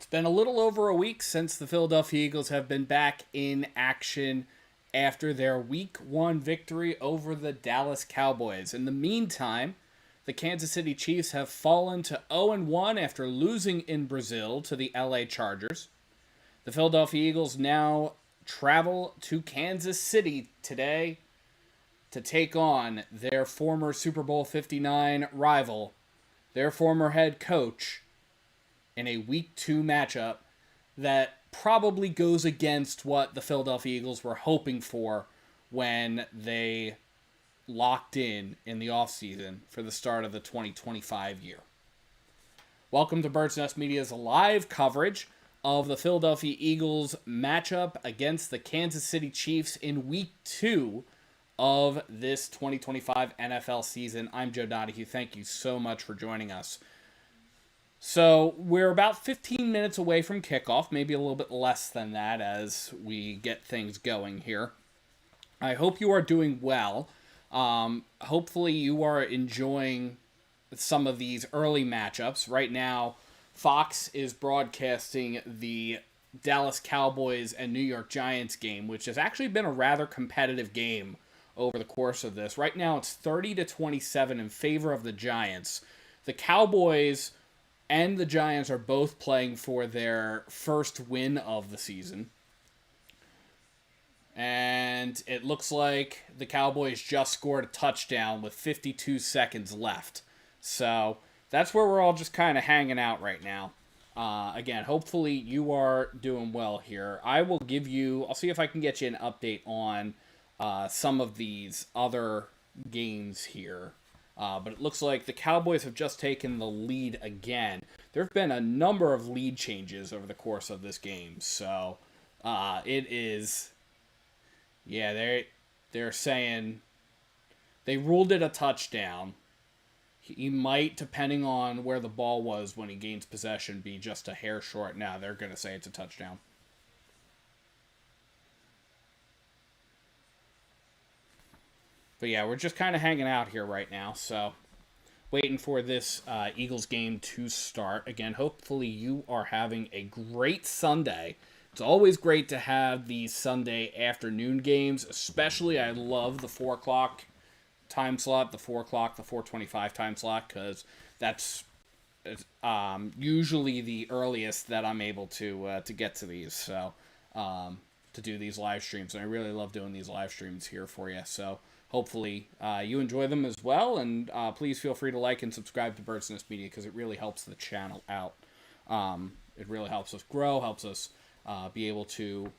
Been a little over a week since the Philadelphia Eagles have been back in action after their Week 1 victory over the Dallas Cowboys. In the meantime, the Kansas City Chiefs have fallen to 0-1 after losing in Brazil to the LA Chargers. The Philadelphia Eagles now travel to Kansas City today to take on their former Super Bowl 59 rival, their former head coach, in a Week 2 matchup that probably goes against what the Philadelphia Eagles were hoping for when they locked in the offseason for the start of the 2025 year. Welcome to Bird's Nest Media's live coverage of the Philadelphia Eagles matchup against the Kansas City Chiefs in Week 2 of this 2025 NFL season. I'm Joe Donahue. Thank you so much for joining us. So we're about 15 minutes away from kickoff, maybe a little bit less than that as we get things going here. I hope you are doing well. Hopefully you are enjoying some of these early matchups. Right now, Fox is broadcasting the Dallas Cowboys and New York Giants game, which has actually been a rather competitive game over the course of this. Right now, it's 30-27 in favor of the Giants. The Cowboys and the Giants are both playing for their first win of the season. And it looks like the Cowboys just scored a touchdown with 52 seconds left. So that's where we're all just kind of hanging out right now. Again, hopefully you are doing well here. I'll see if I can get you an update on some of these other games here. But it looks like the Cowboys have just taken the lead again. There have been a number of lead changes over the course of this game. So it is... Yeah, they're saying they ruled it a touchdown. He might, depending on where the ball was when he gains possession, be just a hair short. Now they're going to say it's a touchdown. But yeah, we're just kind of hanging out here right now, so waiting for this Eagles game to start. Again, hopefully you are having a great Sunday. It's always great to have these Sunday afternoon games, especially I love the 4 o'clock time slot, the 4 o'clock, the 4:25 time slot, because that's usually the earliest that I'm able to get to these, so to do these live streams. And I really love doing these live streams here for you, so hopefully you enjoy them as well, and please feel free to like and subscribe to Bird's Nest Media because it really helps the channel out. It really helps us grow, helps us be able to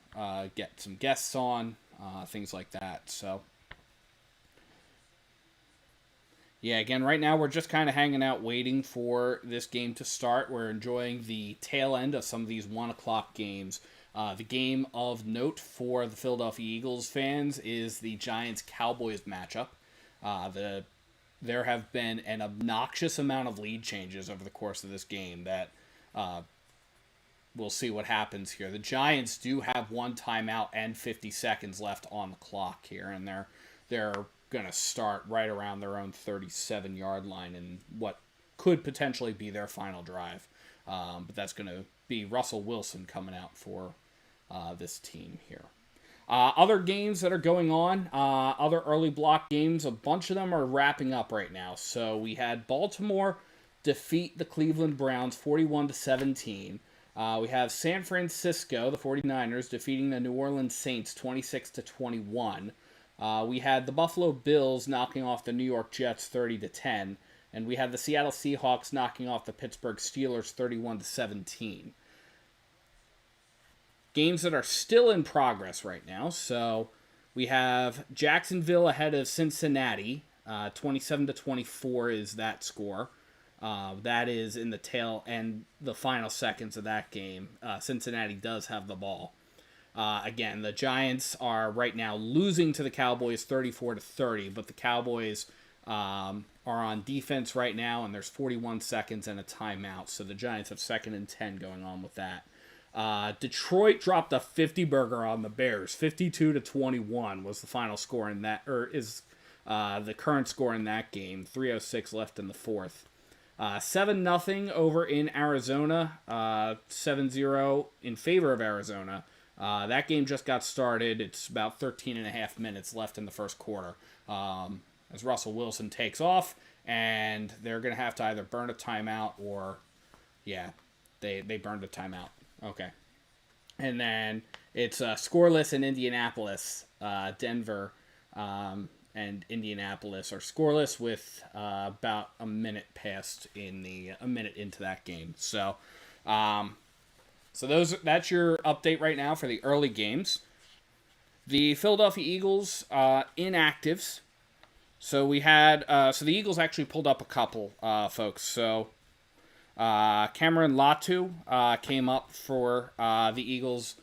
get some guests on, things like that. So, yeah, again, right now we're just kind of hanging out waiting for this game to start. We're enjoying the tail end of some of these 1 o'clock games. The game of note for the Philadelphia Eagles fans is the Giants-Cowboys matchup. There have been an obnoxious amount of lead changes over the course of this game that we'll see what happens here. The Giants do have one timeout and 50 seconds left on the clock here, and they're going to start right around their own 37-yard line in what could potentially be their final drive. But that's going to be Russell Wilson coming out for this team here. Other games that are going on, other early block games, a bunch of them are wrapping up right now. So we had Baltimore defeat the Cleveland Browns 41-17. We have San Francisco, the 49ers, defeating the New Orleans Saints 26-21. We had the Buffalo Bills knocking off the New York Jets 30-10. And we had the Seattle Seahawks knocking off the Pittsburgh Steelers 31-17. Games that are still in progress right now. So we have Jacksonville ahead of Cincinnati. 27-24 is that score. That is in the tail and the final seconds of that game. Cincinnati does have the ball. Again, the Giants are right now losing to the Cowboys 34-30, but the Cowboys are on defense right now, and there's 41 seconds and a timeout. So the Giants have 2nd and 10 going on with that. Detroit dropped a 50-burger on the Bears. 52-21 was the final score in that, or is the current score in that game. 3:06 left in the fourth. 7-0 over in Arizona, 7-0 in favor of Arizona. That game just got started. It's about 13 and a half minutes left in the first quarter as Russell Wilson takes off, and they're going to have to either burn a timeout or, yeah, they burned a timeout. Okay. And then it's scoreless in Indianapolis. Denver and Indianapolis are scoreless with about a minute into that game. So, that's your update right now for the early games. The Philadelphia Eagles inactives. So we had the Eagles actually pulled up a couple folks. So Cameron Latu came up for the Eagles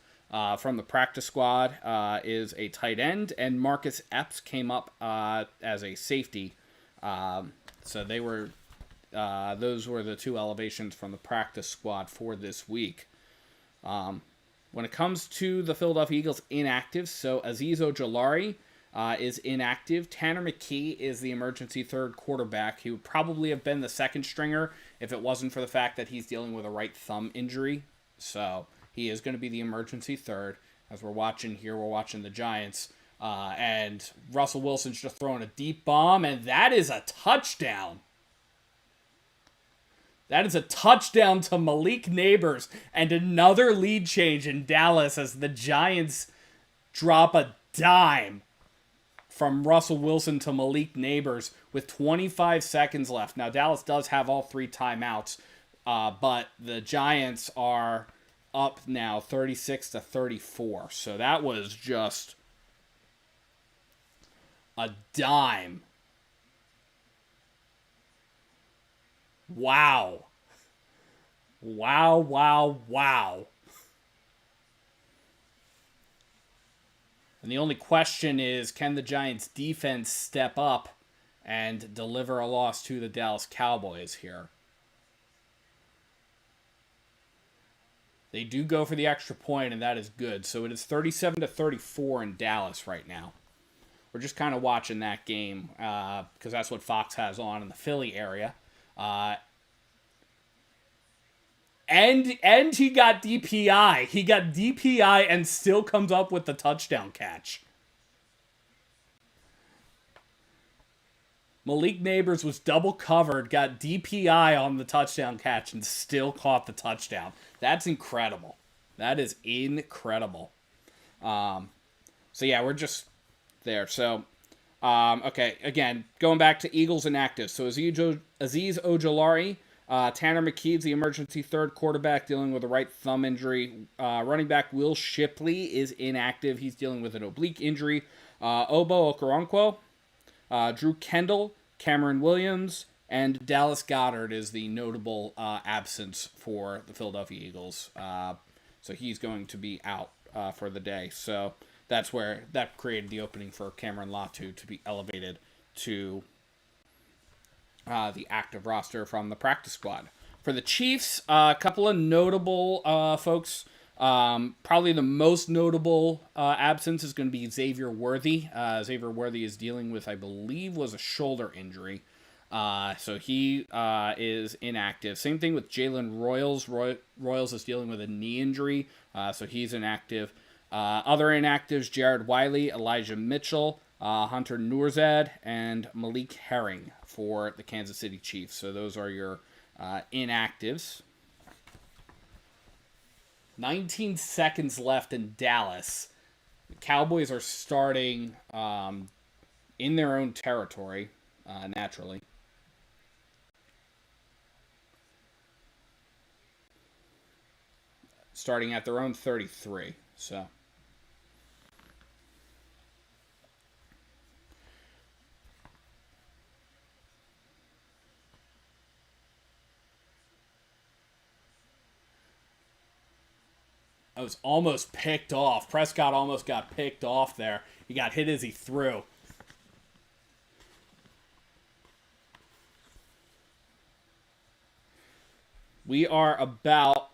from the practice squad, is a tight end, and Marcus Epps came up as a safety. So they were those were the two elevations from the practice squad for this week. When it comes to the Philadelphia Eagles inactive, so Azeez Ojulari is inactive. Tanner McKee is the emergency third quarterback. He would probably have been the second stringer if it wasn't for the fact that he's dealing with a right thumb injury. So he is going to be the emergency third. As we're watching here, we're watching the Giants. And Russell Wilson's just throwing a deep bomb, and that is a touchdown. That is a touchdown to Malik Neighbors, and another lead change in Dallas as the Giants drop a dime from Russell Wilson to Malik Neighbors with 25 seconds left. Now, Dallas does have all three timeouts, but the Giants are up now 36-34. So that was just a dime. Wow. Wow, wow, wow. And the only question is, can the Giants defense step up and deliver a loss to the Dallas Cowboys here? They do go for the extra point, and that is good. So it is 37-34 in Dallas right now. We're just kind of watching that game because that's what Fox has on in the Philly area. And he got DPI. He got DPI and still comes up with the touchdown catch. Malik Neighbors was double covered, got DPI on the touchdown catch, and still caught the touchdown. That's incredible. That is incredible. So yeah, we're just there. So, okay, again, going back to Eagles inactive. So Azeez Ojulari, Tanner McKee's the emergency third quarterback dealing with a right thumb injury. Running back Will Shipley is inactive. He's dealing with an oblique injury. Obo Okoronkwo, Drew Kendall, Cameron Williams, and Dallas Goedert is the notable absence for the Philadelphia Eagles. So he's going to be out for the day. So that's where that created the opening for Cameron Latu to be elevated to the active roster from the practice squad. For the Chiefs, a couple of notable folks. Probably the most notable absence is going to be Xavier Worthy. Xavier Worthy is dealing with, I believe, was a shoulder injury. So he is inactive. Same thing with Jalen Royals. Royals is dealing with a knee injury, so he's inactive. Other inactives, Jared Wiley, Elijah Mitchell, Hunter Nourzad, and Malik Herring for the Kansas City Chiefs. So those are your inactives. 19 seconds left in Dallas. The Cowboys are starting in their own territory, naturally. Starting at their own 33. So I was almost picked off. Prescott almost got picked off there. He got hit as he threw. We are about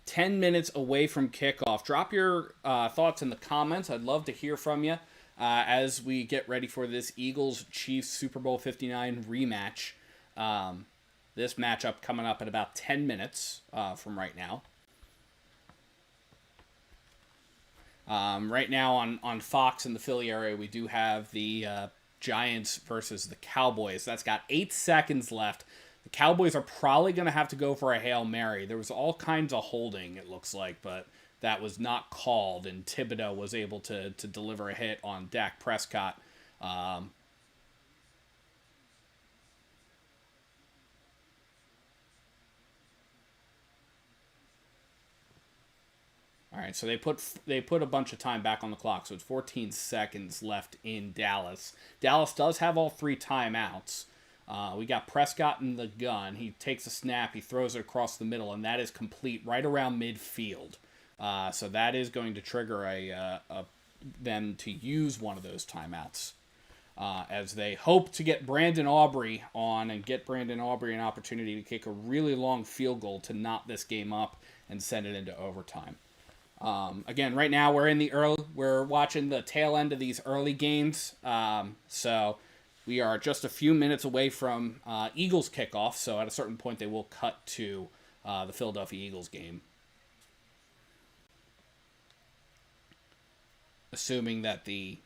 10 minutes away from kickoff. Drop your thoughts in the comments. I'd love to hear from you as we get ready for this Eagles-Chiefs Super Bowl 59 rematch. this matchup coming up in about 10 minutes from right now. Right now on Fox in the Philly area, we do have the Giants versus the Cowboys. That's got 8 seconds left. The Cowboys are probably going to have to go for a Hail Mary. There was all kinds of holding, it looks like, but that was not called, and Thibodeau was able to deliver a hit on Dak Prescott. All right, so they put a bunch of time back on the clock, so it's 14 seconds left in Dallas. Dallas does have all 3 timeouts. We got Prescott in the gun. He takes a snap, he throws it across the middle, and that is complete right around midfield. So that is going to trigger them to use one of those timeouts. As they hope to get Brandon Aubrey on and get Brandon Aubrey an opportunity to kick a really long field goal to knot this game up and send it into overtime. Again, right now we're watching the tail end of these early games. So we are just a few minutes away from Eagles kickoff. So at a certain point, they will cut to the Philadelphia Eagles game. Assuming that the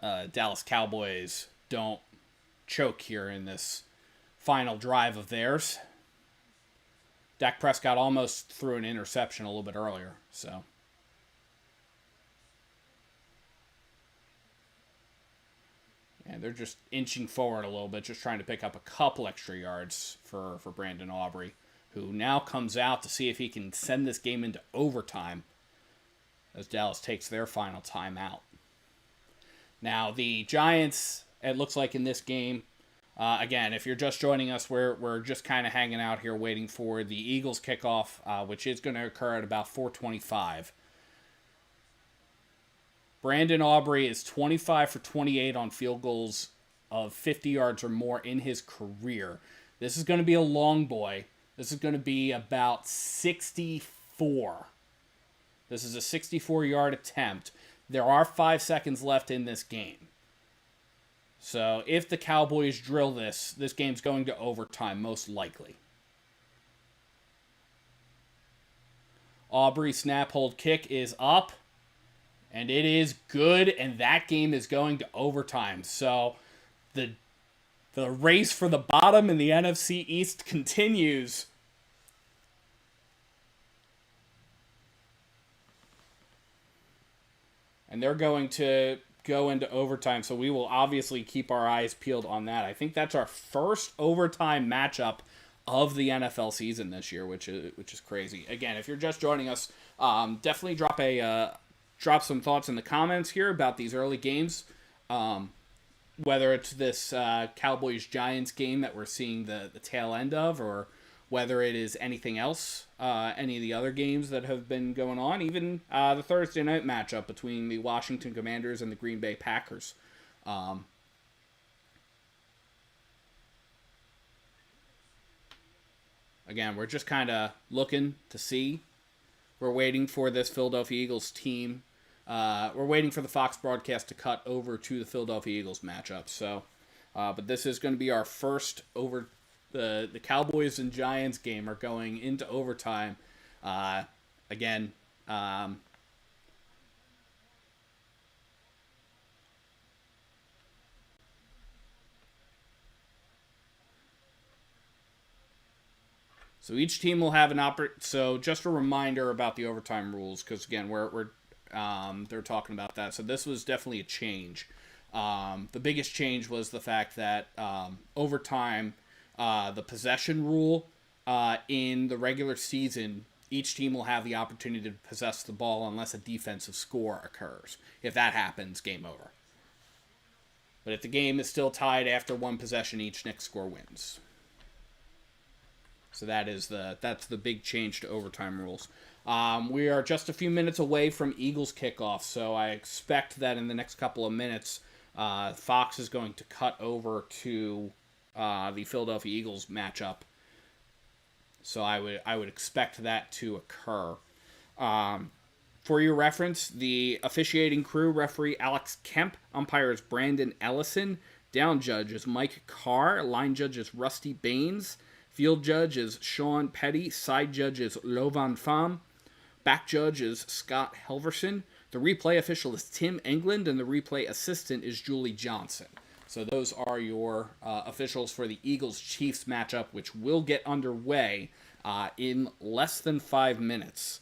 Dallas Cowboys don't choke here in this final drive of theirs. Dak Prescott almost threw an interception a little bit earlier, so. And they're just inching forward a little bit, just trying to pick up a couple extra yards for Brandon Aubrey, who now comes out to see if he can send this game into overtime as Dallas takes their final timeout. Now, the Giants, it looks like in this game, again, if you're just joining us, we're just kind of hanging out here waiting for the Eagles kickoff, which is going to occur at about 4:25. Brandon Aubrey is 25 for 28 on field goals of 50 yards or more in his career. This is going to be a long boy. This is going to be about 64. This is a 64-yard attempt. There are 5 seconds left in this game. So if the Cowboys drill this game's going to overtime, most likely. Aubrey snap, hold, kick is up. And it is good, and that game is going to overtime. So the race for the bottom in the NFC East continues. And they're going to go into overtime, so we will obviously keep our eyes peeled on that. I think that's our first overtime matchup of the NFL season this year, which is crazy. Again, if you're just joining us, definitely drop some thoughts in the comments here about these early games. Whether it's this Cowboys-Giants game that we're seeing the tail end of, or whether it is anything else, any of the other games that have been going on, even the Thursday night matchup between the Washington Commanders and the Green Bay Packers. Again, we're just kind of looking to see. We're waiting for this Philadelphia Eagles team. We're waiting for the Fox broadcast to cut over to the Philadelphia Eagles matchup. So, but this is going to be our first over. The Cowboys and Giants game are going into overtime. Again, so each team will have an So just a reminder about the overtime rules, because again, they're talking about that. So this was definitely a change. The biggest change was the fact that overtime. The possession rule in the regular season, each team will have the opportunity to possess the ball unless a defensive score occurs. If that happens, game over. But if the game is still tied after one possession each, next score wins. So that's the big change to overtime rules. We are just a few minutes away from Eagles kickoff, so I expect that in the next couple of minutes, Fox is going to cut over to the Philadelphia Eagles matchup. So I would expect that to occur. For your reference, the officiating crew, referee Alex Kemp, umpire is Brandon Ellison, down judge is Mike Carr, line judge is Rusty Baines, Field judge is Sean Petty. Side judge is Lovan Pham. Back judge is Scott Helverson. The replay official is Tim England, and the replay assistant is Julie Johnson. So those are your officials for the Eagles-Chiefs matchup, which will get underway in less than 5 minutes.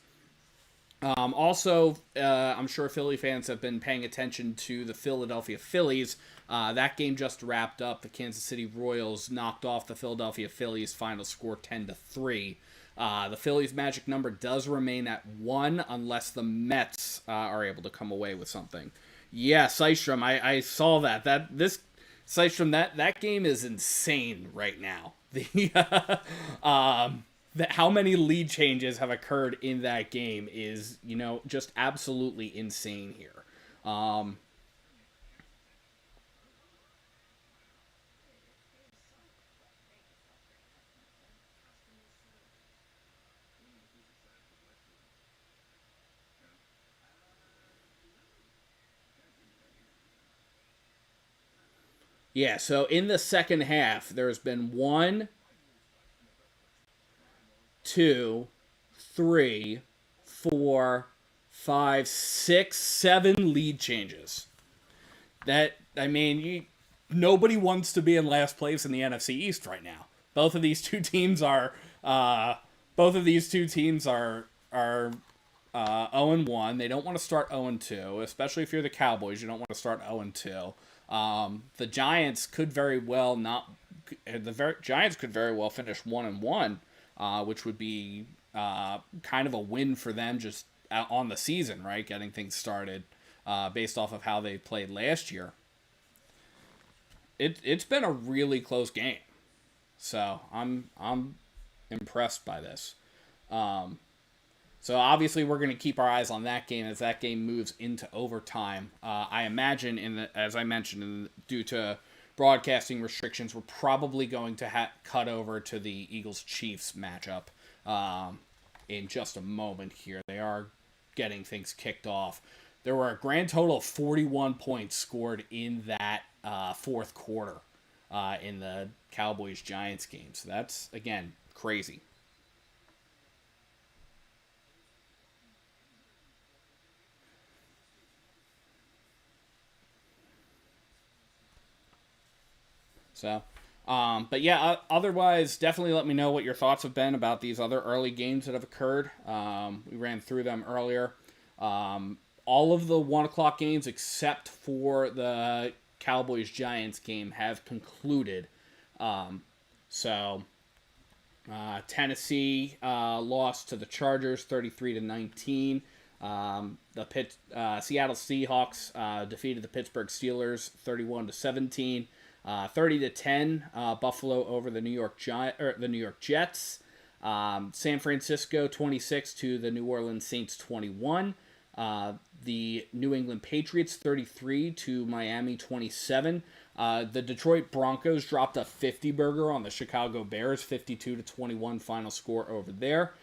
Also, I'm sure Philly fans have been paying attention to the Philadelphia Phillies. That game just wrapped up. The Kansas City Royals knocked off the Philadelphia Phillies, final score 10-3. The Phillies' magic number does remain at 1 unless the Mets are able to come away with something. Yeah, Systrom, I saw that. Systrom, that game is insane right now. How many lead changes have occurred in that game is, just absolutely insane here. Yeah, so in the second half, there's been 1, 2, 3, 4, 5, 6, 7 lead changes. Nobody wants to be in last place in the NFC East right now. Both of these two teams are, uh, both of these two teams are 0-1. They don't want to start 0-2, especially if you're the Cowboys. You don't want to start 0-2. The Giants could very well not. Giants could very well finish 1-1, which would be kind of a win for them just on the season, right? Getting things started based off of how they played last year. It's been a really close game, so I'm impressed by this. So obviously we're going to keep our eyes on that game as that game moves into overtime. I imagine, as I mentioned, due to broadcasting restrictions, we're probably going to cut over to the Eagles-Chiefs matchup in just a moment here. They are getting things kicked off. There were a grand total of 41 points scored in that fourth quarter in the Cowboys-Giants game. So that's, again, crazy. So, but yeah, otherwise, definitely let me know what your thoughts have been about these other early games that have occurred. We ran through them earlier. All of the 1 o'clock games except for the Cowboys-Giants game have concluded. So, Tennessee lost to the Chargers 33-19. Seattle Seahawks defeated the Pittsburgh Steelers 31-17. 30-10, Buffalo over the New York Jets. San Francisco 26 to the New Orleans Saints 21. The New England Patriots 33 to Miami 27. The Detroit Broncos dropped a 50 burger on the Chicago Bears 52-21 final score over there.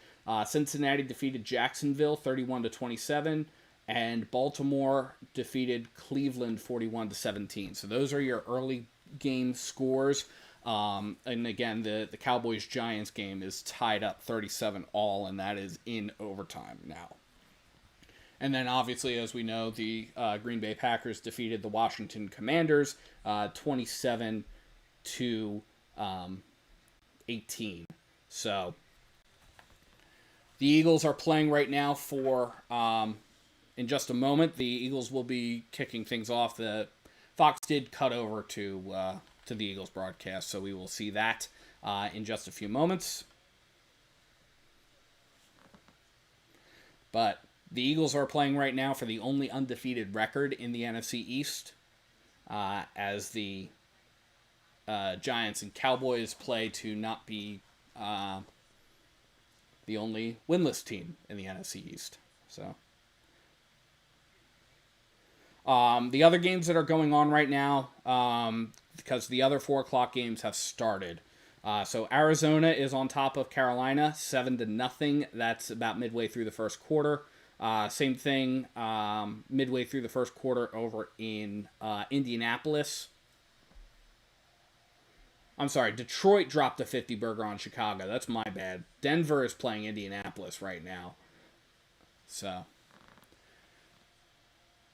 Cincinnati defeated Jacksonville 31-27. And Baltimore defeated Cleveland 41-17. So those are your early game scores. And again, the Cowboys-Giants game is tied up 37-all, and that is in overtime now. And then, obviously, as we know, the Green Bay Packers defeated the Washington Commanders 27-18. So the Eagles are playing right now for... in just a moment, the Eagles will be kicking things off. The Fox did cut over to the Eagles broadcast, so we will see that in just a few moments. But the Eagles are playing right now for the only undefeated record in the NFC East, as the Giants and Cowboys play to not be the only winless team in the NFC East. So. The other games that are going on right now, because the other 4 o'clock games have started. So Arizona is on top of Carolina, 7-0. That's about midway through the first quarter. Same thing, midway through the first quarter over in Indianapolis. I'm sorry, Detroit dropped a 50 burger on Chicago. That's my bad. Denver is playing Indianapolis right now. So,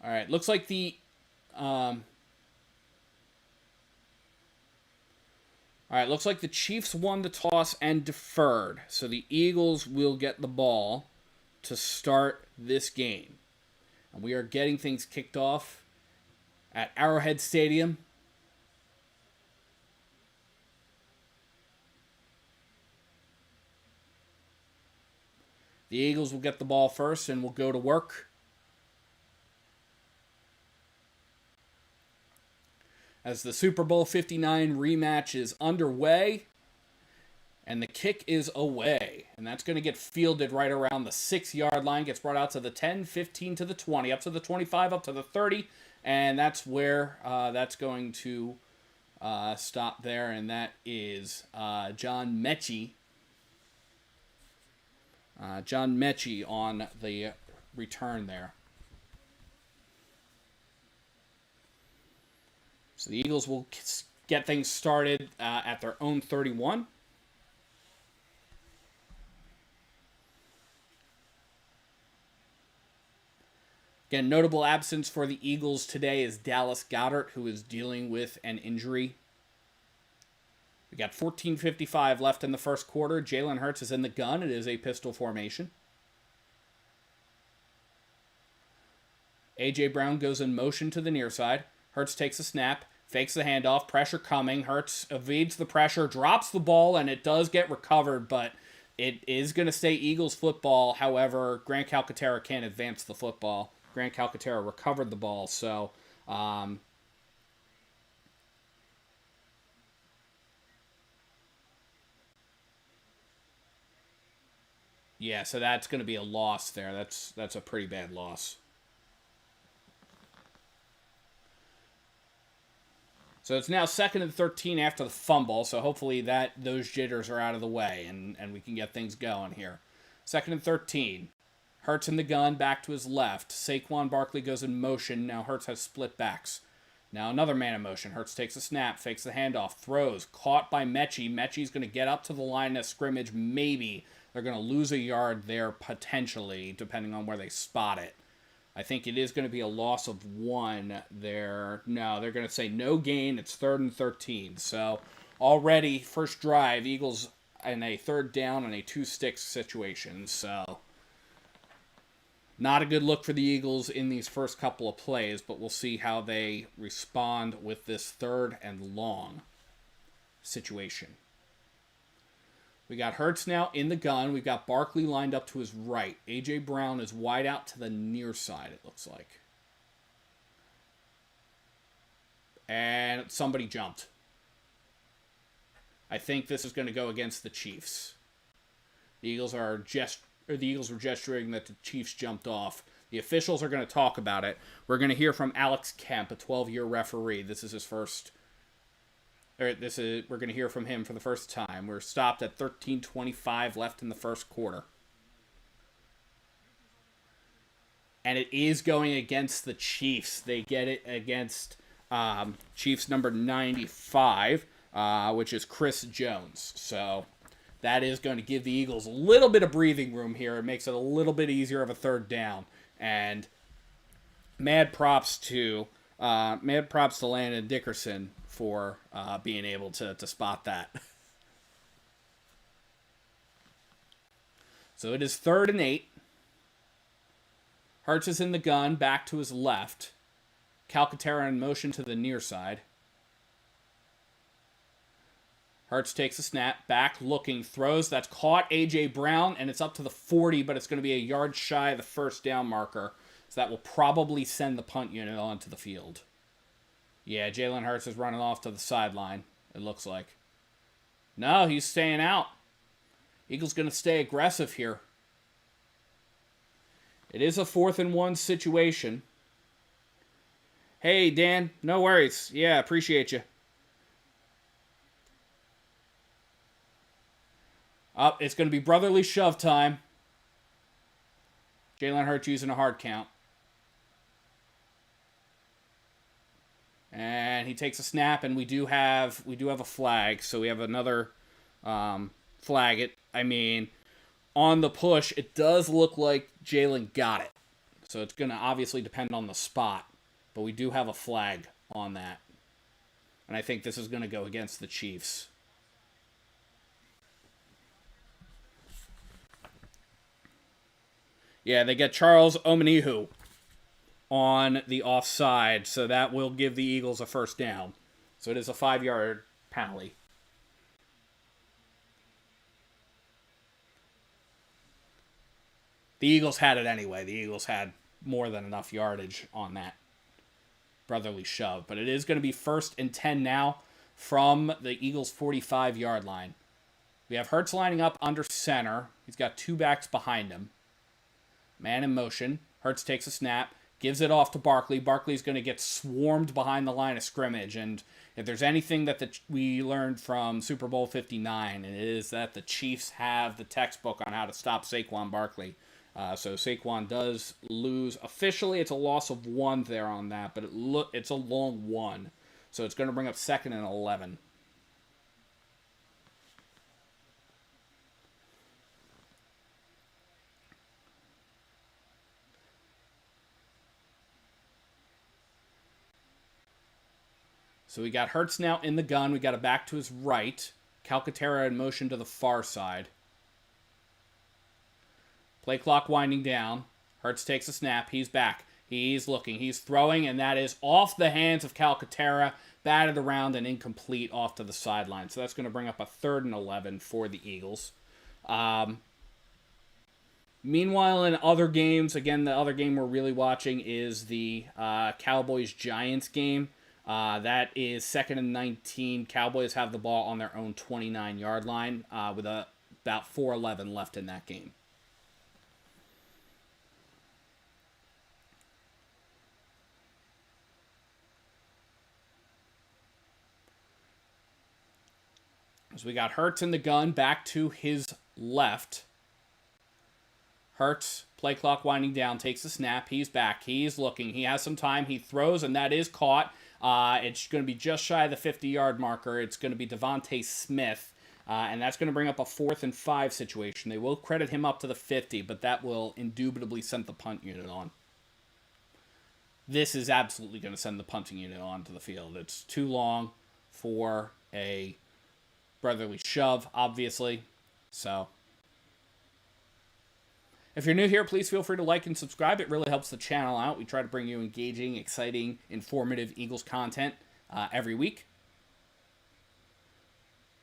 all right, looks like the all right, looks like the Chiefs won the toss and deferred. So the Eagles will get the ball to start this game. And we are getting things kicked off at Arrowhead Stadium. The Eagles will get the ball first and will go to work. As the Super Bowl 59 rematch is underway. And the kick is away. And that's going to get fielded right around the 6-yard line. Gets brought out to the 10, 15 to the 20, up to the 25, up to the 30. And that's where that's going to stop there. And that is John Mechie. John Mechie on the return there. So the Eagles will get things started at their own 31. Again, notable absence for the Eagles today is Dallas Goedert, who is dealing with an injury. We got 14:55 left in the first quarter. Jalen Hurts is in the gun. It is a pistol formation. A.J. Brown goes in motion to the near side. Hurts takes a snap, fakes the handoff, pressure coming. Hurts evades the pressure, drops the ball, and it does get recovered, but it is going to stay Eagles football. However, Grant Calcaterra can't advance the football. Grant Calcaterra recovered the ball, so yeah, so that's going to be a loss there. That's a pretty bad loss. So it's now 2nd and 13 after the fumble, so hopefully those jitters are out of the way and we can get things going here. 2nd and 13. Hurts in the gun, back to his left. Saquon Barkley goes in motion. Now Hurts has split backs. Now another man in motion. Hurts takes a snap, fakes the handoff, throws. Caught by Mechie. Mechie's going to get up to the line of scrimmage. Maybe they're going to lose a yard there potentially, depending on where they spot it. I think it is going to be a loss of 1 there. No, they're going to say no gain. It's 3rd and 13. So already, first drive, Eagles in a 3rd down and a 2-sticks situation. So not a good look for the Eagles in these first couple of plays, but we'll see how they respond with this 3rd and long situation. We got Hurts now in the gun. We've got Barkley lined up to his right. A.J. Brown is wide out to the near side, it looks like. And somebody jumped. I think this is going to go against the Chiefs. The Eagles were gesturing that the Chiefs jumped off. The officials are going to talk about it. We're going to hear from Alex Kemp, a 12-year referee. This is his first. We're going to hear from him for the first time. We're stopped at 13:25 left in the first quarter. And it is going against the Chiefs. They get it against Chiefs number 95, which is Chris Jones. So that is going to give the Eagles a little bit of breathing room here. It makes it a little bit easier of a 3rd down. And mad props to Landon Dickerson for being able to spot that. So it is 3rd and 8. Hurts is in the gun, back to his left. Calcaterra in motion to the near side. Hurts takes a snap, back looking, throws. That's caught A.J. Brown, and it's up to the 40, but it's going to be a yard shy of the 1st down marker. So that will probably send the punt unit onto the field. Yeah, Jalen Hurts is running off to the sideline, it looks like. No, he's staying out. Eagles going to stay aggressive here. It is a 4th and 1 situation. Hey, Dan, no worries. Yeah, appreciate you. It's going to be brotherly shove time. Jalen Hurts using a hard count. And again, he takes a snap, and we do have a flag, so we have another flag. On the push, it does look like Jalen got it, so it's going to obviously depend on the spot, but we do have a flag on that, and I think this is going to go against the Chiefs. Yeah, they get Charles Omenihu on the offside, so that will give the Eagles a first down. So it is a 5-yard penalty. The Eagles had it anyway. The Eagles had more than enough yardage on that brotherly shove. But it is going to be 1st and 10 now from the Eagles' 45-yard line. We have Hurts lining up under center. He's got 2 backs behind him. Man in motion. Hurts takes a snap, gives it off to Barkley. Barkley's going to get swarmed behind the line of scrimmage. And if there's anything that we learned from Super Bowl 59, it is that the Chiefs have the textbook on how to stop Saquon Barkley. So Saquon does lose. Officially, it's a loss of 1 there on that, but it's a long 1. So it's going to bring up 2nd and 11. So we got Hurts now in the gun. We got it back to his right. Calcaterra in motion to the far side. Play clock winding down. Hurts takes a snap. He's back. He's looking. He's throwing, and that is off the hands of Calcaterra. Batted around and incomplete off to the sideline. So that's going to bring up a 3rd and 11 for the Eagles. Meanwhile, in other games, again, the other game we're really watching is the Cowboys-Giants game. That is 2nd and 19. Cowboys have the ball on their own 29-yard line with about 4:11 left in that game. So we got Hurts in the gun, back to his left. Hurts, play clock winding down, takes the snap. He's back. He's looking. He has some time. He throws, and that is caught. It's going to be just shy of the 50-yard marker. It's going to be Devontae Smith, and that's going to bring up a 4th and 5 situation. They will credit him up to the 50, but that will indubitably send the punt unit on. This is absolutely going to send the punting unit onto the field. It's too long for a brotherly shove, obviously. So if you're new here, please feel free to like and subscribe. It really helps the channel out. We try to bring you engaging, exciting, informative Eagles content every week.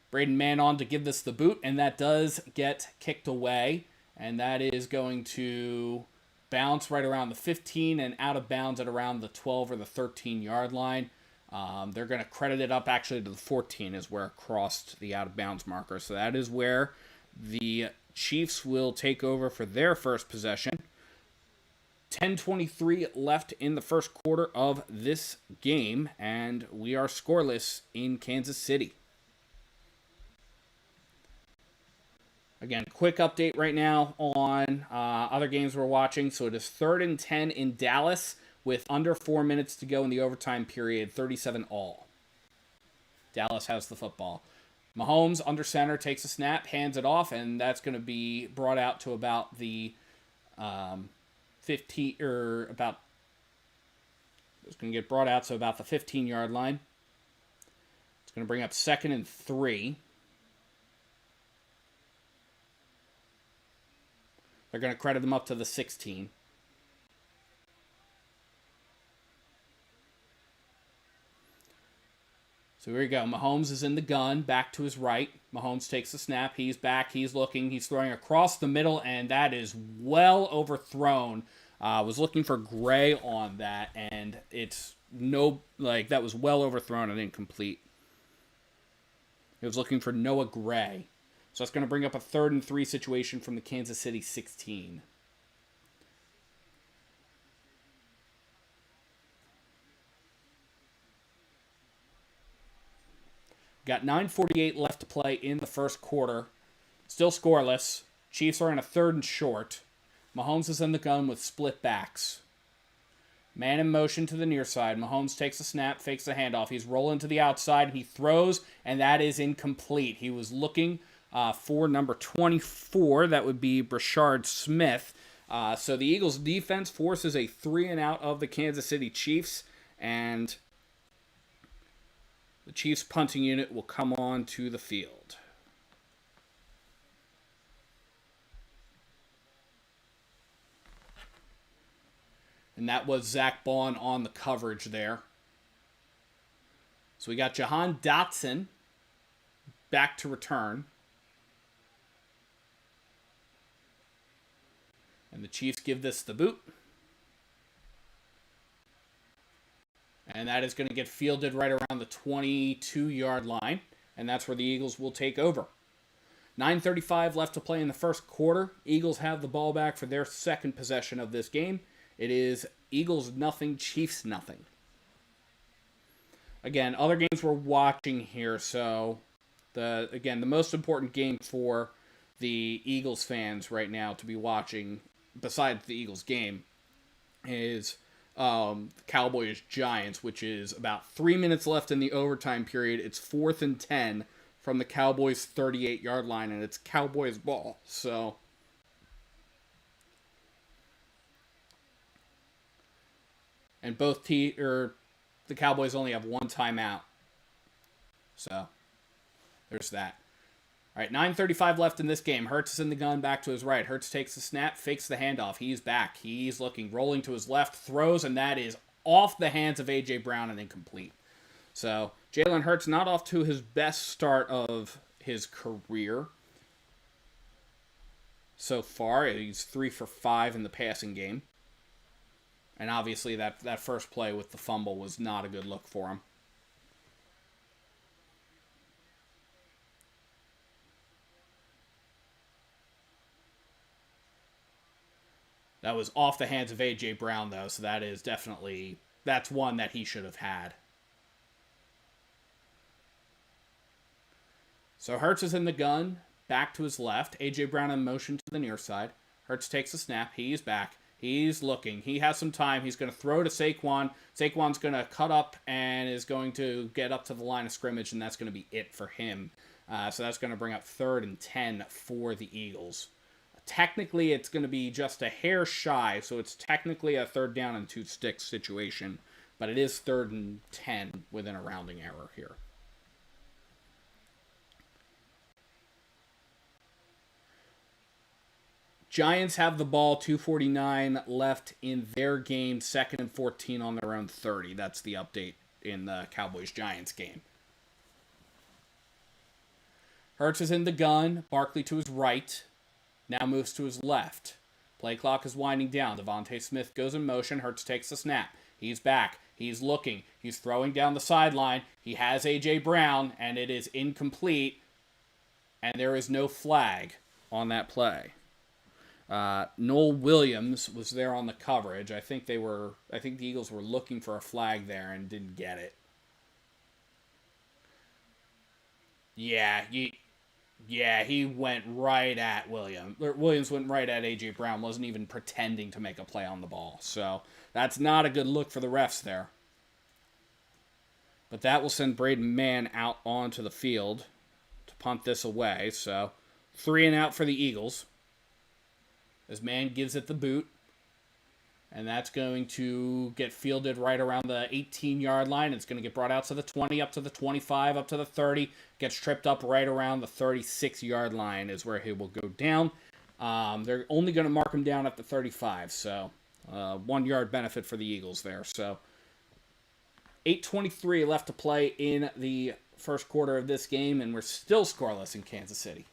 Braden Mann on to give this the boot, and that does get kicked away. And that is going to bounce right around the 15 and out of bounds at around the 12 or the 13-yard line. They're going to credit it up actually to the 14 is where it crossed the out-of-bounds marker. So that is where the Chiefs will take over for their first possession. 10:23 left in the first quarter of this game, and we are scoreless in Kansas City. Again, quick update right now on other games we're watching. So it is 3rd and 10 in Dallas with under 4 minutes to go in the overtime period, 37-all. Dallas has the football. Mahomes under center takes a snap, hands it off, and that's going to be brought out to about the 15 or about. It's going to get brought out to about the 15-yard line. It's going to bring up 2nd and 3. They're going to credit them up to the 16. So here we go. Mahomes is in the gun, back to his right. Mahomes takes the snap. He's back. He's looking. He's throwing across the middle, and that is well overthrown. Was looking for Gray on that, and it's that was well overthrown and incomplete. He was looking for Noah Gray. So that's going to bring up a 3rd and 3 situation from the Kansas City 16. Got 9:48 left to play in the first quarter. Still scoreless. Chiefs are in a 3rd and short. Mahomes is in the gun with split backs. Man in motion to the near side. Mahomes takes a snap, fakes the handoff. He's rolling to the outside. He throws, and that is incomplete. He was looking for number 24. That would be Brashard Smith. So the Eagles defense forces a 3-and-out of the Kansas City Chiefs, and the Chiefs punting unit will come on to the field. And that was Zach Baun on the coverage there. So we got Jahan Dotson back to return. And the Chiefs give this the boot. And that is going to get fielded right around the 22-yard line. And that's where the Eagles will take over. 9:35 left to play in the first quarter. Eagles have the ball back for their second possession of this game. It is Eagles nothing, Chiefs nothing. Again, other games we're watching here, so the most important game for the Eagles fans right now to be watching, besides the Eagles game, is Cowboys-Giants, which is about 3 minutes left in the overtime period. It's 4th and 10 from the Cowboys' 38-yard line, and it's Cowboys ball, so... And the Cowboys only have one timeout. So, there's that. All right, 9:35 left in this game. Hurts is in the gun, back to his right. Hurts takes the snap, fakes the handoff. He's back. He's looking, rolling to his left, throws, and that is off the hands of A.J. Brown and incomplete. So, Jalen Hurts not off to his best start of his career so far. He's 3 for 5 in the passing game. And obviously that first play with the fumble was not a good look for him. That was off the hands of A.J. Brown, though, so that's one that he should have had. So Hurts is in the gun, back to his left. A.J. Brown in motion to the near side. Hurts takes a snap. He's back. He's looking. He has some time. He's going to throw to Saquon. Saquon's going to cut up and is going to get up to the line of scrimmage, and that's going to be it for him. So that's going to bring up 3rd and 10 for the Eagles. Technically, it's going to be just a hair shy, so it's technically a 3rd down and 2 sticks situation, but it is 3rd and 10 within a rounding error here. Giants have the ball, 2:49 left in their game, 2nd and 14 on their own 30. That's the update in the Cowboys-Giants game. Hurts is in the gun, Barkley to his right, now moves to his left. Play clock is winding down. Devontae Smith goes in motion, Hurts takes the snap. He's back, he's looking, he's throwing down the sideline. He has A.J. Brown, and it is incomplete, and there is no flag on that play. Noel Williams was there on the coverage. I think the Eagles were looking for a flag there and didn't get it. Yeah, he went right at Williams. Williams went right at A.J. Brown, wasn't even pretending to make a play on the ball. So that's not a good look for the refs there. But that will send Braden Mann out onto the field to punt this away. So 3-and-out for the Eagles. As Mann gives it the boot. And that's going to get fielded right around the 18-yard line. It's going to get brought out to the 20, up to the 25, up to the 30. Gets tripped up right around the 36-yard line is where he will go down. They're only going to mark him down at the 35. So 1-yard benefit for the Eagles there. So 8:23 left to play in the first quarter of this game. And we're still scoreless in Kansas City.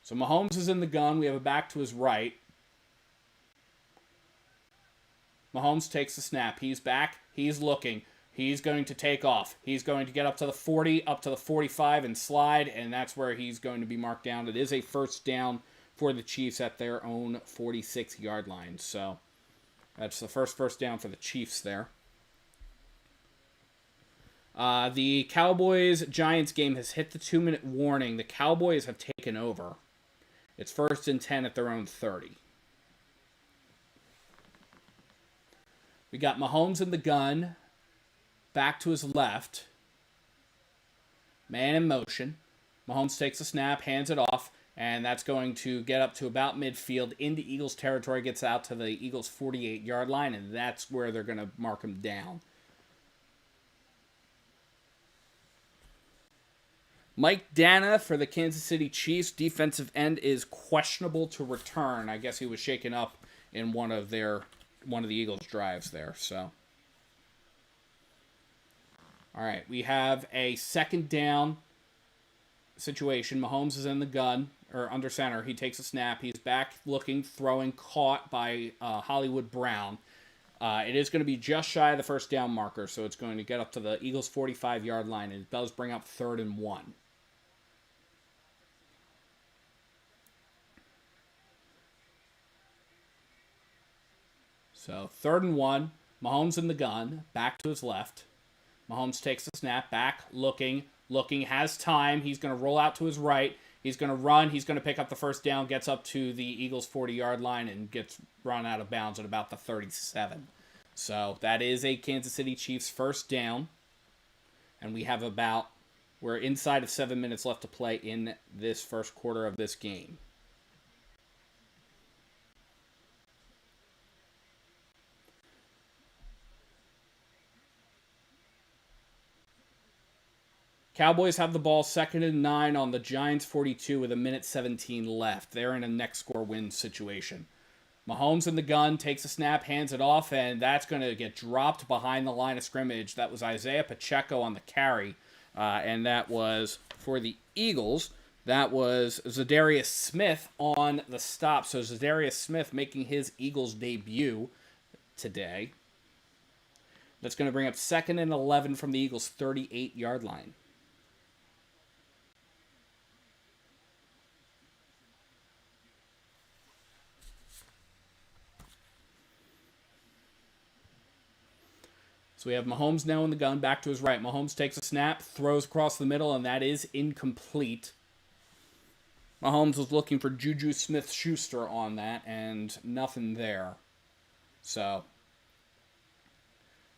So Mahomes is in the gun. We have a back to his right. Mahomes takes the snap. He's back. He's looking. He's going to take off. He's going to get up to the 40, up to the 45, and slide, and that's where he's going to be marked down. It is a first down for the Chiefs at their own 46-yard line. So that's the first down for the Chiefs there. The Cowboys-Giants game has hit the 2-minute warning. The Cowboys have taken over. It's 1st and 10 at their own 30. We got Mahomes in the gun. Back to his left. Man in motion. Mahomes takes a snap, hands it off, and that's going to get up to about midfield into Eagles territory, gets out to the Eagles 48-yard line, and that's where they're going to mark him down. Mike Dana for the Kansas City Chiefs, defensive end, is questionable to return. I guess he was shaken up in one of the Eagles' drives there. So, all right, we have a 2nd down situation. Mahomes is in the gun or under center. He takes a snap. He's back looking, throwing, caught by Hollywood Brown. It is going to be just shy of the 1st down marker, so it's going to get up to the Eagles' 45-yard line, and it does bring up 3rd and 1. So 3rd and 1, Mahomes in the gun, back to his left. Mahomes takes the snap, back, looking, has time. He's going to roll out to his right. He's going to run. He's going to pick up the 1st down, gets up to the Eagles' 40-yard line, and gets run out of bounds at about the 37. So that is a Kansas City Chiefs 1st down. And we're inside of 7 minutes left to play in this 1st quarter of this game. Cowboys have the ball 2nd and 9 on the Giants 42 with 1:17 left. They're in a next score win situation. Mahomes in the gun, takes a snap, hands it off, and that's going to get dropped behind the line of scrimmage. That was Isaiah Pacheco on the carry, and that was for the Eagles. That was Zadarius Smith on the stop. So Zadarius Smith making his Eagles debut today. That's going to bring up 2nd and 11 from the Eagles' 38-yard line. So we have Mahomes now in the gun, back to his right. Mahomes takes a snap, throws across the middle, and that is incomplete. Mahomes was looking for Juju Smith-Schuster on that, and nothing there. So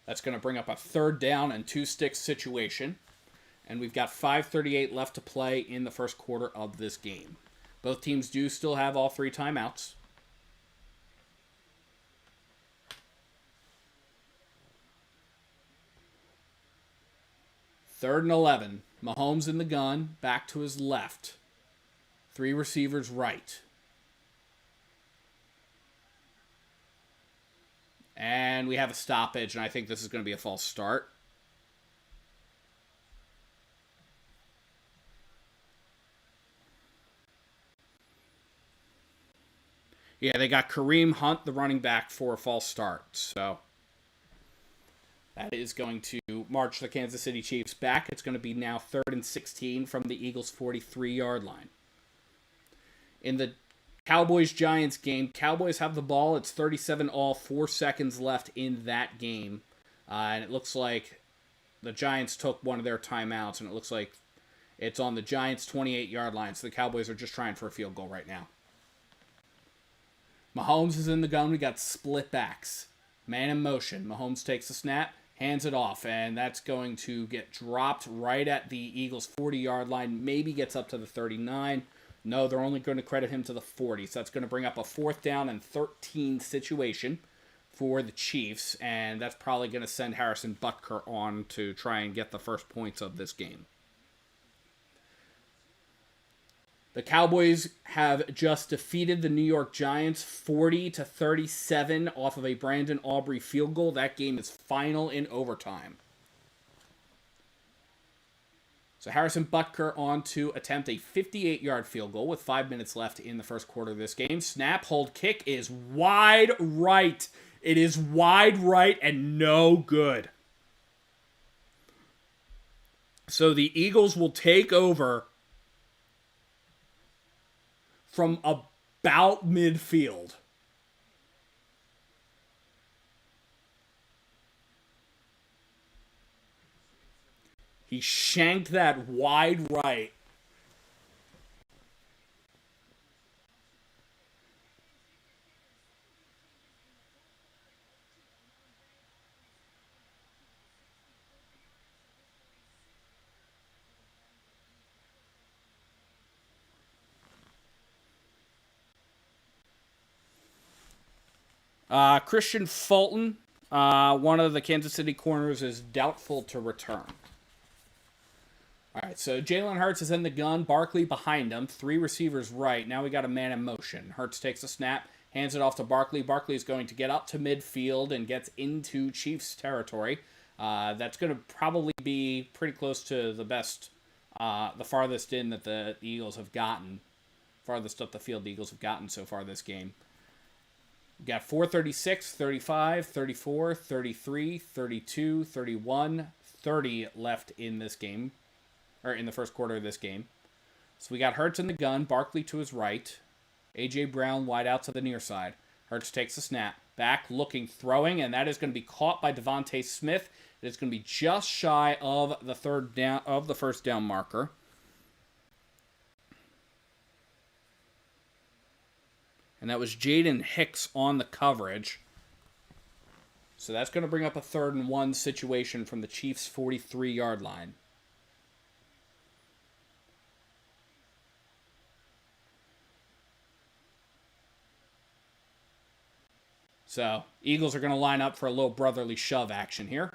that's going to bring up a 3rd down and 2 sticks situation. And we've got 5:38 left to play in the 1st quarter of this game. Both teams do still have all 3 timeouts. Third and 11. Mahomes in the gun, back to his left. 3 receivers right. And we have a stoppage, and I think this is going to be a false start. Yeah, they got Kareem Hunt, the running back, for a false start. So that is going to march the Kansas City Chiefs back. It's going to be now 3rd and 16 from the Eagles' 43-yard line. In the Cowboys-Giants game, Cowboys have the ball. It's 37-all, 4 seconds left in that game. And it looks like the Giants took one of their timeouts, and it looks like it's on the Giants' 28-yard line. So the Cowboys are just trying for a field goal right now. Mahomes is in the gun. We got split backs. Man in motion. Mahomes takes a snap, hands it off, and that's going to get dropped right at the Eagles' 40-yard line. Maybe gets up to the 39. No, they're only going to credit him to the 40. So that's going to bring up a 4th down and 13 situation for the Chiefs, and that's probably going to send Harrison Butker on to try and get the first points of this game. The Cowboys have just defeated the New York Giants 40-37 off of a Brandon Aubrey field goal. That game is final in overtime. So Harrison Butker on to attempt a 58-yard field goal with 5 minutes left in the 1st quarter of this game. Snap, hold, kick is wide right. It is wide right and no good. So the Eagles will take over from about midfield. He shanked that wide right. Christian Fulton, one of the Kansas City corners, is doubtful to return. All right, so Jalen Hurts is in the gun. Barkley behind him. 3 receivers right. Now we got a man in motion. Hurts takes a snap, hands it off to Barkley. Barkley is going to get up to midfield and gets into Chiefs territory. That's going to probably be pretty close to the farthest in that the Eagles have gotten. Farthest up the field the Eagles have gotten so far this game. We got 4:36, 35, 34, 33, 32, 31, 30 left in this game. Or in the first quarter of this game. So we got Hurts in the gun, Barkley to his right, A.J. Brown wide out to the near side. Hurts takes a snap, back, looking, throwing, and that is going to be caught by Devontae Smith. It is going to be just shy of the first down marker. And that was Jaden Hicks on the coverage. So that's going to bring up a 3rd and 1 situation from the Chiefs' 43-yard line. So, Eagles are going to line up for a little brotherly shove action here.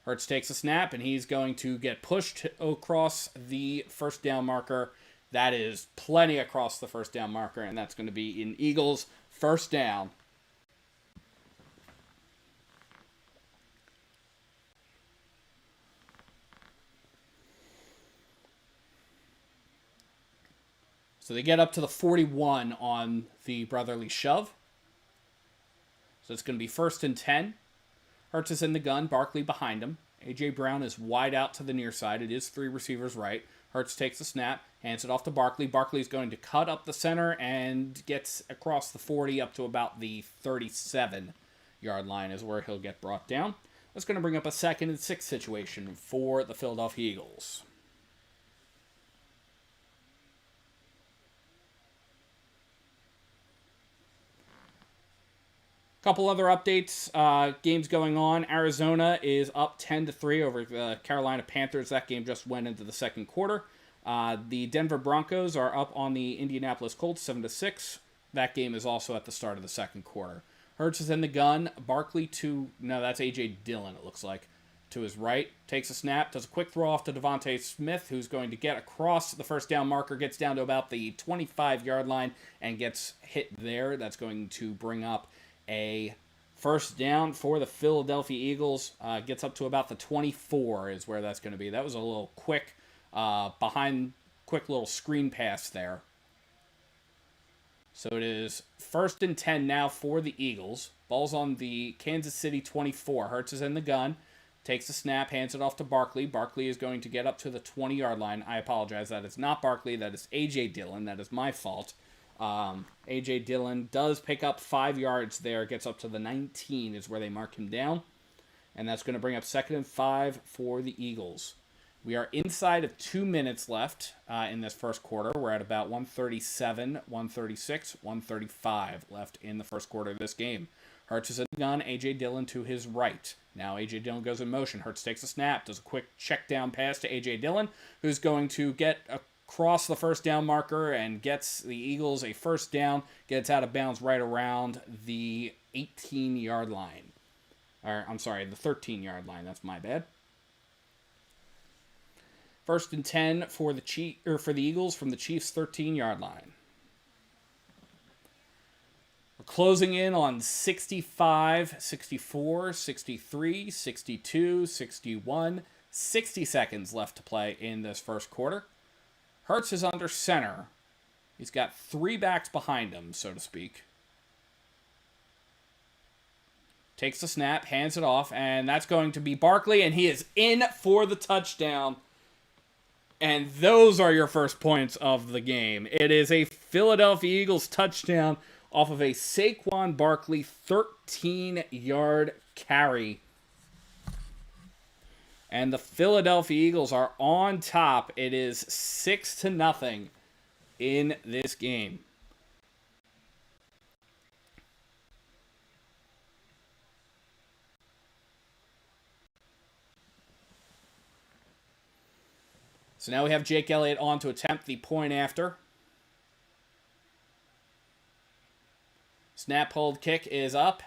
Hurts takes a snap, and he's going to get pushed across the first down marker. That is plenty across the first down marker, and that's going to be in Eagles' first down. So they get up to the 41 on the brotherly shove. So it's going to be 1st and 10. Hurts is in the gun, Barkley behind him. A.J. Brown is wide out to the near side. It is 3 receivers right. Hurts takes the snap, hands it off to Barkley. Barkley is going to cut up the center and gets across the 40 up to about the 37-yard line is where he'll get brought down. That's going to bring up a 2nd and 6 situation for the Philadelphia Eagles. Couple other updates, games going on. Arizona is up 10-3 over the Carolina Panthers. That game just went into the second quarter. The Denver Broncos are up on the Indianapolis Colts 7-6. That game is also at the start of the second quarter. Hurts is in the gun. Barkley that's A.J. Dillon, it looks like, to his right. Takes a snap, does a quick throw off to Devontae Smith, who's going to get across the first down marker, gets down to about the 25-yard line, and gets hit there. That's going to bring up a first down for the Philadelphia Eagles. Gets up to about the 24 is where that's going to be. That was a little quick little screen pass there. So it is 1st and 10 now for the Eagles. Ball's on the Kansas City 24. Hurts is in the gun. Takes a snap, hands it off to Barkley. Barkley is going to get up to the 20-yard line. I apologize. That is not Barkley. That is A.J. Dillon. That is my fault. A.J. Dillon does pick up 5 yards there. Gets up to the 19 is where they mark him down. And that's going to bring up 2nd and 5 for the Eagles. We are inside of 2 minutes left in this first quarter. We're at about 137, 136, 135 left in the first quarter of this game. Hurts is in the gun. A.J. Dillon to his right. Now A.J. Dillon goes in motion. Hurts takes a snap. Does a quick check down pass to A.J. Dillon, who's going to get across the first down marker and gets the Eagles a first down. Gets out of bounds right around the 18-yard line. Or, I'm sorry, the 13-yard line. That's my bad. 1st and 10 for the Eagles from the Chiefs' 13-yard line. We're closing in on 65, 64, 63, 62, 61, 60 seconds left to play in this first quarter. Hurts is under center. He's got 3 backs behind him, so to speak. Takes the snap, hands it off, and that's going to be Barkley, and he is in for the touchdown. And those are your first points of the game. It is a Philadelphia Eagles touchdown off of a Saquon Barkley 13-yard carry. And the Philadelphia Eagles are on top. It is 6-0 in this game. So now we have Jake Elliott on to attempt the point after. Snap, hold, kick is up.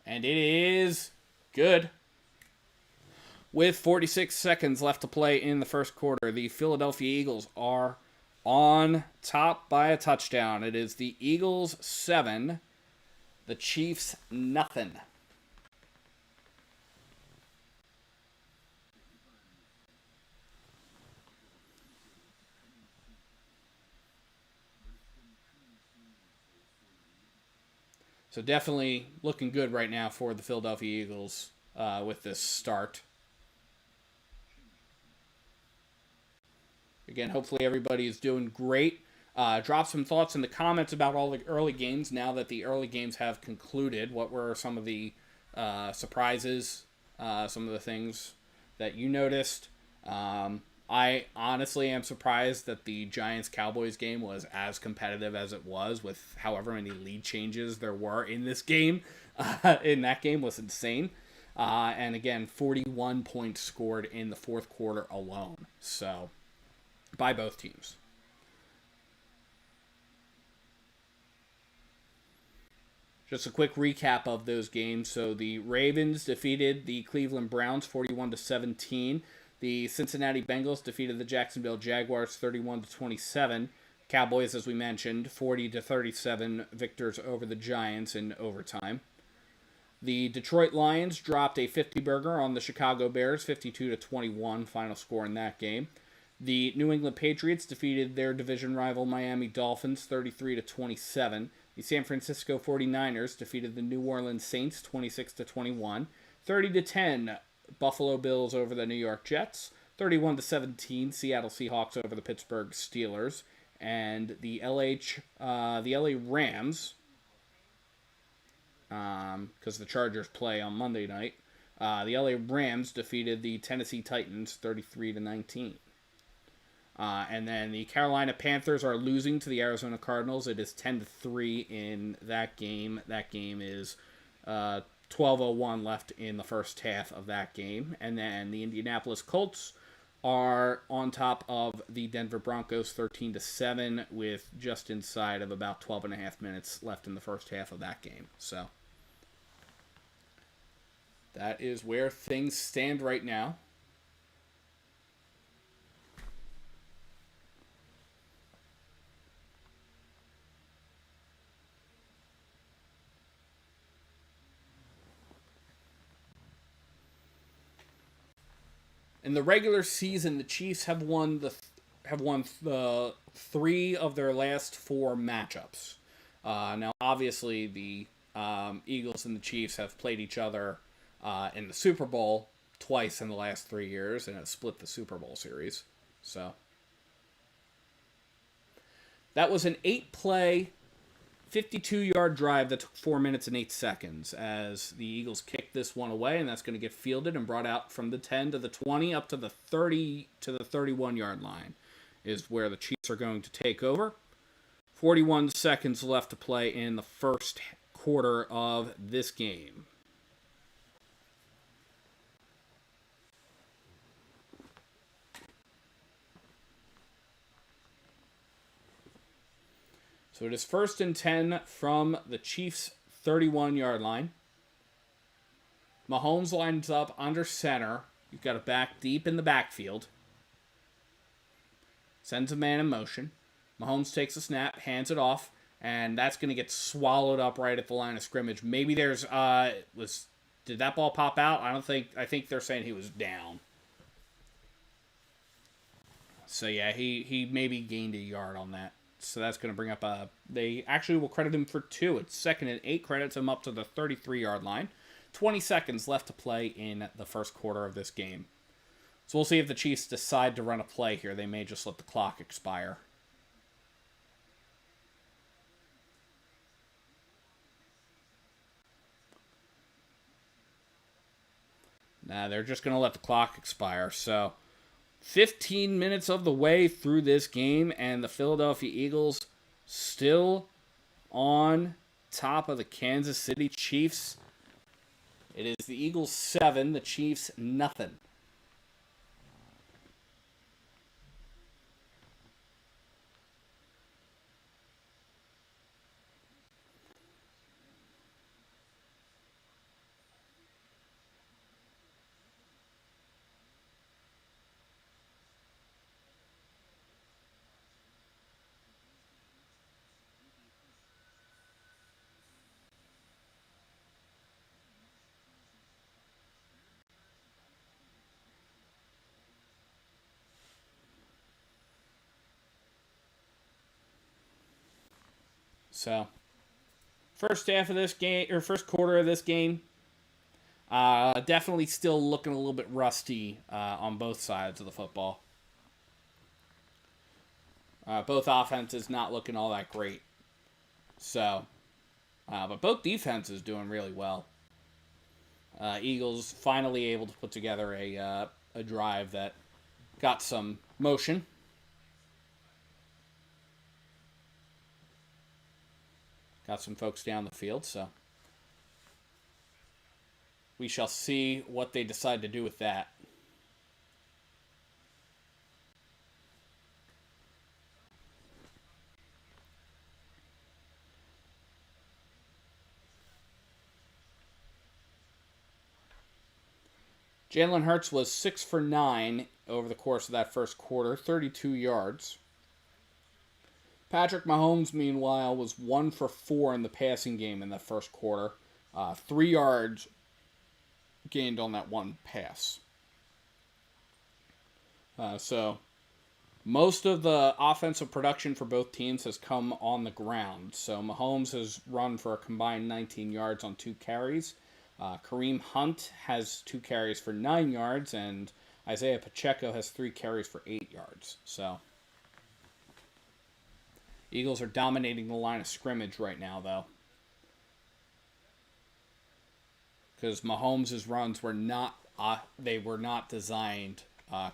And it is good. With 46 seconds left to play in the first quarter, the Philadelphia Eagles are on top by a touchdown. It is the Eagles 7, the Chiefs nothing. So definitely looking good right now for the Philadelphia Eagles with this start. Again, hopefully everybody is doing great. Drop some thoughts in the comments about all the early games now that the early games have concluded. What were some of the surprises, some of the things that you noticed? I honestly am surprised that the Giants-Cowboys game was as competitive as it was with however many lead changes there were in this game. In that game was insane. And again, 41 points scored in the fourth quarter alone. So, by both teams. Just a quick recap of those games. So the Ravens defeated the Cleveland Browns 41-17. The Cincinnati Bengals defeated the Jacksonville Jaguars 31-27. Cowboys, as we mentioned, 40-37 victors over the Giants in overtime. The Detroit Lions dropped a 50-burger on the Chicago Bears, 52-21, final score in that game. The New England Patriots defeated their division rival Miami Dolphins 33-27. The San Francisco 49ers defeated the New Orleans Saints 26-21. 30-10 Buffalo Bills over the New York Jets. 31-17 Seattle Seahawks over the Pittsburgh Steelers. And the LA Rams, because the Chargers play on Monday night, the LA Rams defeated the Tennessee Titans 33-19. And then the Carolina Panthers are losing to the Arizona Cardinals. It is 10-3 in that game. That game is 12:01 left in the first half of that game. And then the Indianapolis Colts are on top of the Denver Broncos 13-7 with just inside of about 12 and a half minutes left in the first half of that game. So that is where things stand right now. In the regular season, the Chiefs have won the 3 of their last 4 matchups. Now, obviously, the Eagles and the Chiefs have played each other in the Super Bowl twice in the last 3 years, and have split the Super Bowl series. So that was an 8-play 52-yard drive that took 4 minutes and 8 seconds as the Eagles kicked this one away, and that's going to get fielded and brought out from the 10 to the 20 up to the 30 to the 31-yard line is where the Chiefs are going to take over. 41 seconds left to play in the first quarter of this game. So it is 1st and 10 from the Chiefs' 31-yard line. Mahomes lines up under center. You've got a back deep in the backfield. Sends a man in motion. Mahomes takes a snap, hands it off, and that's going to get swallowed up right at the line of scrimmage. Maybe there's did that ball pop out? I think they're saying he was down. So yeah, he maybe gained a yard on that. So that's going to bring up they actually will credit him for 2. It's 2nd and 8, credits him up to the 33-yard line. 20 seconds left to play in the first quarter of this game. So we'll see if the Chiefs decide to run a play here. They may just let the clock expire. Nah, they're just going to let the clock expire. So 15 minutes of the way through this game, and the Philadelphia Eagles still on top of the Kansas City Chiefs. It is the Eagles 7, the Chiefs nothing. So, first half of this game, or first quarter of this game, definitely still looking a little bit rusty on both sides of the football. Both offenses not looking all that great. So, but both defenses doing really well. Eagles finally able to put together a drive that got some motion. Got some folks down the field, so we shall see what they decide to do with that. Jalen Hurts was 6 for 9 over the course of that first quarter, 32 yards. Patrick Mahomes, meanwhile, was 1 for 4 in the passing game in the first quarter. 3 yards gained on that one pass. So most of the offensive production for both teams has come on the ground. So Mahomes has run for a combined 19 yards on 2 carries. Kareem Hunt has 2 carries for 9 yards, and Isaiah Pacheco has 3 carries for 8 yards. So Eagles are dominating the line of scrimmage right now, though. Because Mahomes' runs were not designed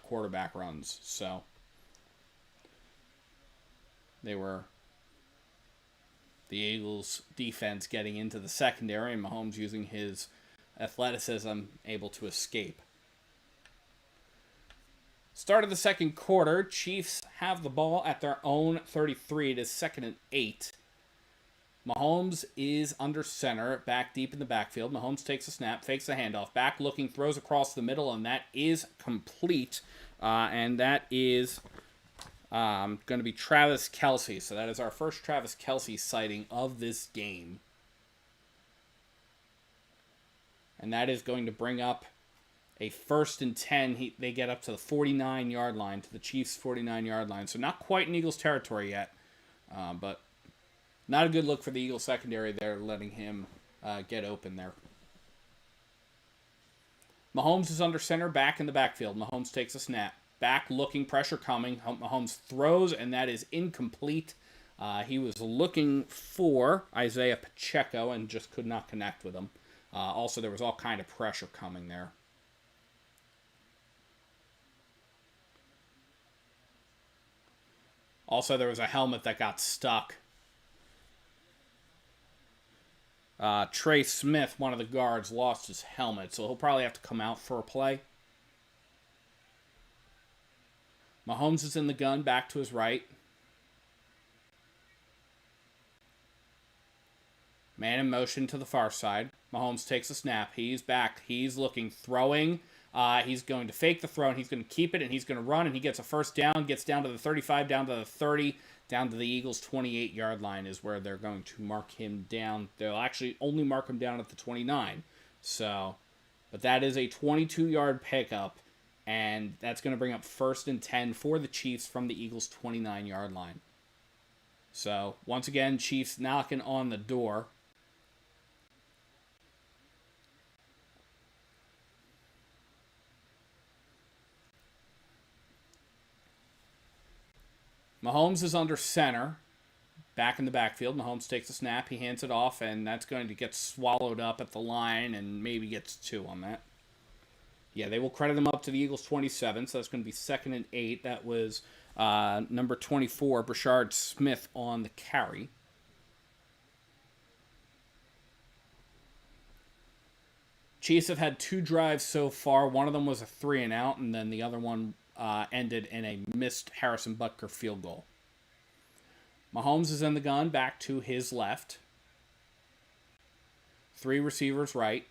quarterback runs. So they were the Eagles' defense getting into the secondary, and Mahomes using his athleticism able to escape. Start of the second quarter, Chiefs have the ball at their own 33. It is 2nd and 8. Mahomes is under center, back deep in the backfield. Mahomes takes a snap, fakes the handoff, back looking, throws across the middle, and that is complete. And that is going to be Travis Kelce. So that is our first Travis Kelce sighting of this game. And that is going to bring up a 1st and 10. They get up to the 49-yard line, to the Chiefs' 49-yard line. So not quite in Eagles territory yet, but not a good look for the Eagles secondary there, letting him get open there. Mahomes is under center, back in the backfield. Mahomes takes a snap. Back looking, pressure coming. Mahomes throws, and that is incomplete. He was looking for Isaiah Pacheco and just could not connect with him. Also, there was all kind of pressure coming there. Also, there was a helmet that got stuck. Trey Smith, one of the guards, lost his helmet, so he'll probably have to come out for a play. Mahomes is in the gun, back to his right. Man in motion to the far side. Mahomes takes a snap. He's back. He's looking, throwing. He's going to fake the throw, and he's going to keep it, and he's going to run, and he gets a first down, gets down to the 35, down to the 30, down to the Eagles' 28-yard line is where they're going to mark him down. They'll actually only mark him down at the 29. So, but that is a 22-yard pickup, and that's going to bring up 1st and 10 for the Chiefs from the Eagles' 29-yard line. So, once again, Chiefs knocking on the door. Mahomes is under center, back in the backfield. Mahomes takes a snap, he hands it off, and that's going to get swallowed up at the line and maybe gets 2 on that. Yeah, they will credit him up to the Eagles 27, so that's going to be 2nd and 8. That was number 24, Brashard Smith on the carry. Chiefs have had 2 drives so far. One of them was a 3 and out, and then the other one ended in a missed Harrison Butker field goal. Mahomes is in the gun, back to his left. 3 receivers right.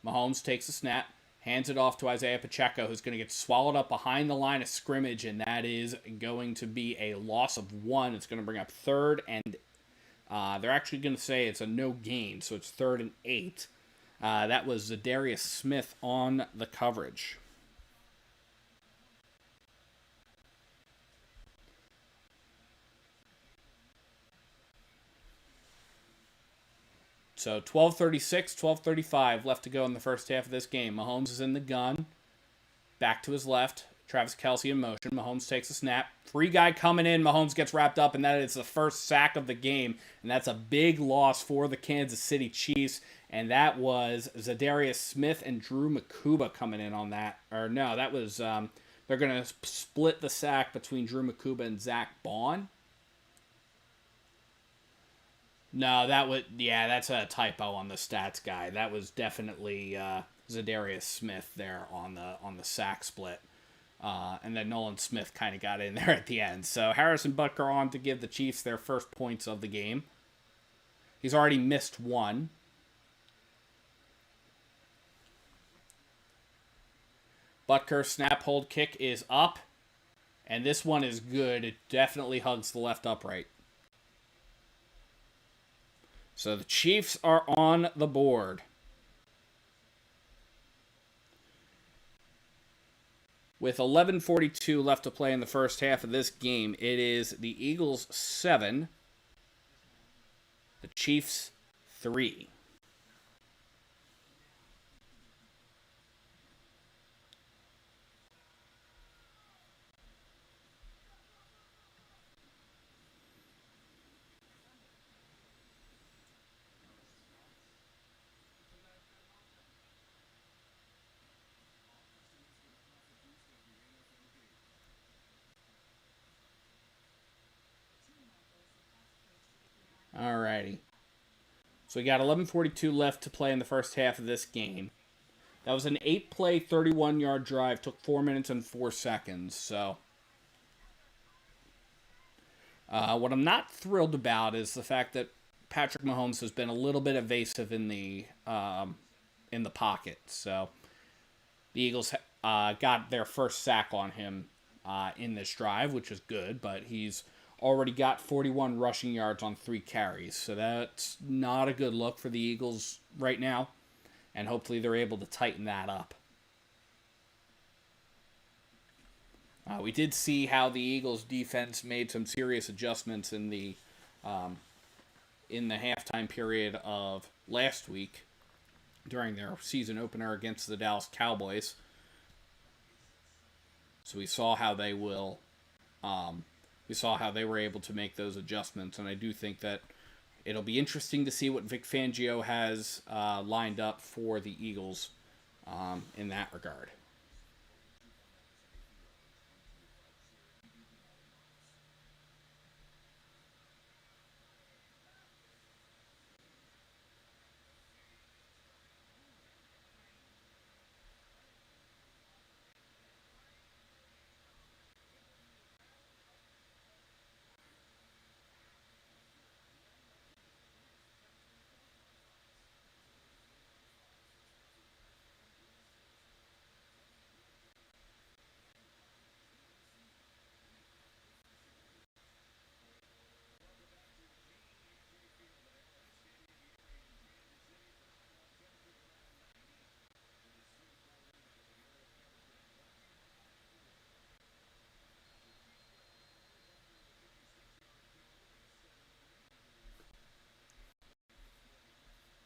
Mahomes takes a snap, hands it off to Isaiah Pacheco, who's going to get swallowed up behind the line of scrimmage, and that is going to be a loss of 1. It's going to bring up 3rd, and they're actually going to say it's a no gain, so it's 3rd and 8. That was Zadarius Smith on the coverage. So 12:36, 12:35 left to go in the first half of this game. Mahomes is in the gun. Back to his left. Travis Kelce in motion. Mahomes takes a snap. Free guy coming in. Mahomes gets wrapped up, and that is the first sack of the game. And that's a big loss for the Kansas City Chiefs. And that was Zadarius Smith and Drew Makuba coming in on that. Or no, that was they're going to split the sack between Drew Makuba and Zach Bond. No, that's a typo on the stats guy. That was definitely Zadarius Smith there on the sack split. And then Nolan Smith kind of got in there at the end. So Harrison Butker on to give the Chiefs their first points of the game. He's already missed 1. Butker snap hold kick is up. And this one is good. It definitely hugs the left upright. So the Chiefs are on the board. With 11:42 left to play in the first half of this game, it is the Eagles 7, the Chiefs 3. Alrighty. So we got 11:42 left to play in the first half of this game. That was an 8-play, 31-yard drive. Took 4 minutes and 4 seconds. So what I'm not thrilled about is the fact that Patrick Mahomes has been a little bit evasive in the pocket. So the Eagles got their first sack on him in this drive, which is good, but he's already got 41 rushing yards on 3 carries. So that's not a good look for the Eagles right now, and hopefully they're able to tighten that up. We did see how the Eagles defense made some serious adjustments in the halftime period of last week during their season opener against the Dallas Cowboys. So we saw how they were able to make those adjustments, and I do think that it'll be interesting to see what Vic Fangio has lined up for the Eagles in that regard.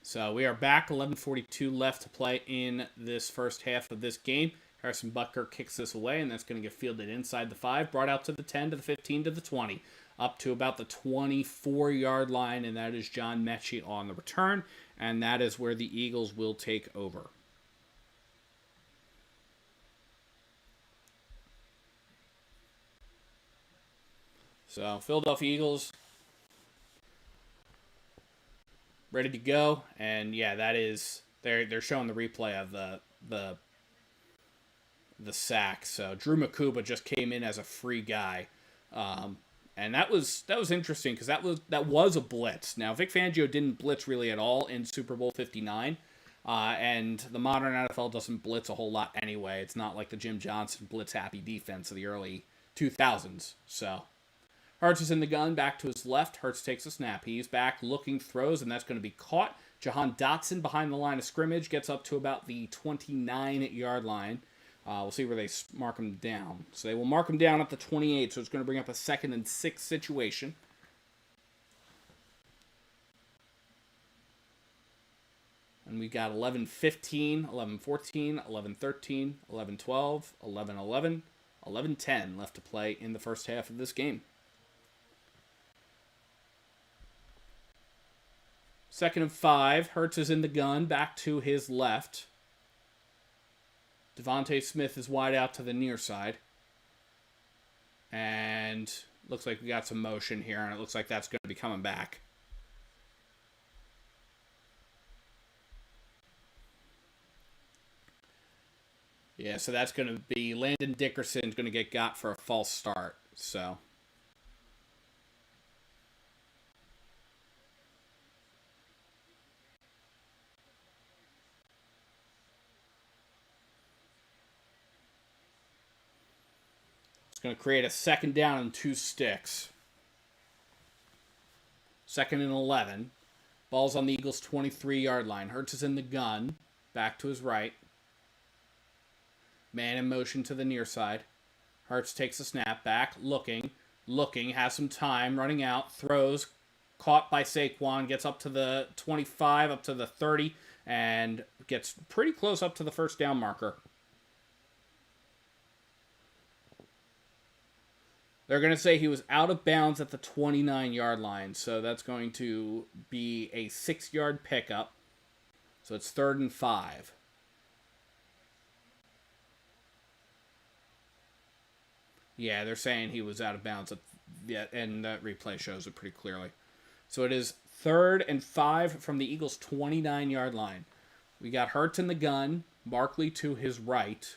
So we are back. 11:42 left to play in this first half of this game. Harrison Butker kicks this away, and that's going to get fielded inside the 5, brought out to the 10, to the 15, to the 20, up to about the 24-yard line, and that is John Mechie on the return, and that is where the Eagles will take over. So Philadelphia Eagles ready to go, and yeah, that is they're showing the replay of the the sack. So Drew Makuba just came in as a free guy, um, and that was interesting because that was a blitz. Now Vic Fangio didn't blitz really at all in Super Bowl 59, and the modern NFL doesn't blitz a whole lot anyway. It's not like the Jim Johnson blitz happy defense of the early 2000s. So Hurts is in the gun, back to his left. Hurts takes a snap. He's back, looking, throws, and that's going to be caught. Jahan Dotson behind the line of scrimmage gets up to about the 29-yard line. We'll see where they mark him down. So they will mark him down at the 28, so it's going to bring up a 2nd and 6 situation. And we got 11-15, 11-14, 11-13, 11-12, 11-11, 11-10 left to play in the first half of this game. 2nd and 5. Hurts is in the gun, back to his left. Devontae Smith is wide out to the near side. And looks like we got some motion here, and it looks like that's going to be coming back. Yeah, so that's going to be Landon Dickerson's going to get got for a false start. So it's going to create a 2nd down and 2 sticks. 2nd and 11. Ball's on the Eagles' 23-yard line. Hurts is in the gun, back to his right. Man in motion to the near side. Hurts takes a snap, back, looking, has some time, running out, throws, caught by Saquon, gets up to the 25, up to the 30, and gets pretty close up to the first down marker. They're going to say he was out of bounds at the 29-yard line, so that's going to be a 6-yard pickup. So it's 3rd and 5. Yeah, they're saying he was out of bounds. And that replay shows it pretty clearly. So it is 3rd and 5 from the Eagles' 29-yard line. We got Hurts in the gun, Barkley to his right.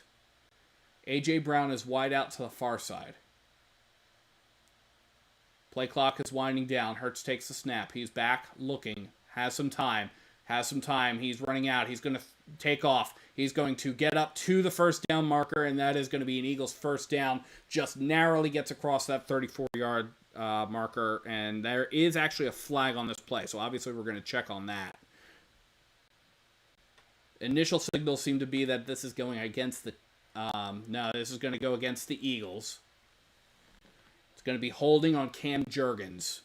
A.J. Brown is wide out to the far side. Play clock is winding down. Hurts takes the snap. He's back, looking, has some time. He's running out. He's going to take off. He's going to get up to the first down marker, and that is going to be an Eagles first down. Just narrowly gets across that 34-yard marker, and there is actually a flag on this play, so obviously we're going to check on that. Initial signals seem to be that this is going against the... no, this is going to go against the Eagles. It's going to be holding on Cam Jurgens.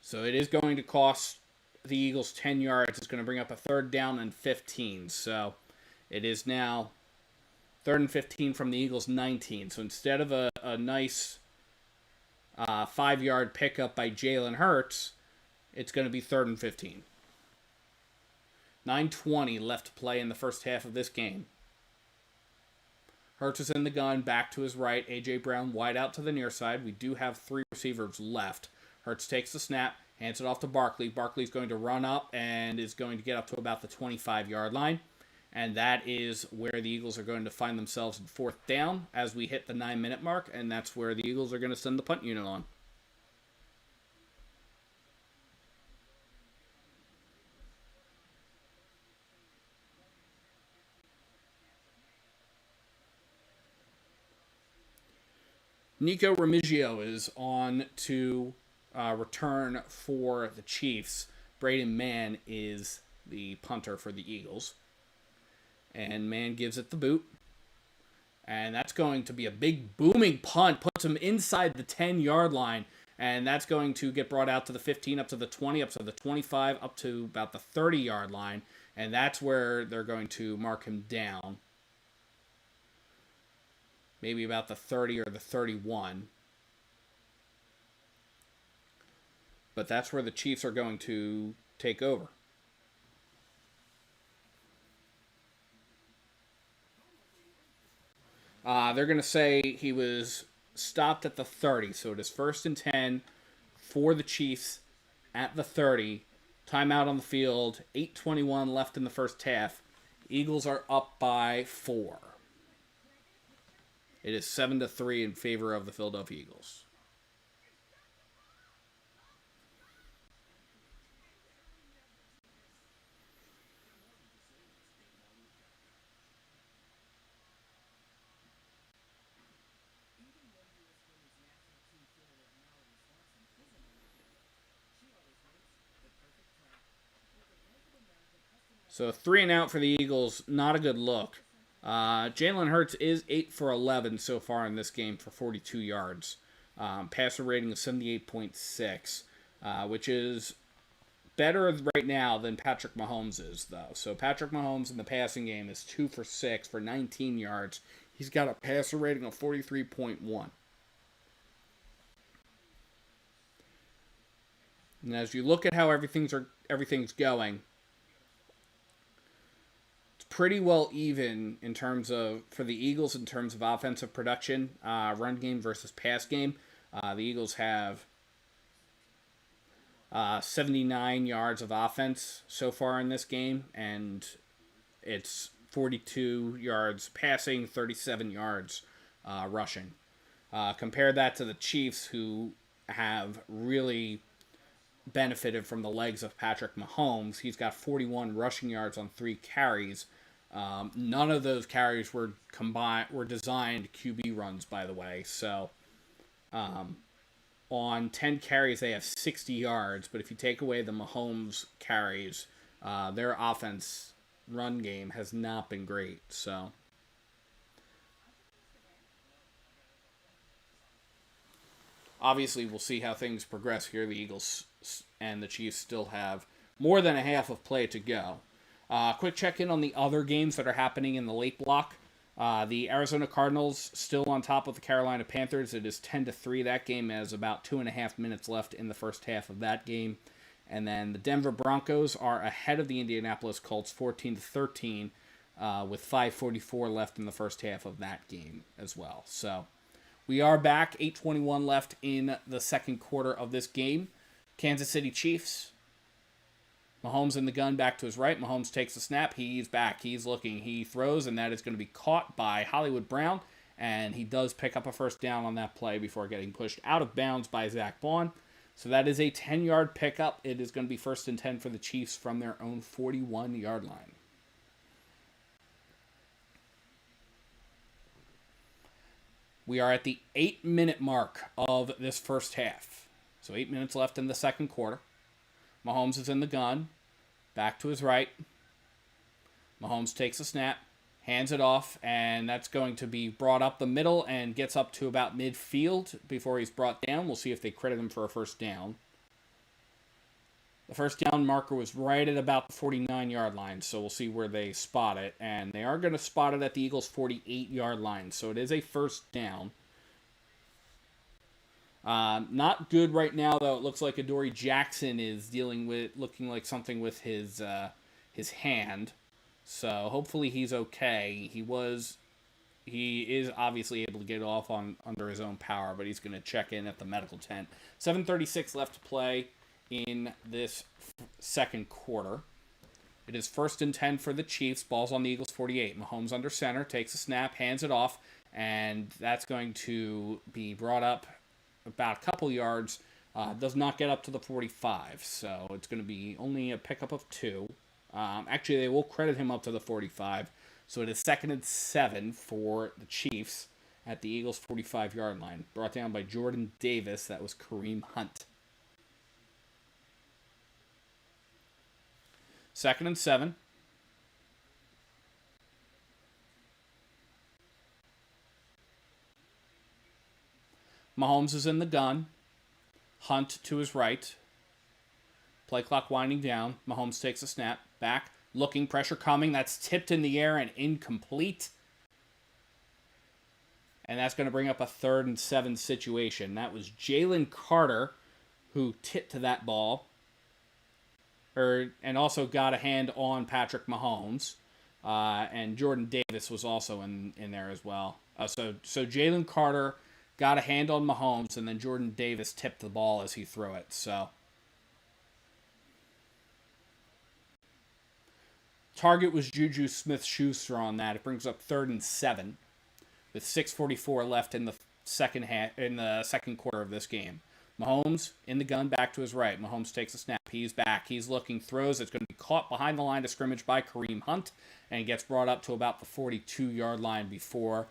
So it is going to cost the Eagles 10 yards. It's going to bring up a 3rd down and 15. So it is now 3rd and 15 from the Eagles' 19. So instead of a nice 5-yard pickup by Jalen Hurts, it's going to be 3rd and 15. 9:20 left to play in the first half of this game. Hurts is in the gun, back to his right. A.J. Brown wide out to the near side. We do have 3 receivers left. Hurts takes the snap, hands it off to Barkley. Barkley's going to run up and is going to get up to about the 25-yard line. And that is where the Eagles are going to find themselves in 4th down as we hit the 9-minute mark. And that's where the Eagles are going to send the punt unit on. Nico Remigio is on to return for the Chiefs. Braden Mann is the punter for the Eagles. And Mann gives it the boot. And that's going to be a big booming punt. Puts him inside the 10-yard line. And that's going to get brought out to the 15, up to the 20, up to the 25, up to about the 30-yard line. And that's where they're going to mark him down. Maybe about the 30 or the 31. But that's where the Chiefs are going to take over. They're going to say he was stopped at the 30, so it is 1st and 10 for the Chiefs at the 30. Timeout on the field, 8:21 left in the first half. Eagles are up by 4. It is 7-3 in favor of the Philadelphia Eagles. So 3-and-out for the Eagles, not a good look. Jalen Hurts is 8 for 11 so far in this game for 42 yards. Passer rating of 78.6, which is better right now than Patrick Mahomes is, though. So Patrick Mahomes in the passing game is 2 for 6 for 19 yards. He's got a passer rating of 43.1. And as you look at how everything's going, pretty well even in terms of for the Eagles in terms of offensive production, run game versus pass game. The Eagles have 79 yards of offense so far in this game, and it's 42 yards passing, 37 yards rushing. Compare that to the Chiefs, who have really benefited from the legs of Patrick Mahomes. He's got 41 rushing yards on 3 carries. None of those carries were designed QB runs, by the way. So on 10 carries, they have 60 yards. But if you take away the Mahomes carries, their offense run game has not been great. So obviously, we'll see how things progress here. The Eagles and the Chiefs still have more than a half of play to go. Quick check-in on the other games that are happening in the late block. The Arizona Cardinals still on top of the Carolina Panthers. It is 10-3. That game has about 2.5 minutes left in the first half of that game. And then the Denver Broncos are ahead of the Indianapolis Colts 14-13 with 5:44 left in the first half of that game as well. So we are back. 8:21 left in the second quarter of this game. Kansas City Chiefs. Mahomes in the gun, back to his right. Mahomes takes the snap. He's back. He's looking. He throws, and that is going to be caught by Hollywood Brown. And he does pick up a first down on that play before getting pushed out of bounds by Zach Bond. So that is a 10-yard pickup. It is going to be 1st and 10 for the Chiefs from their own 41-yard line. We are at the 8-minute mark of this first half. So 8 minutes left in the second quarter. Mahomes is in the gun. Back to his right. Mahomes takes a snap, hands it off, and that's going to be brought up the middle and gets up to about midfield before he's brought down. We'll see if they credit him for a first down. The first down marker was right at about the 49-yard line, so we'll see where they spot it. And they are going to spot it at the Eagles' 48-yard line, so it is a first down. Not good right now, though. It looks like Adoree Jackson is looking like something with his hand. So hopefully he's okay. He is obviously able to get off under his own power, but he's going to check in at the medical tent. 7:36 left to play in this second quarter. It is 1st and 10 for the Chiefs. Ball's on the Eagles' 48. Mahomes under center, takes a snap, hands it off, and that's going to be brought up about a couple yards. Does not get up to the 45, so it's going to be only a pickup of 2. Actually, they will credit him up to the 45, so it is 2nd and 7 for the Chiefs at the Eagles' 45-yard line. Brought down by Jordan Davis. That was Kareem Hunt. 2nd and 7. Mahomes is in the gun. Hunt to his right. Play clock winding down. Mahomes takes a snap. Back. Looking. Pressure coming. That's tipped in the air and incomplete. And that's going to bring up a 3rd and 7 situation. That was Jalen Carter who tipped to that ball. And also got a hand on Patrick Mahomes. and Jordan Davis was also in there as well. So Jalen Carter got a hand on Mahomes, and then Jordan Davis tipped the ball as he threw it. So target was Juju Smith-Schuster on that. It brings up 3rd and 7 with 6:44 left in the second quarter of this game. Mahomes in the gun, back to his right. Mahomes takes a snap. He's back. He's looking, throws. It's going to be caught behind the line of scrimmage by Kareem Hunt, and he gets brought up to about the 42-yard line before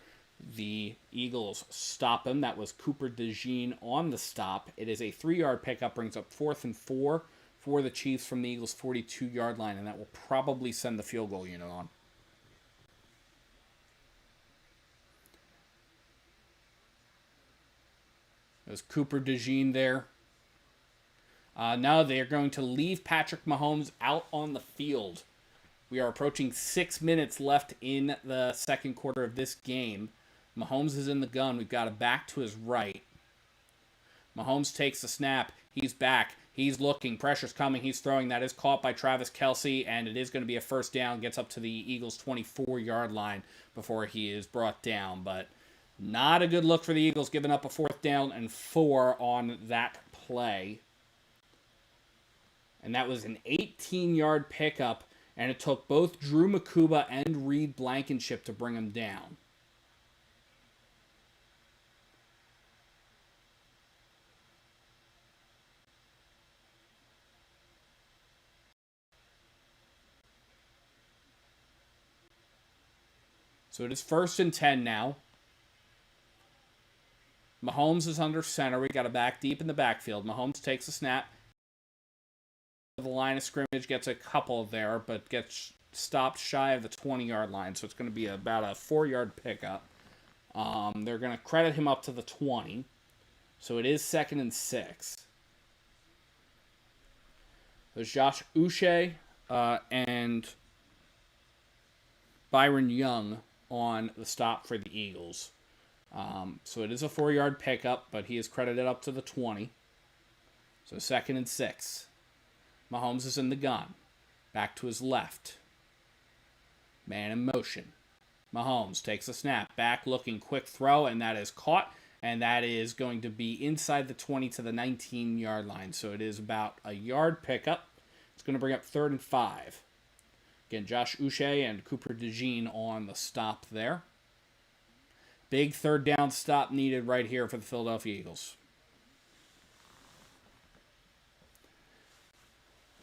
the Eagles stop him. That was Cooper DeJean on the stop. It is a 3-yard pickup, brings up 4th and 4 for the Chiefs from the Eagles' 42-yard line, and that will probably send the field goal unit on. There's Cooper DeJean there. Now they are going to leave Patrick Mahomes out on the field. We are approaching 6 minutes left in the second quarter of this game. Mahomes is in the gun. We've got a back to his right. Mahomes takes the snap. He's back. He's looking. Pressure's coming. He's throwing. That is caught by Travis Kelce, and it is going to be a first down. Gets up to the Eagles' 24-yard line before he is brought down. But not a good look for the Eagles, giving up a 4th down and 4 on that play. And that was an 18-yard pickup, and it took both Drew Makuba and Reed Blankenship to bring him down. So it is 1st and 10 now. Mahomes is under center. We got a back deep in the backfield. Mahomes takes a snap. The line of scrimmage, gets a couple there, but gets stopped shy of the 20-yard line. So it's going to be about a 4-yard pickup. They're going to credit him up to the 20. So it is 2nd and 6. There's Josh Uche and Byron Young on the stop for the Eagles. So it is a 4-yard pickup, but he is credited up to the 20. So 2nd and 6. Mahomes is in the gun. Back to his left. Man in motion. Mahomes takes a snap. Back looking, quick throw, and that is caught. And that is going to be inside the 20 to the 19-yard line. So it is about a yard pickup. It's going to bring up 3rd and 5. Again, Josh Uche and Cooper DeJean on the stop there. Big 3rd down stop needed right here for the Philadelphia Eagles.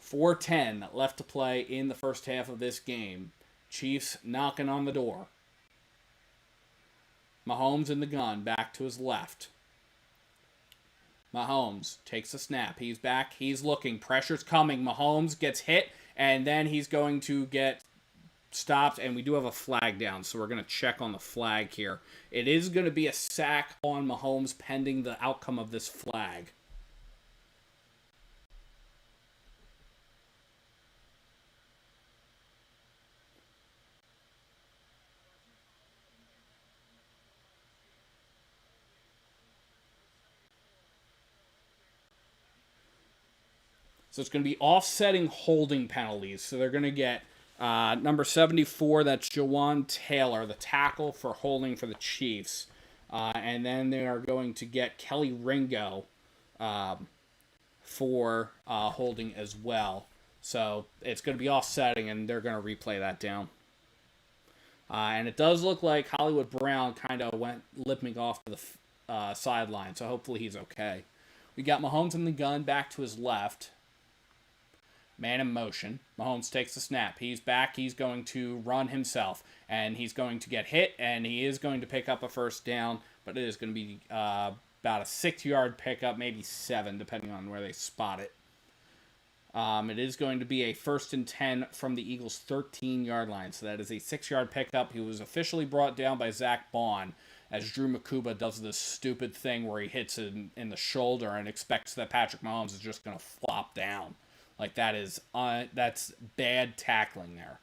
4:10 left to play in the first half of this game. Chiefs knocking on the door. Mahomes in the gun, back to his left. Mahomes takes a snap. He's back. He's looking. Pressure's coming. Mahomes gets hit, and then he's going to get stopped, and we do have a flag down, so we're going to check on the flag here. It is going to be a sack on Mahomes pending the outcome of this flag. So it's going to be offsetting holding penalties. So they're going to get number 74, that's Jawan Taylor, the tackle for holding for the Chiefs. And then they are going to get Kelly Ringo for holding as well. So it's going to be offsetting, and they're going to replay that down. And it does look like Hollywood Brown kind of went limping off to the sideline, so hopefully he's okay. We got Mahomes in the gun, back to his left. Man in motion. Mahomes takes the snap. He's back. He's going to run himself. And he's going to get hit. And he is going to pick up a first down. But it is going to be about a 6-yard pickup. Maybe 7, depending on where they spot it. It is going to be a 1st and 10 from the Eagles' 13-yard line. So that is a 6-yard pickup. He was officially brought down by Zach Bond, as Drew Makuba does this stupid thing where he hits him in the shoulder and expects that Patrick Mahomes is just going to flop down. Like, that's bad tackling there.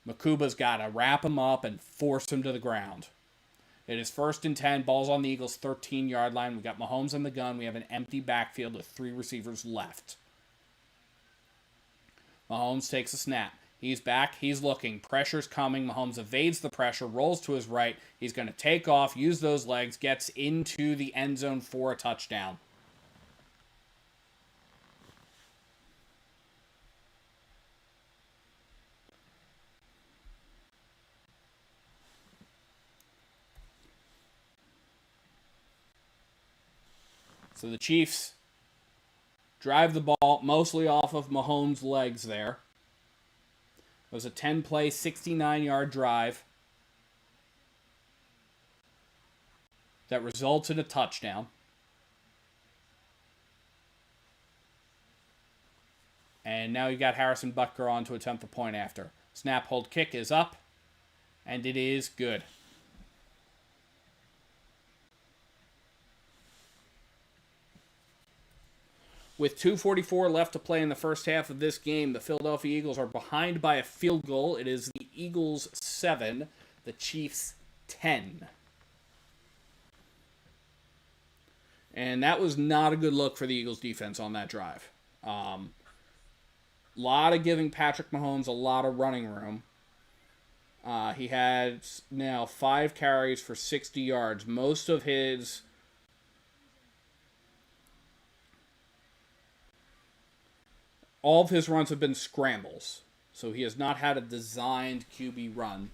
Makuba's got to wrap him up and force him to the ground. It is 1st and 10. Ball's on the Eagles' 13-yard line. We got Mahomes in the gun. We have an empty backfield with 3 receivers left. Mahomes takes a snap. He's back. He's looking. Pressure's coming. Mahomes evades the pressure, rolls to his right. He's going to take off, use those legs, gets into the end zone for a touchdown. So the Chiefs drive the ball mostly off of Mahomes' legs there. It was a 10-play, 69-yard drive that resulted in a touchdown. And now you got Harrison Butker on to attempt the point after. Snap, hold, kick is up, and it is good. With 2:44 left to play in the first half of this game, the Philadelphia Eagles are behind by a field goal. It is the Eagles 7, the Chiefs 10. And that was not a good look for the Eagles defense on that drive. Lot of giving Patrick Mahomes a lot of running room. He had now 5 carries for 60 yards. Most of his all of his runs have been scrambles. So he has not had a designed QB run.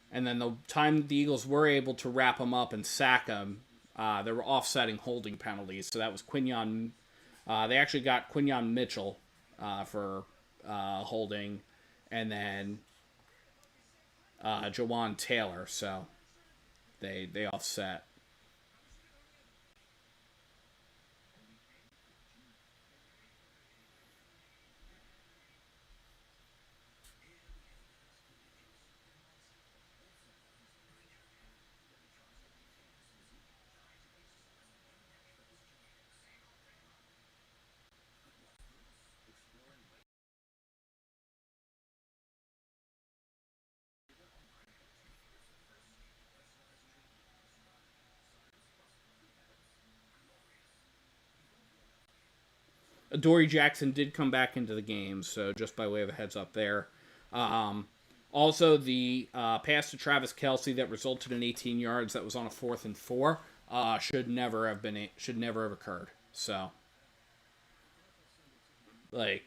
And then the time the Eagles were able to wrap him up and sack him, they were offsetting holding penalties. So that was Quinyon. They actually got Quinyon Mitchell for holding, and then Jawan Taylor. So they offset. Adoree Jackson did come back into the game, so just by way of a heads up there. Also, the pass to Travis Kelce that resulted in 18 yards that was on a 4th and 4 should never have occurred. So, like,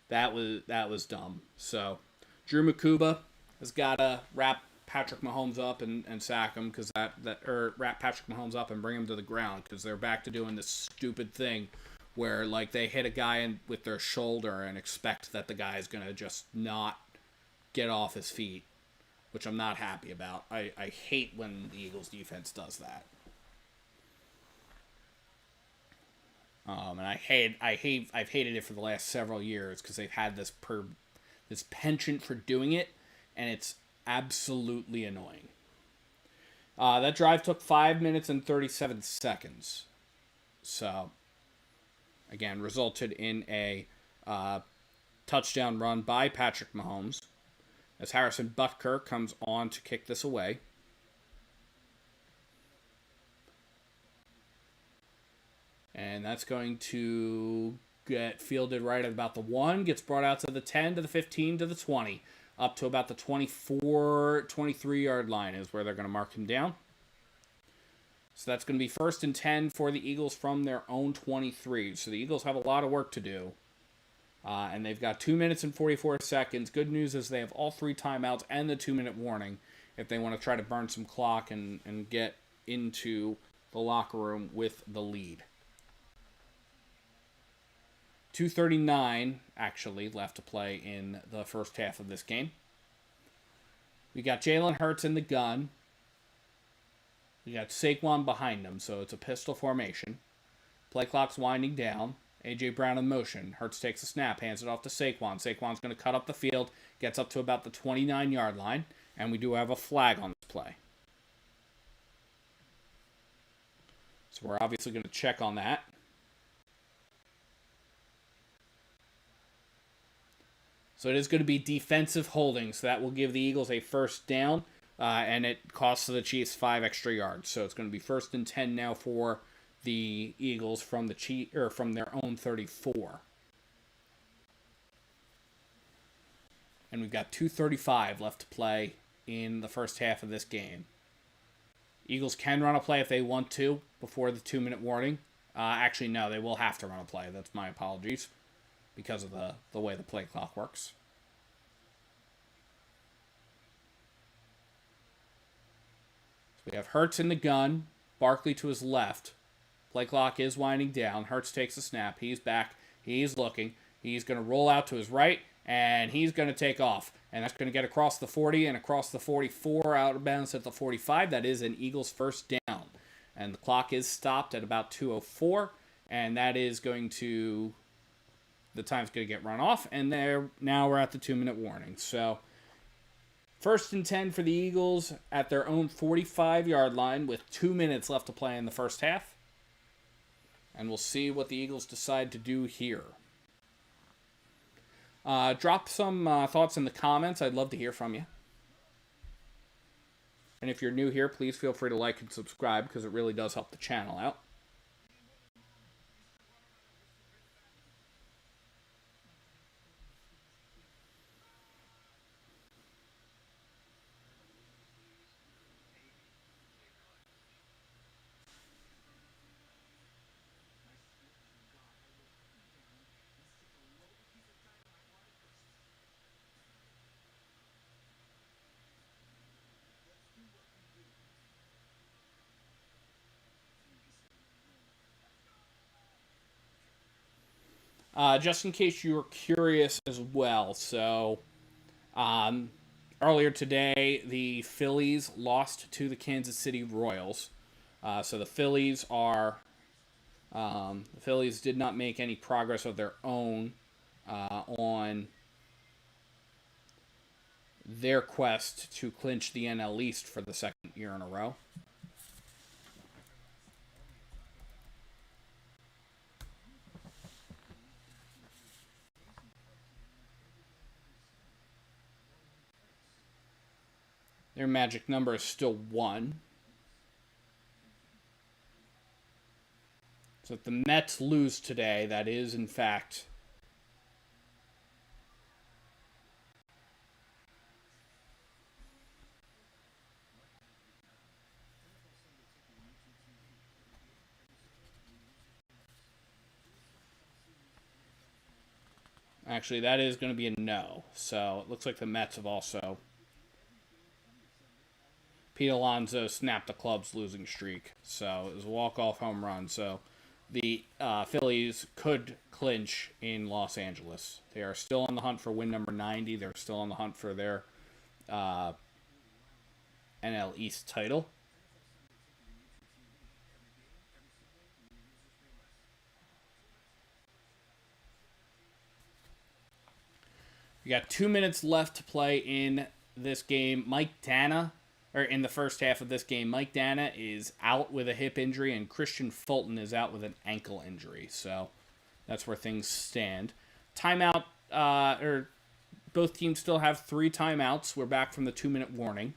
that was dumb. So, Drew Makuba has got to wrap Patrick Mahomes up and sack him or wrap Patrick Mahomes up and bring him to the ground because they're back to doing this stupid thing where like they hit a guy with their shoulder and expect that the guy is going to just not get off his feet, which I'm not happy about. I hate when the Eagles defense does that. And I've hated it for the last several years because they've had this penchant for doing it, and it's absolutely annoying. That drive took 5 minutes and 37 seconds. So, again, resulted in a touchdown run by Patrick Mahomes as Harrison Butker comes on to kick this away. And that's going to get fielded right at about the 1, gets brought out to the 10, to the 15, to the 20, up to about the 23-yard line is where they're going to mark him down. So that's going to be 1st and 10 for the Eagles from their own 23. So the Eagles have a lot of work to do. And they've got 2 minutes and 44 seconds. Good news is they have all 3 timeouts and the 2-minute warning if they want to try to burn some clock and get into the locker room with the lead. 2:39 actually left to play in the first half of this game. We got Jalen Hurts in the gun. We got Saquon behind him, so it's a pistol formation. Play clock's winding down. A.J. Brown in motion. Hurts takes a snap, hands it off to Saquon. Saquon's going to cut up the field, gets up to about the 29-yard line, and we do have a flag on this play. So we're obviously going to check on that. So it is going to be defensive holding, so that will give the Eagles a first down, and it costs the Chiefs 5 extra yards. So it's going to be 1st and 10 now for the Eagles from from their own 34. And we've got 2:35 left to play in the first half of this game. Eagles can run a play if they want to before the 2-minute warning. Actually, no, they will have to run a play. That's my apologies because of the way the play clock works. So we have Hurts in the gun, Barkley to his left. Play clock is winding down. Hurts takes a snap. He's back. He's looking. He's going to roll out to his right, and he's going to take off. And that's going to get across the 40 and across the 44, out of bounds at the 45. That is an Eagles first down. And the clock is stopped at about 2:04, and that is going to... the time's going to get run off, and now we're at the 2-minute warning. So, 1st and 10 for the Eagles at their own 45-yard line with 2 minutes left to play in the first half. And we'll see what the Eagles decide to do here. Drop some thoughts in the comments. I'd love to hear from you. And if you're new here, please feel free to like and subscribe because it really does help the channel out. Just in case you were curious as well, so earlier today, the Phillies lost to the Kansas City Royals. So the Phillies did not make any progress of their own on their quest to clinch the NL East for the second year in a row. Their magic number is still 1. So if the Mets lose today, that is, in fact, actually, that is going to be a no. So it looks like the Mets have also... Pete Alonso snapped the club's losing streak. So it was a walk-off home run. So the Phillies could clinch in Los Angeles. They are still on the hunt for win number 90. They're still on the hunt for their NL East title. We got 2 minutes left to play in this game. In the first half of this game, Mike Dana is out with a hip injury, and Christian Fulton is out with an ankle injury. So that's where things stand. Timeout, both teams still have 3 timeouts. We're back from the 2-minute warning.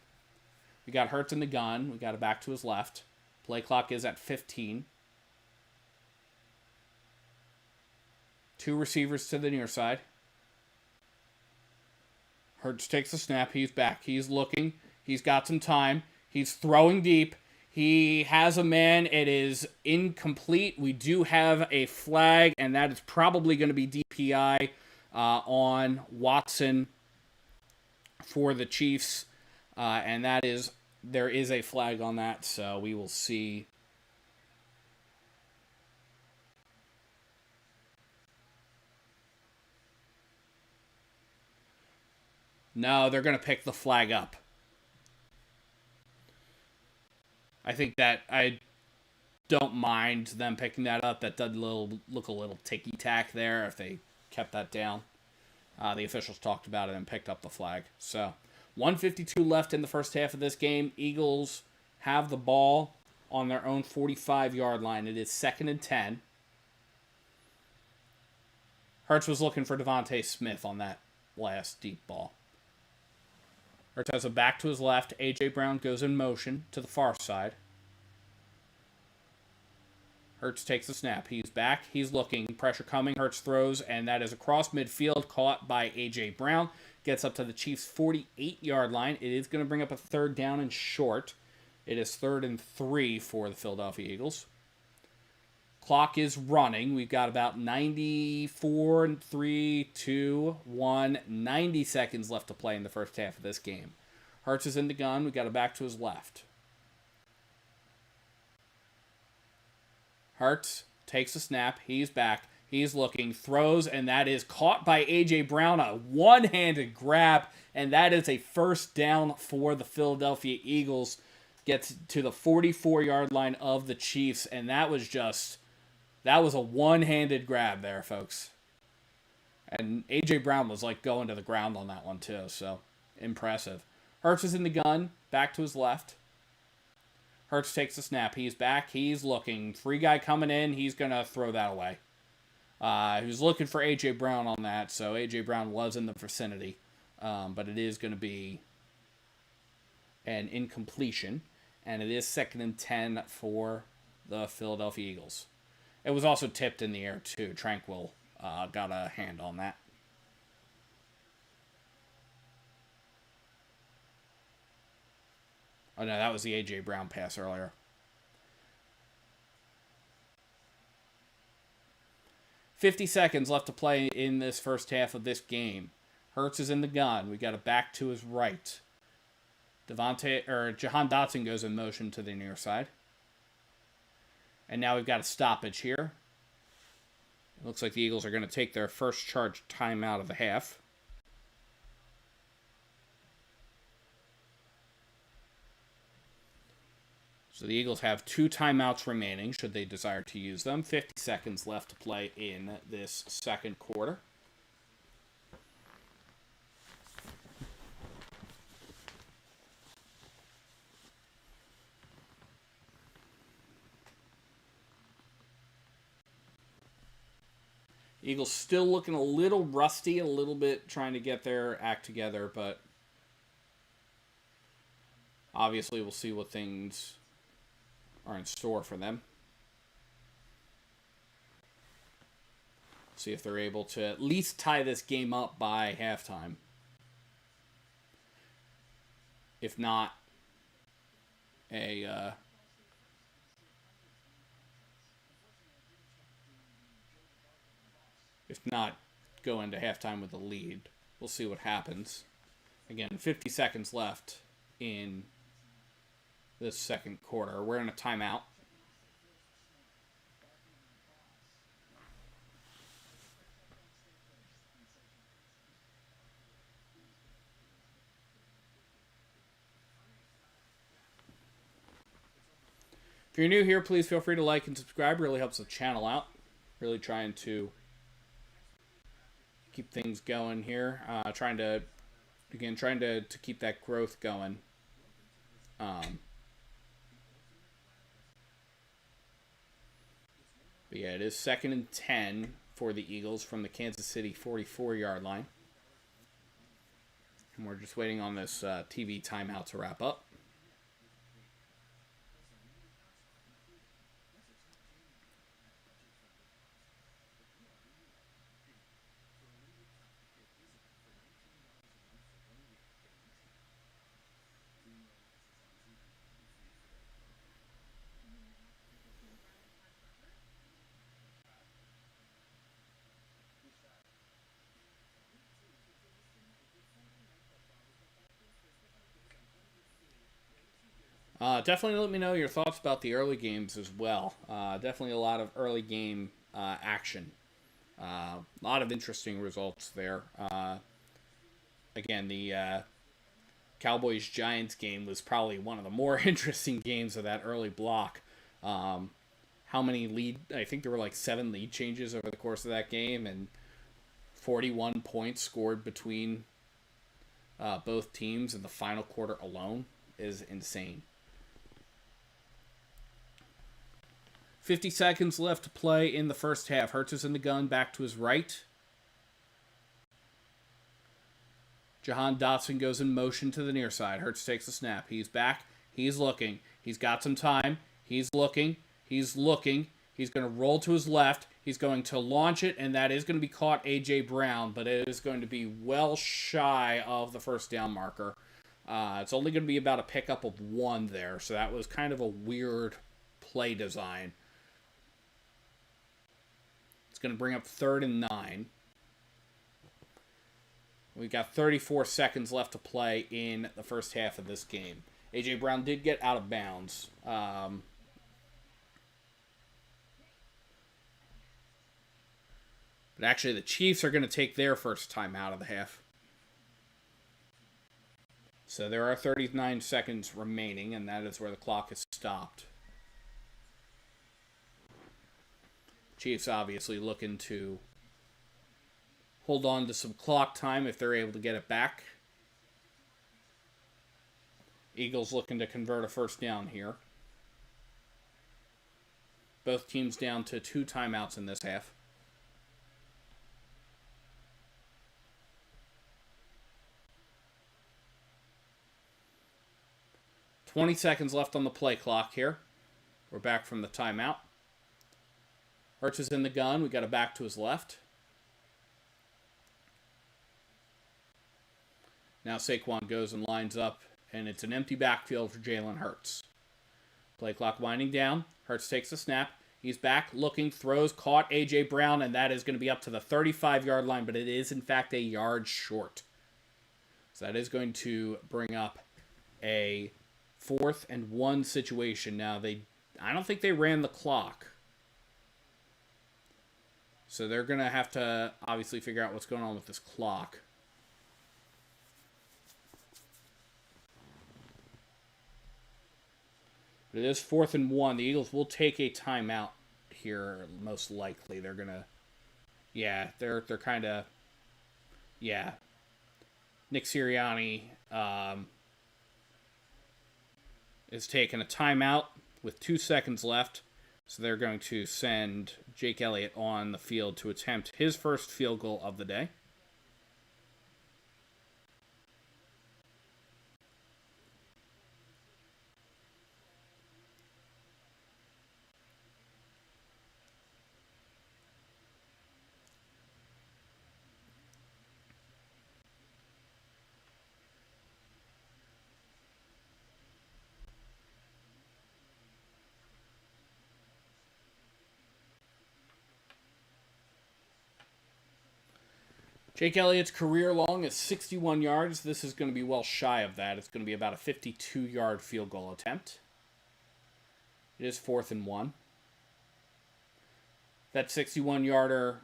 We got Hurts in the gun. We got it back to his left. Play clock is at 15. 2 receivers to the near side. Hurts takes a snap. He's back. He's looking. He's got some time. He's throwing deep. He has a man. It is incomplete. We do have a flag, and that is probably going to be DPI on Watson for the Chiefs. And there is a flag on that, so we will see. No, they're going to pick the flag up. I think that I don't mind them picking that up. That does look a little ticky-tack there if they kept that down. The officials talked about it and picked up the flag. So, 1:52 left in the first half of this game. Eagles have the ball on their own 45-yard line. It is 2nd and 10. Hurts was looking for Devontae Smith on that last deep ball. Hurts has a back to his left. A.J. Brown goes in motion to the far side. Hurts takes the snap. He's back. He's looking. Pressure coming. Hurts throws, and that is across midfield, caught by A.J. Brown. Gets up to the Chiefs' 48-yard line. It is going to bring up a third down and short. It is 3rd and 3 for the Philadelphia Eagles. Clock is running. We've got about 94 and 3, 2, 1, 90 seconds left to play in the first half of this game. Hurts is in the gun. We got it back to his left. Hurts takes a snap. He's back. He's looking. Throws, and that is caught by A.J. Brown. A one-handed grab, and that is a first down for the Philadelphia Eagles. Gets to the 44-yard line of the Chiefs, and that was a one-handed grab there, folks. And A.J. Brown was like going to the ground on that one too, so impressive. Hurts is in the gun. Back to his left. Hurts takes the snap. He's back. He's looking. Free guy coming in. He's going to throw that away. He was looking for A.J. Brown on that, so A.J. Brown was in the vicinity. But it is going to be an incompletion, and it is 2nd and 10 for the Philadelphia Eagles. It was also tipped in the air, too. Tranquil got a hand on that. Oh, no, that was the A.J. Brown pass earlier. 50 seconds left to play in this first half of this game. Hurts is in the gun. We got it back to his right. Jahan Dotson goes in motion to the near side. And now we've got a stoppage here. It looks like the Eagles are going to take their first charge timeout of the half. So the Eagles have 2 timeouts remaining, should they desire to use them. 50 seconds left to play in this second quarter. Eagles still looking a little rusty, a little bit trying to get their act together, but obviously we'll see what things are in store for them. See if they're able to at least tie this game up by halftime. If not, go into halftime with a lead. We'll see what happens. Again, 50 seconds left in this second quarter. We're in a timeout. If you're new here, please feel free to like and subscribe. It really helps the channel out. Really trying to keep things going here. Trying to keep that growth going. But yeah, it is 2nd and 10 for the Eagles from the Kansas City 44-yard line. And we're just waiting on this TV timeout to wrap up. Definitely let me know your thoughts about the early games as well. Definitely a lot of early game action. A lot of interesting results there. Again, the Cowboys-Giants game was probably one of the more interesting games of that early block. How many lead? I think there were like 7 lead changes over the course of that game, and 41 points scored between both teams in the final quarter alone is insane. 50 seconds left to play in the first half. Hurts is in the gun, back to his right. Jahan Dotson goes in motion to the near side. Hurts takes the snap. He's back. He's looking. He's got some time. He's looking. He's looking. He's going to roll to his left. He's going to launch it, and that is going to be caught A.J. Brown, but it is going to be well shy of the first down marker. It's only going to be about a pickup of 1 there, so that was kind of a weird play design. It's going to bring up 3rd and 9. We've got 34 seconds left to play in the first half of this game. A.J. Brown did get out of bounds. But actually, the Chiefs are going to take their first time out of the half. So there are 39 seconds remaining, and that is where the clock is stopped. Chiefs obviously looking to hold on to some clock time if they're able to get it back. Eagles looking to convert a first down here. Both teams down to 2 timeouts in this half. $20 seconds left on the play clock here. We're back from the timeout. Hurts is in the gun. We got it back to his left. Now Saquon goes and lines up, and it's an empty backfield for Jalen Hurts. Play clock winding down. Hurts takes the snap. He's back, looking, throws, caught A.J. Brown, and that is going to be up to the 35-yard line, but it is, in fact, a yard short. So that is going to bring up a 4th and 1 situation. Now, I don't think they ran the clock. So they're going to have to obviously figure out what's going on with this clock. But it is 4th and 1. The Eagles will take a timeout here, most likely. They're going to... Yeah, they're kind of... Yeah. Nick Sirianni is taking a timeout with 2 seconds left. So they're going to send Jake Elliott on the field to attempt his first field goal of the day. Jake Elliott's career long is 61 yards. This is going to be well shy of that. It's going to be about a 52-yard field goal attempt. It is 4th and 1. That 61-yarder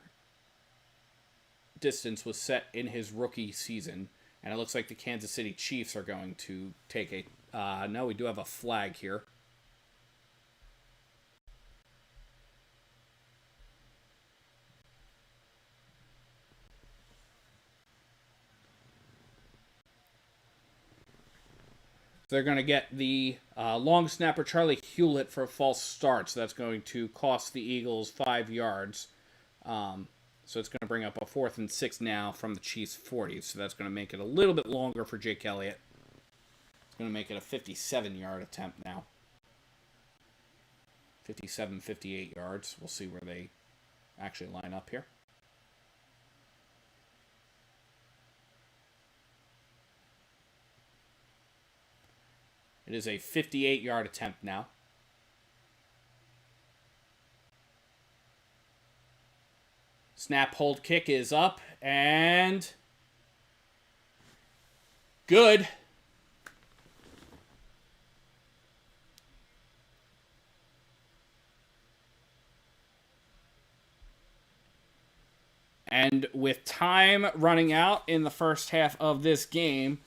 distance was set in his rookie season, and it looks like the Kansas City Chiefs are going to take a... no, we do have a flag here. They're going to get the long snapper Charlie Hewlett for a false start, so that's going to cost the Eagles 5 yards. So it's going to bring up a 4th and 6 now from the Chiefs' 40, so that's going to make it a little bit longer for Jake Elliott. It's going to make it a 57-yard attempt now. 57, 58 yards. We'll see where they actually line up here. It is a 58-yard attempt now. Snap, hold, kick is up, and good. And with time running out in the first half of this game,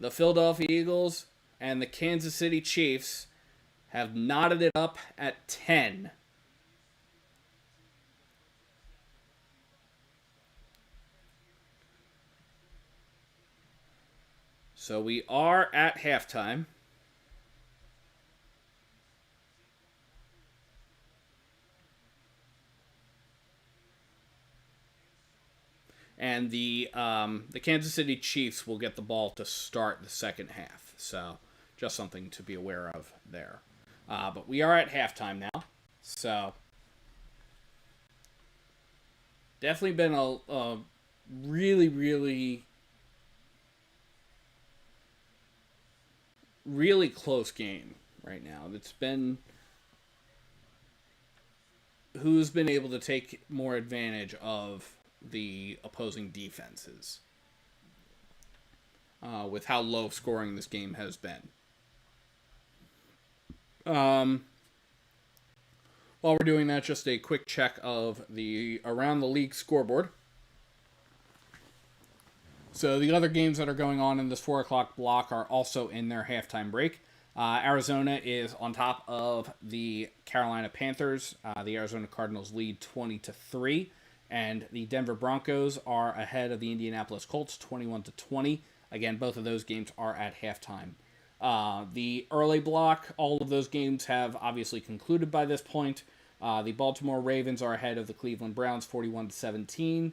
the Philadelphia Eagles and the Kansas City Chiefs have knotted it up at 10. So we are at halftime. And the Kansas City Chiefs will get the ball to start the second half. So just something to be aware of there. But we are at halftime now. So definitely been a really, really, really close game right now. It's been who's been able to take more advantage of the opposing defenses with how low scoring this game has been. Um, while we're doing that, just a quick check of the around the league scoreboard. So the other games that are going on in this 4 o'clock block are also in their halftime break. Arizona is on top of the Carolina Panthers. The Arizona Cardinals lead 20-3, and the Denver Broncos are ahead of the Indianapolis Colts 21-20. Again, both of those games are at halftime. The early block, all of those games have obviously concluded by this point. The Baltimore Ravens are ahead of the Cleveland Browns 41-17.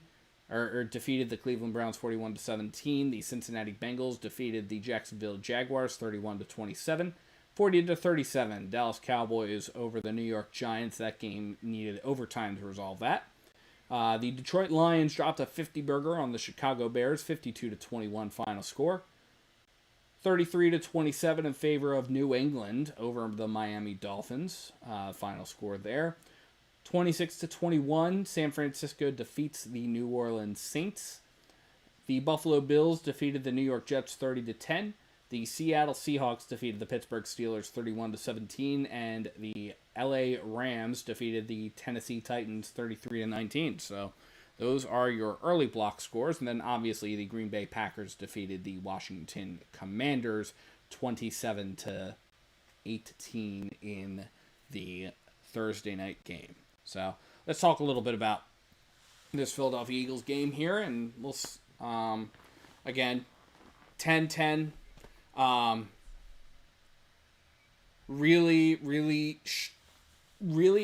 Or defeated the Cleveland Browns 41-17. The Cincinnati Bengals defeated the Jacksonville Jaguars 31-27. 40-37. Dallas Cowboys over the New York Giants. That game needed overtime to resolve that. The Detroit Lions dropped a 50-burger on the Chicago Bears, 52-21 final score. 33-27 in favor of New England over the Miami Dolphins. Final score there. 26-21, San Francisco defeats the New Orleans Saints. The Buffalo Bills defeated the New York Jets 30-10. The Seattle Seahawks defeated the Pittsburgh Steelers 31-17, and the LA Rams defeated the Tennessee Titans 33-19. So those are your early block scores, and then obviously the Green Bay Packers defeated the Washington Commanders 27-18 in the Thursday night game. So let's talk a little bit about this Philadelphia Eagles game here, and we'll again 10-10. Really,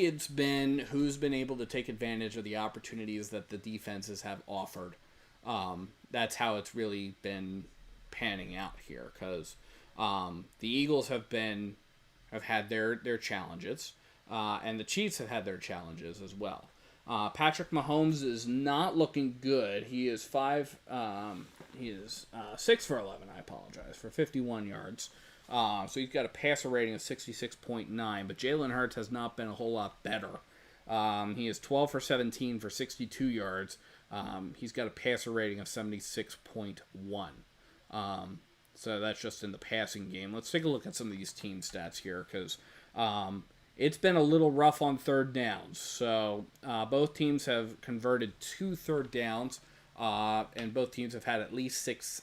it's been who's been able to take advantage of the opportunities that the defenses have offered. That's how it's really been panning out here, because the Eagles have had their challenges. And the Chiefs have had their challenges as well. Patrick Mahomes is not looking good. He is 6 for 11. I apologize, for 51 yards. So he's got a passer rating of 66.9. But Jalen Hurts has not been a whole lot better. He is 12 for 17 for 62 yards. He's got a passer rating of 76.1. So that's just in the passing game. Let's take a look at some of these team stats here, because it's been a little rough on third downs. So both teams have converted 2 third downs, and both teams have had at least 6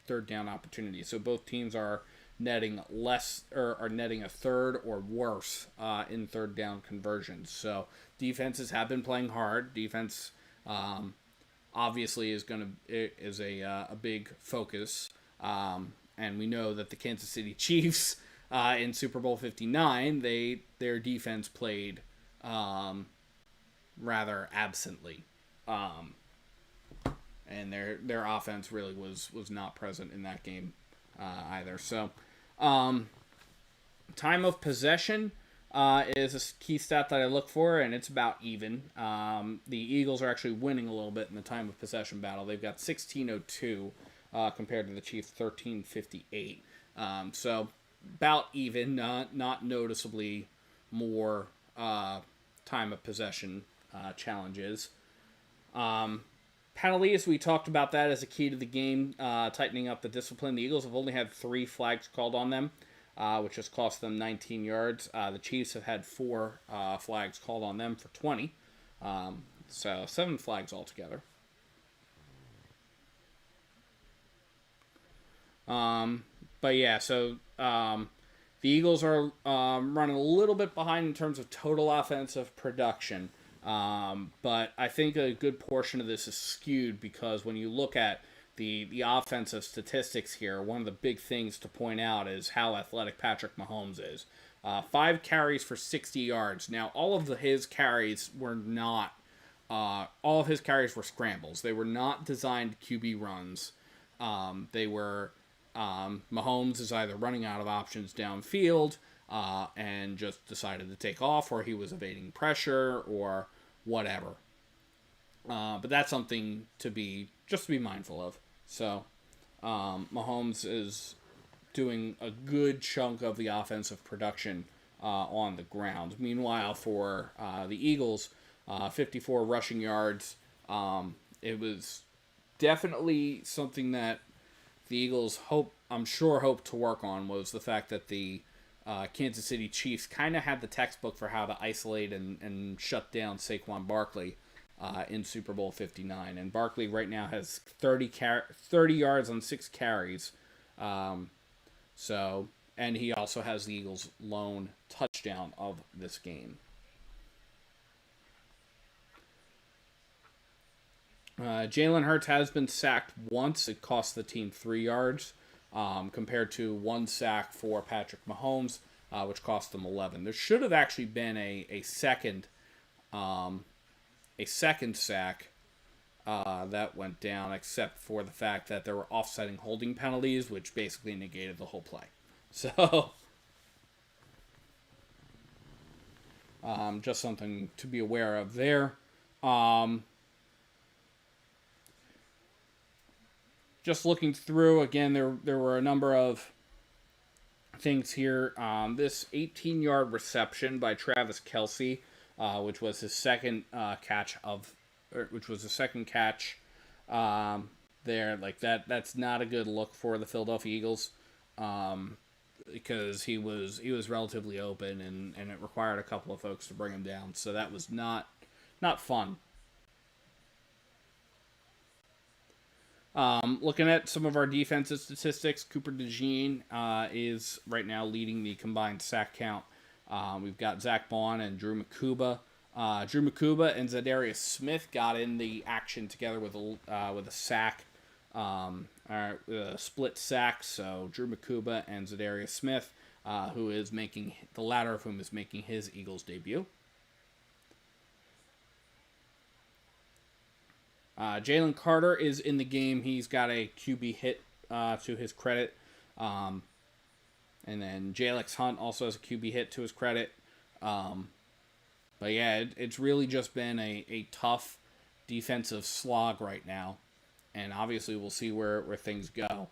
third down opportunities. So both teams are netting less, or are netting a third or worse in third down conversions. So defenses have been playing hard. Defense obviously is a big focus, and we know that the Kansas City Chiefs. In Super Bowl 59, their defense played rather absently, and their offense really was not present in that game either. So, time of possession is a key stat that I look for, and it's about even. The Eagles are actually winning a little bit in the time of possession battle. They've got 16:02 compared to the Chiefs 13:58. So about even, not noticeably more time of possession challenges. Penalties, we talked about that as a key to the game, tightening up the discipline. The Eagles have only had 3 flags called on them, which has cost them 19 yards. The Chiefs have had 4 flags called on them for 20. So 7 flags altogether. But yeah, so the Eagles are running a little bit behind in terms of total offensive production. But I think a good portion of this is skewed because when you look at the offensive statistics here, one of the big things to point out is how athletic Patrick Mahomes is. 5 carries for 60 yards. Now, all of his carries were not... all of his carries were scrambles. They were not designed QB runs. They were... Mahomes is either running out of options downfield, and just decided to take off, or he was evading pressure, or whatever. But that's something to be mindful of. So Mahomes is doing a good chunk of the offensive production on the ground. Meanwhile, for the Eagles, 54 rushing yards. It was definitely something that the Eagles hoped to work on, was the fact that the Kansas City Chiefs kind of had the textbook for how to isolate and shut down Saquon Barkley in Super Bowl 59. And Barkley right now has 30 yards on 6 carries. So, and he also has the Eagles' lone touchdown of this game. Jalen Hurts has been sacked once. It cost the team 3 yards, compared to 1 sack for Patrick Mahomes, which cost them 11. There should have actually been a second sack that went down, except for the fact that there were offsetting holding penalties, which basically negated the whole play. So, just something to be aware of there. Just looking through, again, there were a number of things here. This 18-yard reception by Travis Kelce, which was his second catch there. Like that's not a good look for the Philadelphia Eagles, because he was relatively open, and it required a couple of folks to bring him down. So that was not fun. Looking at some of our defensive statistics, Cooper DeJean is right now leading the combined sack count. We've got Zach Bond and Drew Makuba. Drew Makuba and Zadarius Smith got in the action together with a sack, a split sack. So Drew Makuba and Zadarius Smith, the latter of whom is making his Eagles debut. Jalen Carter is in the game. He's got a QB hit to his credit. And then Jalex Hunt also has a QB hit to his credit. But yeah, it's really just been a tough defensive slog right now. And obviously we'll see where things go.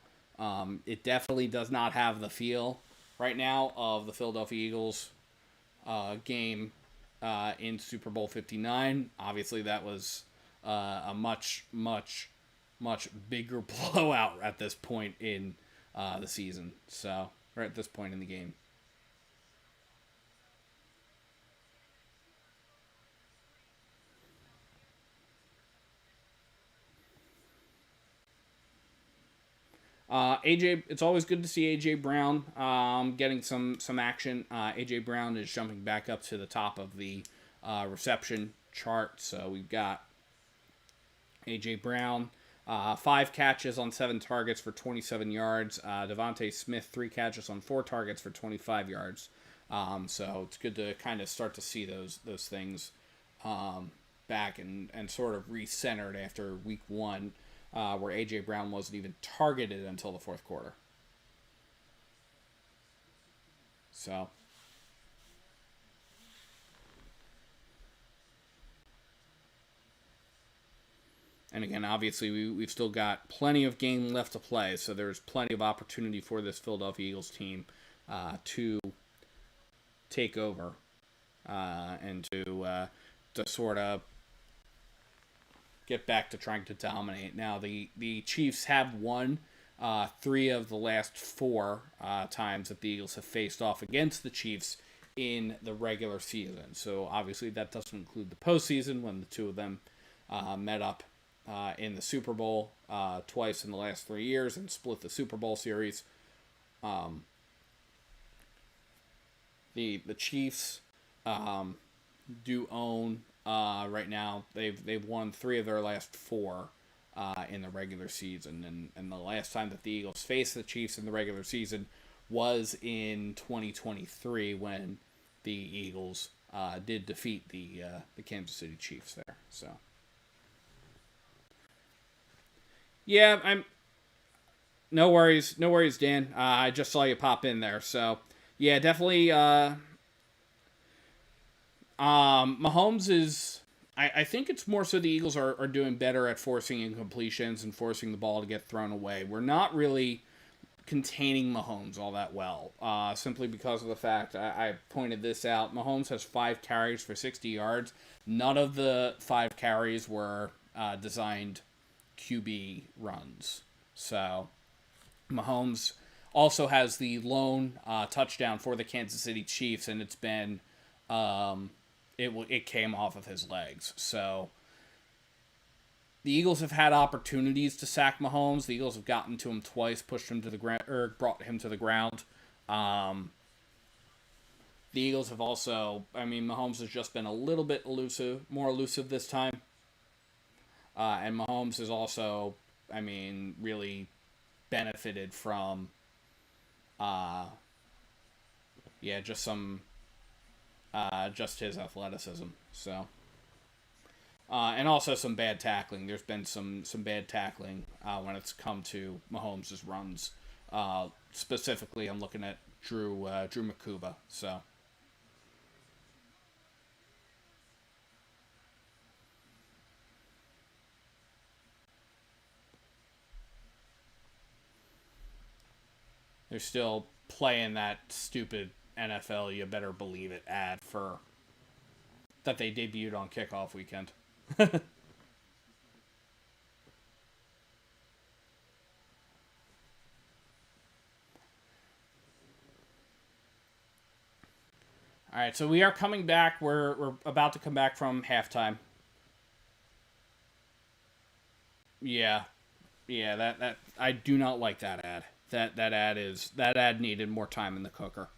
It definitely does not have the feel right now of the Philadelphia Eagles game in Super Bowl 59. Obviously that was a much bigger blowout at this point in the season. So, or at this point in the game. It's always good to see AJ Brown getting some action. AJ Brown is jumping back up to the top of the reception chart. So we've got AJ Brown, 5 catches on 7 targets for 27 yards. Devontae Smith, 3 catches on 4 targets for 25 yards. So it's good to kind of start to see those things back and sort of recentered after week 1, where AJ Brown wasn't even targeted until the 4th quarter. So. And again, obviously, we've still got plenty of game left to play, so there's plenty of opportunity for this Philadelphia Eagles team to take over and to sort of get back to trying to dominate. Now, the Chiefs have won 3 of the last 4 times that the Eagles have faced off against the Chiefs in the regular season. So obviously, that doesn't include the postseason when the two of them met up in the Super Bowl twice in the last 3 years and split the Super Bowl series. The Chiefs do own right now. They've won 3 of their last 4 in the regular season, and the last time that the Eagles faced the Chiefs in the regular season was in 2023 when the Eagles did defeat the Kansas City Chiefs there. So. Yeah, no worries, Dan. I just saw you pop in there. So, Yeah, definitely. Mahomes is. I think it's more so the Eagles are doing better at forcing incompletions and forcing the ball to get thrown away. We're not really containing Mahomes all that well, simply because of the fact I pointed this out. Mahomes has 5 carries for 60 yards. None of the 5 carries were designed QB runs. So Mahomes also has the lone touchdown for the Kansas City Chiefs, and it's been it came off of his legs. So the Eagles have had opportunities to sack Mahomes. The Eagles have gotten to him twice, pushed him to the ground, or brought him to the ground. Um, the Eagles have also, I mean, Mahomes has just been a little bit elusive, more elusive this time. And Mahomes has also, I mean, really benefited from, uh, yeah, just his athleticism. So, and also some bad tackling. There's been some bad tackling when it's come to Mahomes' runs. Specifically, I'm looking at Drew Makuba. So they're still playing that stupid NFL "You better believe it" ad for that they debuted on kickoff weekend. All right, so we are coming back. We're about to come back from halftime. Yeah, yeah. That I do not like that ad. That ad needed more time in the cooker.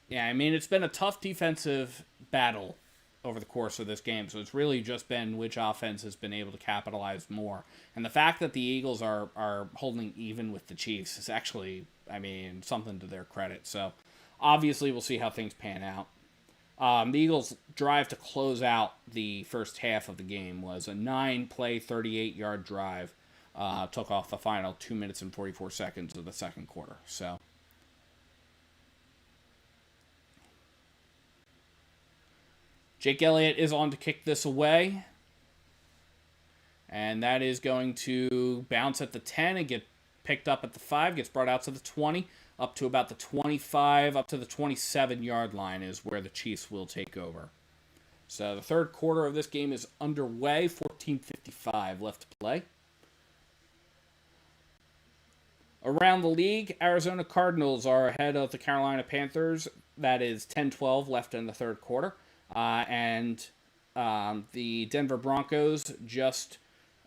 Yeah, I mean it's been a tough defensive battle over the course of this game, so it's really just been which offense has been able to capitalize more. And the fact that the Eagles are holding even with the Chiefs is actually, I mean, something to their credit. So obviously we'll see how things pan out. The Eagles' drive to close out the first half of the game was a 9-play, 38-yard drive. Took off the final 2 minutes and 44 seconds of the second quarter. So Jake Elliott is on to kick this away. And that is going to bounce at the 10 and get picked up at the 5, gets brought out to the 20, up to about the 25, up to the 27-yard line is where the Chiefs will take over. So the third quarter of this game is underway, 14:55 left to play. Around the league, Arizona Cardinals are ahead of the Carolina Panthers. That is 10-12 left in the third quarter. And the Denver Broncos just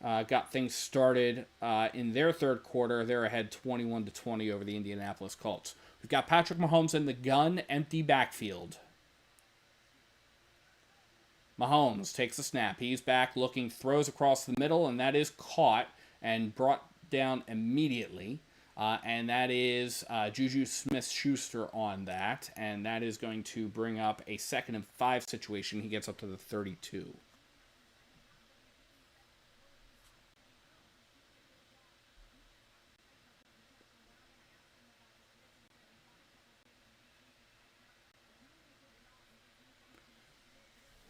got things started in their third quarter. They're ahead 21-20 over the Indianapolis Colts. We've got Patrick Mahomes in the gun, empty backfield. Mahomes takes a snap. He's back looking, throws across the middle, and that is caught and brought down immediately. And that is Juju Smith-Schuster on that. And that is going to bring up a 2nd and 5 situation. He gets up to the 32.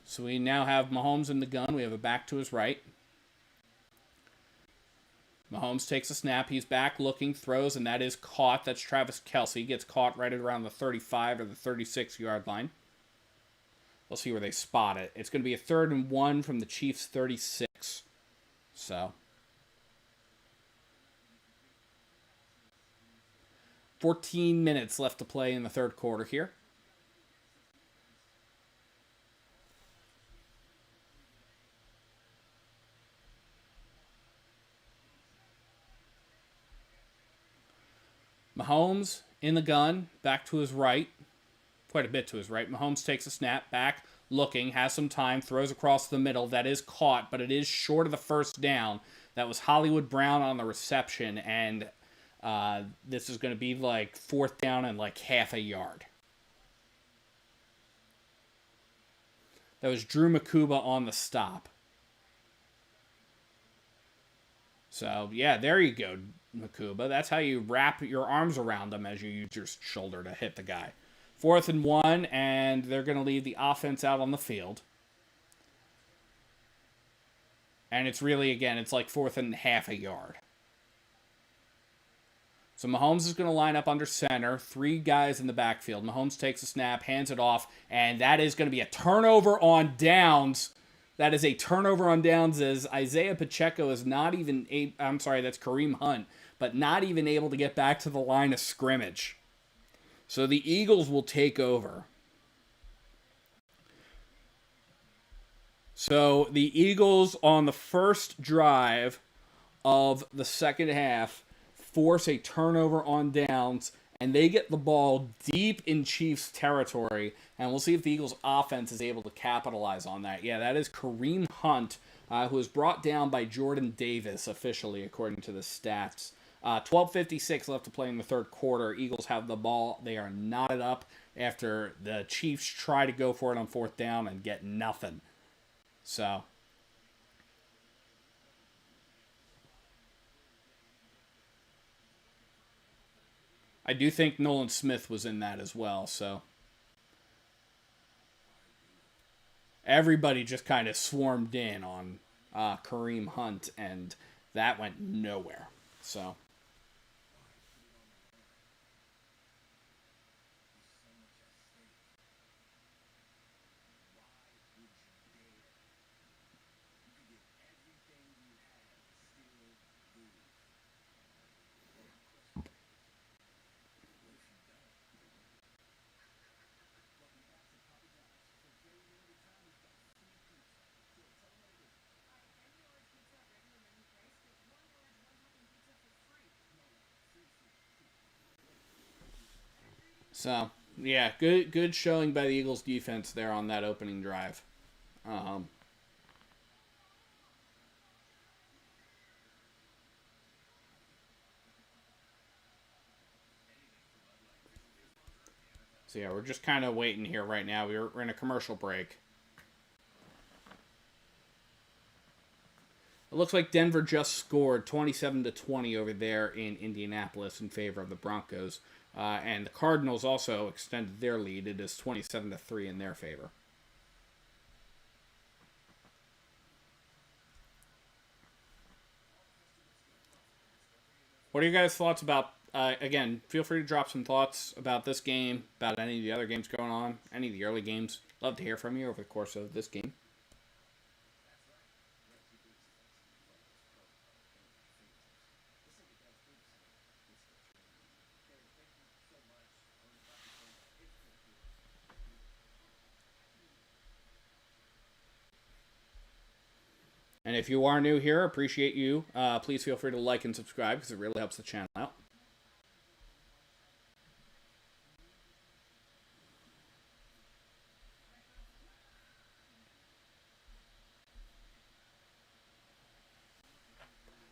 So we now have Mahomes in the gun. We have a back to his right. Mahomes takes a snap. He's back looking, throws, and that is caught. That's Travis Kelce. Gets caught right at around the 35 or the 36-yard line. We'll see where they spot it. It's going to be a 3rd and 1 from the Chiefs' 36. So 14 minutes left to play in the third quarter here. Mahomes in the gun, back to his right, quite a bit to his right. Mahomes takes a snap, back, looking, has some time, throws across the middle. That is caught, but it is short of the first down. That was Hollywood Brown on the reception, and This is going to be like fourth down and like half a yard. That was Drew Makuba on the stop. So, yeah, there you go, Makuba. That's how you wrap your arms around them as you use your shoulder to hit the guy. 4th and 1, and they're going to leave the offense out on the field. And it's really, again, it's like fourth and half a yard. So Mahomes is going to line up under center, 3 guys in the backfield. Mahomes takes a snap, hands it off, and that is going to be a turnover on downs. That is a turnover on downs as Isaiah Pacheco is not even, I'm sorry, that's Kareem Hunt, but not even able to get back to the line of scrimmage. So the Eagles will take over. So the Eagles on the first drive of the second half force a turnover on downs, and they get the ball deep in Chiefs territory, and we'll see if the Eagles offense is able to capitalize on that. Yeah, that is Kareem Hunt, who was brought down by Jordan Davis officially, according to the stats. 12:56 left to play in the third quarter. Eagles have the ball. They are knotted up after the Chiefs try to go for it on fourth down and get nothing. So I do think Nolan Smith was in that as well, so everybody just kind of swarmed in on Kareem Hunt, and that went nowhere. So So yeah, good showing by the Eagles defense there on that opening drive. Um, so yeah, we're just kind of waiting here right now. We're in a commercial break. It looks like Denver just scored 27-20 over there in Indianapolis in favor of the Broncos, and the Cardinals also extended their lead. It is 27-3 in their favor. What are your guys' thoughts about? Again, feel free to drop some thoughts about this game, about any of the other games going on, any of the early games. Love to hear from you over the course of this game. And if you are new here, appreciate you. Please feel free to like and subscribe because it really helps the channel out.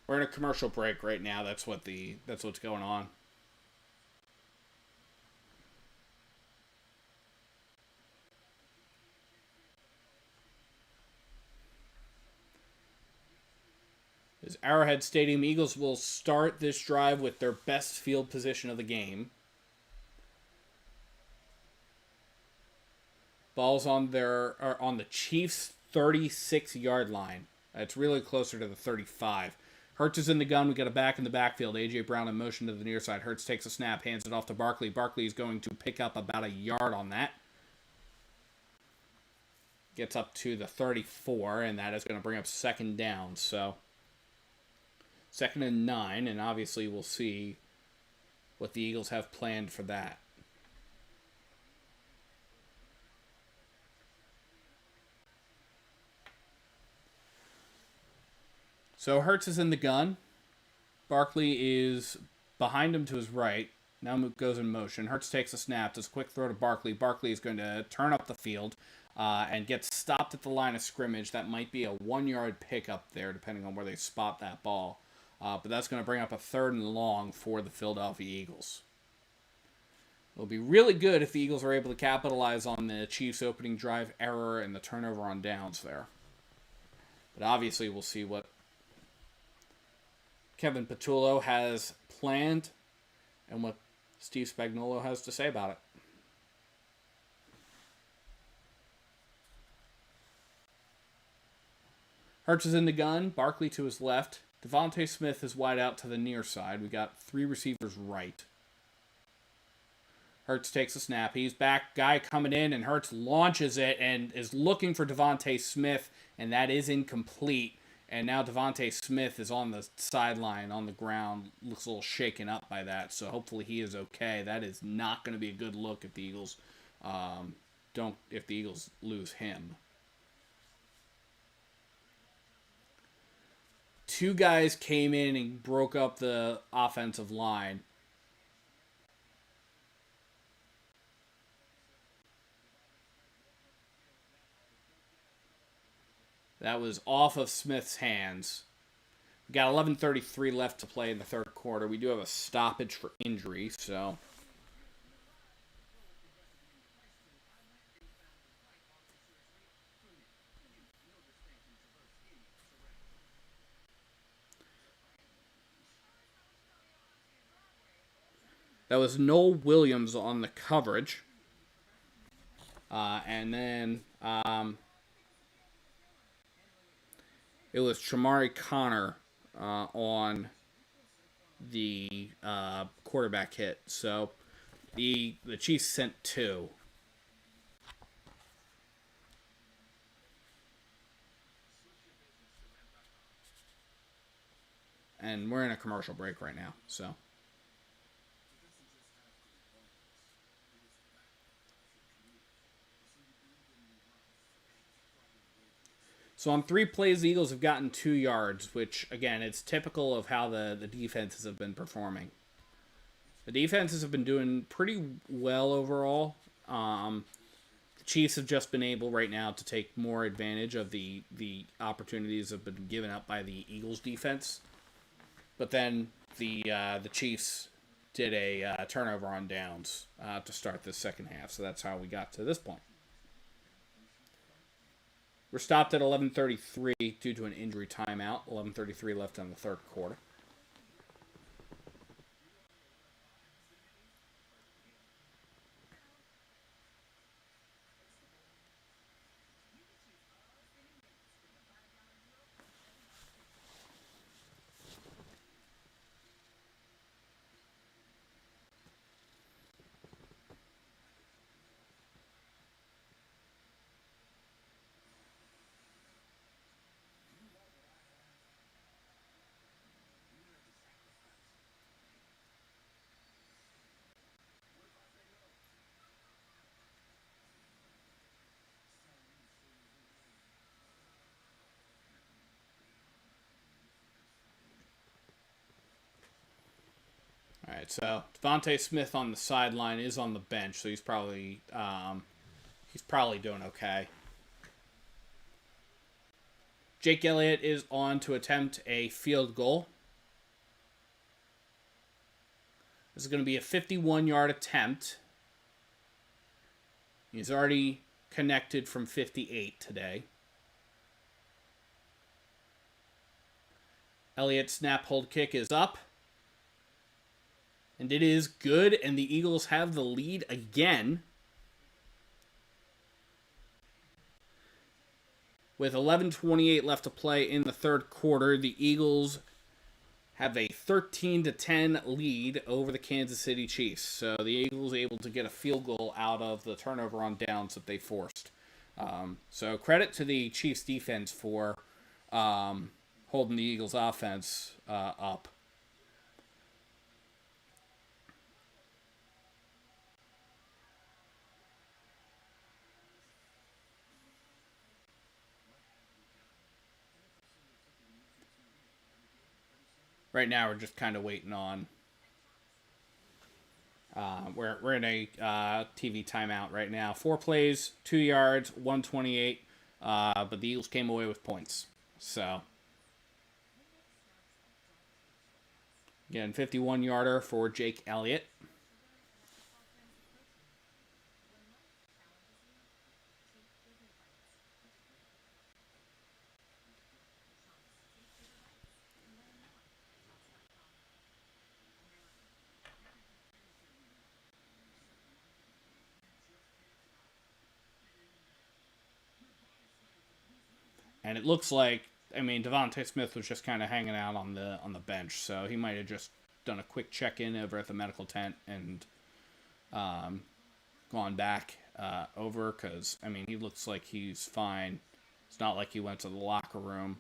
We're in a commercial break right now. That's what's going on. Is Arrowhead Stadium. Eagles will start this drive with their best field position of the game. Ball's on the Chiefs' 36-yard line. It's really closer to the 35. Hurts is in the gun. We got a back in the backfield. A.J. Brown in motion to the near side. Hurts takes a snap, hands it off to Barkley. Barkley is going to pick up about a yard on that. Gets up to the 34, and that is going to bring up second down. So 2nd and 9, and obviously we'll see what the Eagles have planned for that. So Hurts is in the gun. Barkley is behind him to his right. Now goes in motion. Hurts takes a snap. Does a quick throw to Barkley. Barkley is going to turn up the field and gets stopped at the line of scrimmage. That might be a 1-yard pickup there, depending on where they spot that ball. But that's going to bring up a 3rd and long for the Philadelphia Eagles. It'll be really good if the Eagles are able to capitalize on the Chiefs' opening drive error and the turnover on downs there. But obviously, we'll see what Kevin Patullo has planned and what Steve Spagnuolo has to say about it. Hurts is in the gun. Barkley to his left. Devontae Smith is wide out to the near side. We got 3 receivers right. Hurts takes a snap. He's back. Guy coming in, and Hurts launches it and is looking for Devontae Smith, and that is incomplete. And now Devontae Smith is on the sideline, on the ground. Looks a little shaken up by that, so hopefully he is okay. That is not going to be a good look if the Eagles if the Eagles lose him. 2 guys came in and broke up the offensive line. That was off of Smith's hands. We got 11:33 left to play in the 3rd quarter. We do have a stoppage for injury, so that was Noel Williams on the coverage. And then it was Shamari Connor on the quarterback hit. So the Chiefs sent 2. And we're in a commercial break right now, so. So on 3 plays, the Eagles have gotten 2 yards, which, again, it's typical of how the defenses have been performing. The defenses have been doing pretty well overall. The Chiefs have just been able right now to take more advantage of the opportunities that have been given up by the Eagles defense. But then the Chiefs did a turnover on downs to start the second half, so that's how we got to this point. We're stopped at 11:33 due to an injury timeout. 11:33 left in the 3rd quarter. All right, so Devontae Smith on the sideline is on the bench, so he's probably doing okay. Jake Elliott is on to attempt a field goal. This is going to be a 51-yard attempt. He's already connected from 58 today. Elliott's snap hold kick is up. And it is good, and the Eagles have the lead again. With 11:28 left to play in the 3rd quarter, the Eagles have a 13-10 lead over the Kansas City Chiefs. So the Eagles able to get a field goal out of the turnover on downs that they forced. So credit to the Chiefs defense for holding the Eagles offense up. Right now, we're just kind of waiting on. We're in a TV timeout right now. 4 plays, 2 yards, 128. But the Eagles came away with points. So Again, 51-yarder for Jake Elliott. And it looks like, I mean, Devontae Smith was just kind of hanging out on the bench, so he might have just done a quick check-in over at the medical tent and gone back over, because, I mean, he looks like he's fine. It's not like he went to the locker room.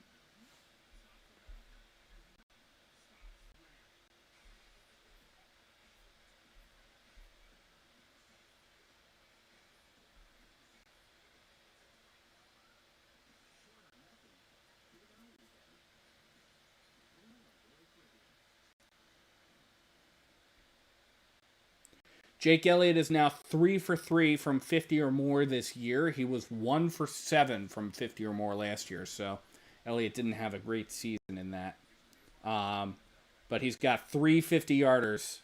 Jake Elliott is now 3 for 3 from 50 or more this year. He was 1 for 7 from 50 or more last year, so Elliott didn't have a great season in that. But he's got 3 50-yarders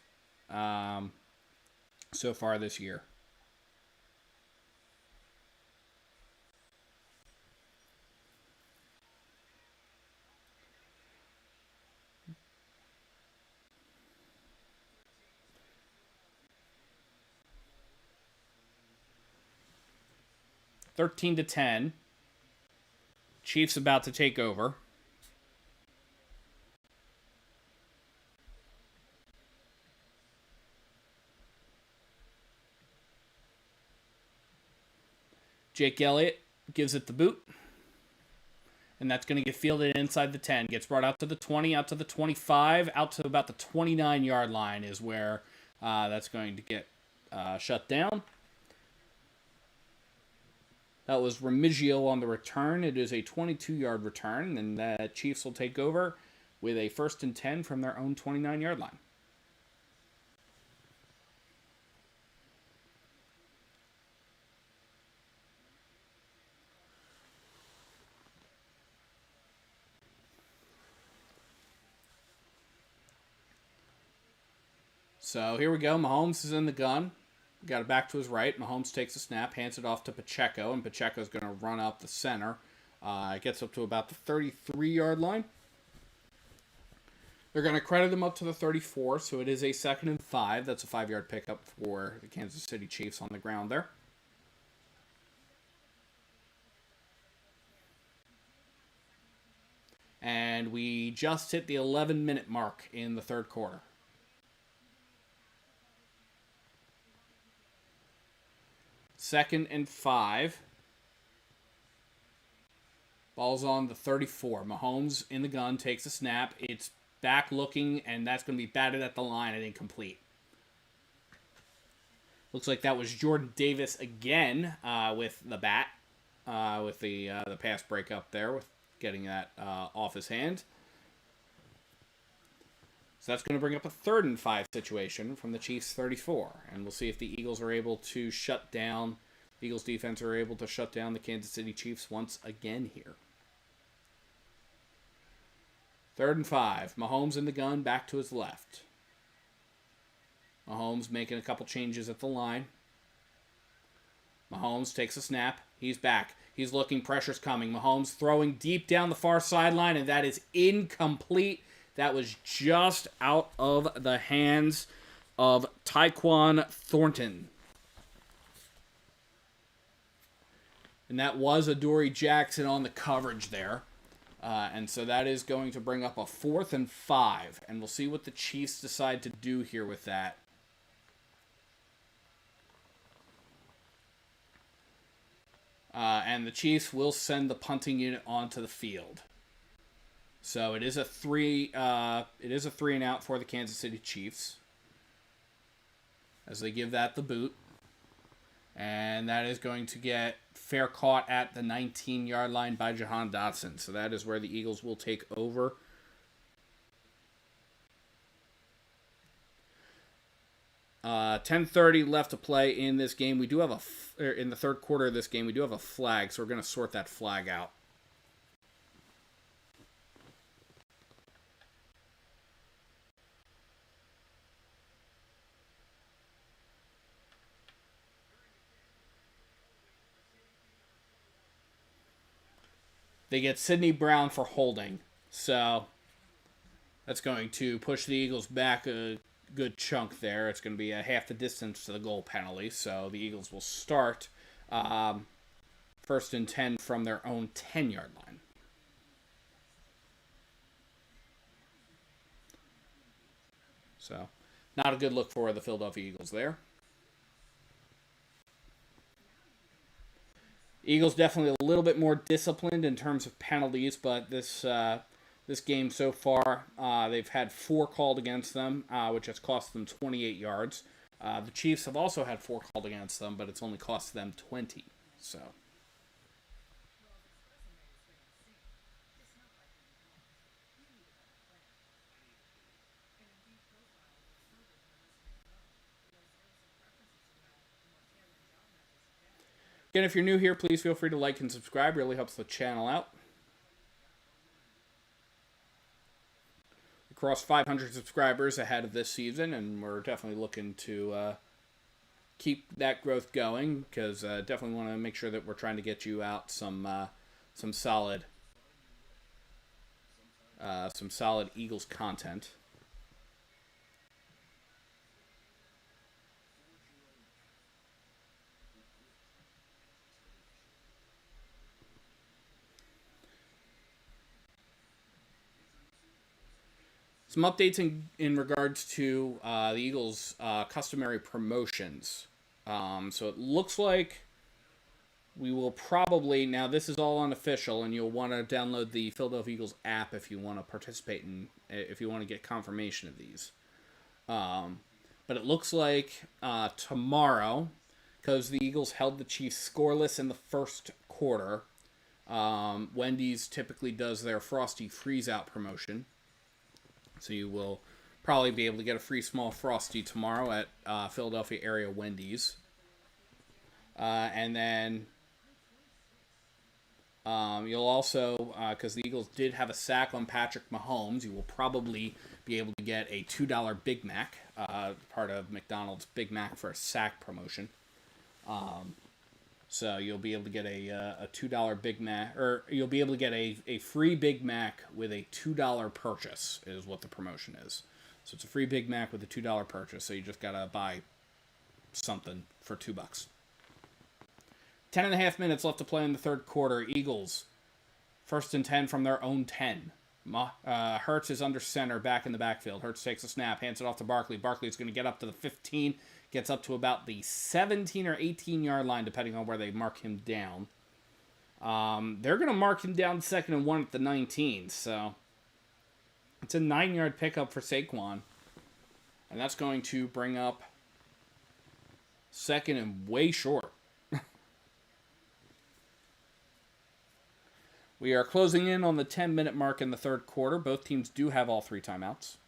so far this year. $13 to 10. Chiefs about to take over. Jake Elliott gives it the boot. And that's going to get fielded inside the 10. Gets brought out to the 20, out to the 25, out to about the 29-yard line is where that's going to get shut down. That was Remigio on the return. It is a 22-yard return, and the Chiefs will take over with a 1st and 10 from their own 29-yard line. So here we go. Mahomes is in the gun. Got it back to his right. Mahomes takes a snap, hands it off to Pacheco, and Pacheco's going to run up the center. Gets up to about the 33-yard line. They're going to credit him up to the 34, so it is a 2nd and 5. That's a 5-yard pickup for the Kansas City Chiefs on the ground there. And we just hit the 11-minute mark in the third quarter. Second and 5. Ball's on the 34. Mahomes in the gun, takes a snap. It's back looking, and that's going to be batted at the line and incomplete. Looks like that was Jordan Davis again with the bat, with the pass breakup there, with getting that off his hand. So that's going to bring up a 3rd and 5 situation from the Chiefs' 34. And we'll see if the Eagles are able to shut down, the Eagles defense are able to shut down the Kansas City Chiefs once again here. 3rd and 5. Mahomes in the gun, back to his left. Mahomes making a couple changes at the line. Mahomes takes a snap. He's back. He's looking. Pressure's coming. Mahomes throwing deep down the far sideline, and that is incomplete. That was just out of the hands of Tyquan Thornton. And that was Adoree Jackson on the coverage there. And so that is going to bring up a 4th and 5. And we'll see what the Chiefs decide to do here with that. And the Chiefs will send the punting unit onto the field. So it is a 3 and out for the Kansas City Chiefs, as they give that the boot. And that is going to get fair caught at the 19-yard line by Jahan Dotson. So that is where the Eagles will take over. $10:30 left to play in this game. We do have in the third quarter of this game, we do have a flag, so we're going to sort that flag out. They get Sidney Brown for holding. So that's going to push the Eagles back a good chunk there. It's going to be a half the distance to the goal penalty. So the Eagles will start first and 10 from their own 10-yard line. So not a good look for the Philadelphia Eagles there. Eagles definitely a little bit more disciplined in terms of penalties, but this game so far, they've had 4 called against them, which has cost them 28 yards. The Chiefs have also had 4 called against them, but it's only cost them 20. So. Again, if you're new here, please feel free to like and subscribe. It really helps the channel out. We crossed 500 subscribers ahead of this season, and we're definitely looking to keep that growth going because definitely want to make sure that we're trying to get you out some solid Eagles content. Some updates in regards to the Eagles' customary promotions. So it looks like we will probably, now this is all unofficial, and you'll want to download the Philadelphia Eagles app if you want to participate in, if you want to get confirmation of these. But it looks like tomorrow, because the Eagles held the Chiefs scoreless in the first quarter, Wendy's typically does their Frosty Freeze-Out promotion. So you will probably be able to get a free small Frosty tomorrow at Philadelphia area Wendy's. And then you'll also, because the Eagles did have a sack on Patrick Mahomes, you will probably be able to get a $2 Big Mac, part of McDonald's Big Mac for a sack promotion. So you'll be able to get a $2 Big Mac, or you'll be able to get a free Big Mac with a $2 purchase is what the promotion is. So it's a free Big Mac with a $2 purchase. So you just gotta buy something for $2. 10.5 minutes left to play in the third quarter. Eagles first and 10 from their own 10. Hurts is under center, back in the backfield. Hurts takes a snap, hands it off to Barkley. Barkley's going to get up to the 15, gets up to about the 17 or 18-yard line, depending on where they mark him down. They're going to mark him down 2nd and 1 at the 19, so it's a 9-yard pickup for Saquon. And that's going to bring up 2nd and way short. We are closing in on the 10-minute mark in the third quarter. Both teams do have all 3 timeouts.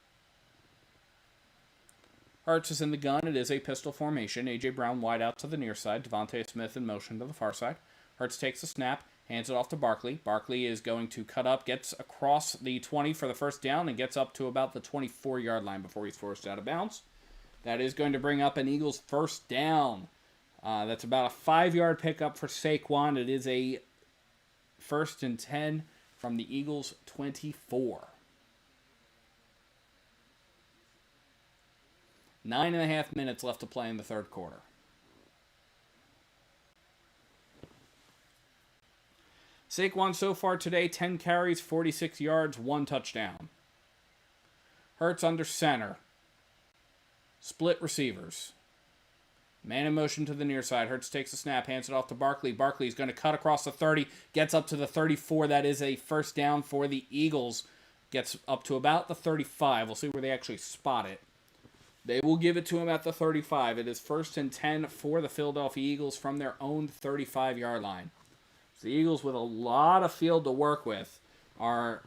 Hurts is in the gun. It is a pistol formation. A.J. Brown wide out to the near side. Devontae Smith in motion to the far side. Hurts takes a snap, hands it off to Barkley. Barkley is going to cut up, gets across the 20 for the first down, and gets up to about the 24-yard line before he's forced out of bounds. That is going to bring up an Eagles first down. That's about a 5-yard pickup for Saquon. It is a 1st and 10 from the Eagles' 24. 9.5 minutes left to play in the third quarter. Saquon so far today, 10 carries, 46 yards, 1 touchdown. Hurts under center. Split receivers. Man in motion to the near side. Hurts takes a snap, hands it off to Barkley. Barkley's going to cut across the 30, gets up to the 34. That is a first down for the Eagles. Gets up to about the 35. We'll see where they actually spot it. They will give it to him at the 35. It is 1st and 10 for the Philadelphia Eagles from their own 35-yard line. So the Eagles, with a lot of field to work with, are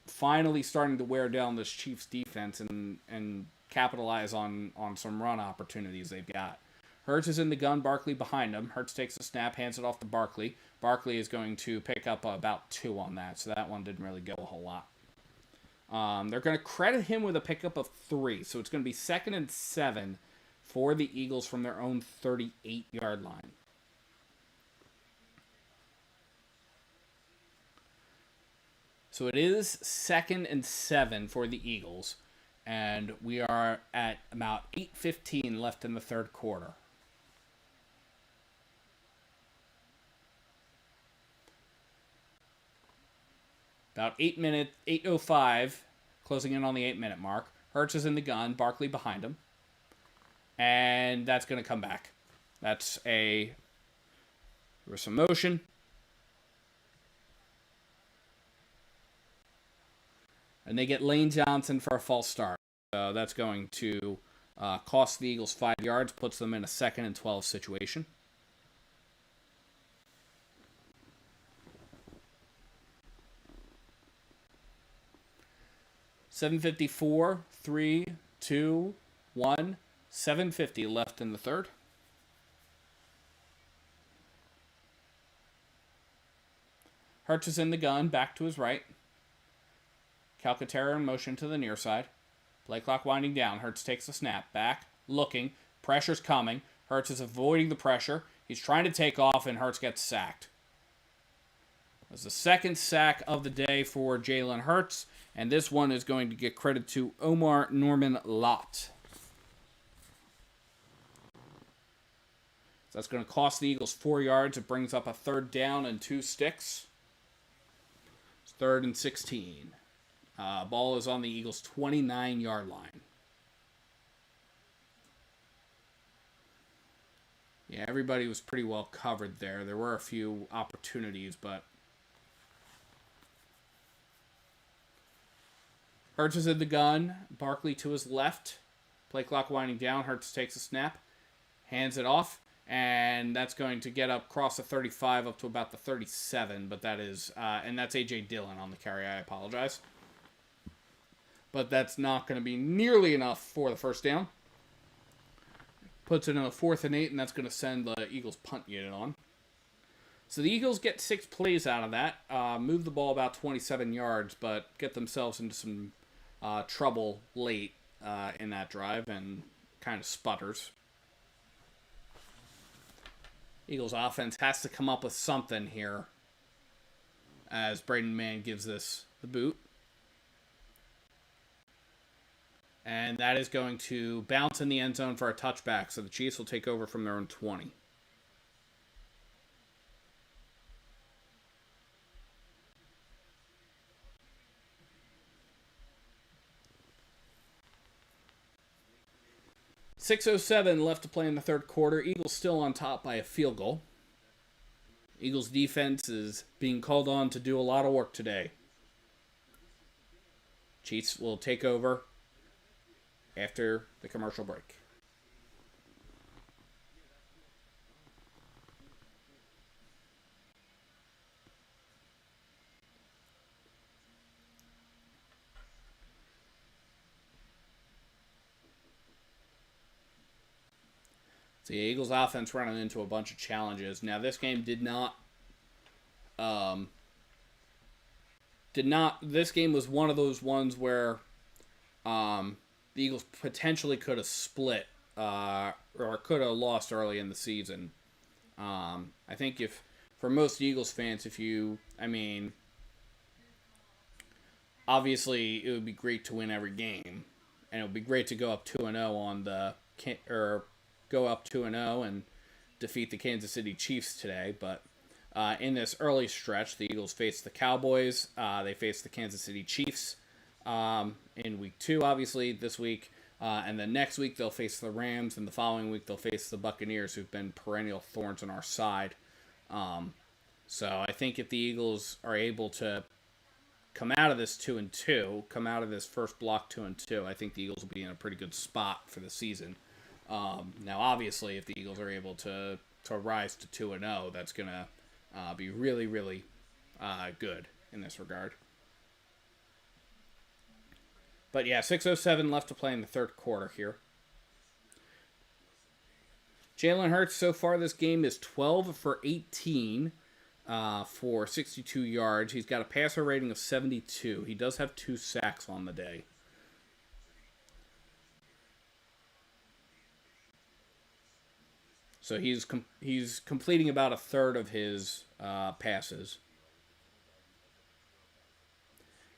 finally starting to wear down this Chiefs defense and capitalize on some run opportunities they've got. Hurts is in the gun, Barkley behind him. Hurts takes a snap, hands it off to Barkley. Barkley is going to pick up about 2 on that, so that one didn't really go a whole lot. They're going to credit him with a pickup of 3, so it's going to be 2nd and 7 for the Eagles from their own 38-yard line. So it is 2nd and 7 for the Eagles, and we are at about 8:15 left in the third quarter. About 8:05, closing in on the 8-minute mark. Hurts is in the gun, Barkley behind him. And that's going to come back. There was some motion. And they get Lane Johnson for a false start. So that's going to cost the Eagles 5 yards, puts them in a 2nd and 12 situation. .754, 3, 2, 1, 7:50 left in the third. Hurts is in the gun, back to his right. Calcaterra in motion to the near side. Play clock winding down. Hurts takes the snap. Back, looking. Pressure's coming. Hurts is avoiding the pressure. He's trying to take off, and Hurts gets sacked. That's the second sack of the day for Jalen Hurts, and this one is going to get credit to Omar Norman Lott. So that's going to cost the Eagles 4 yards. It brings up a 3rd down and 2 sticks. It's 3rd and 16. Ball is on the Eagles' 29-yard line. Yeah, everybody was pretty well covered there. There were a few opportunities, but Hurts is in the gun. Barkley to his left. Play clock winding down. Hurts takes a snap. Hands it off. And that's going to get up across the 35 up to about the 37. But that is, and that's A.J. Dillon on the carry. I apologize. But that's not going to be nearly enough for the first down. Puts it in a 4th and 8, and that's going to send the Eagles punt unit on. So the Eagles get 6 plays out of that. Move the ball about 27 yards, but get themselves into some trouble late in that drive and kind of sputters. Eagles offense has to come up with something here as Braden Mann gives this the boot. And that is going to bounce in the end zone for a touchback, so the Chiefs will take over from their own 20. .607 left to play in the third quarter. Eagles still on top by a field goal. Eagles defense is being called on to do a lot of work today. Chiefs will take over after the commercial break. The Eagles offense running into a bunch of challenges. Now this game this game was one of those ones where the Eagles potentially could have split or could have lost early in the season. I think for most Eagles fans, obviously it would be great to win every game, and it would be great to go up 2-0 go up 2-0 and defeat the Kansas City Chiefs today. But in this early stretch, the Eagles face the Cowboys. They face the Kansas City Chiefs in week 2, obviously, this week. And then next week, they'll face the Rams. And the following week, they'll face the Buccaneers, who've been perennial thorns on our side. So I think if the Eagles are able to come out of this 2-2, come out of this first block 2-2, I think the Eagles will be in a pretty good spot for the season. Now, obviously, if the Eagles are able to rise to 2-0, that's going to be really, really good in this regard. But yeah, 6:07 left to play in the third quarter here. Jalen Hurts so far this game is 12 for 18 for 62 yards. He's got a passer rating of 72. He does have 2 sacks on the day. So he's completing about a third of his passes.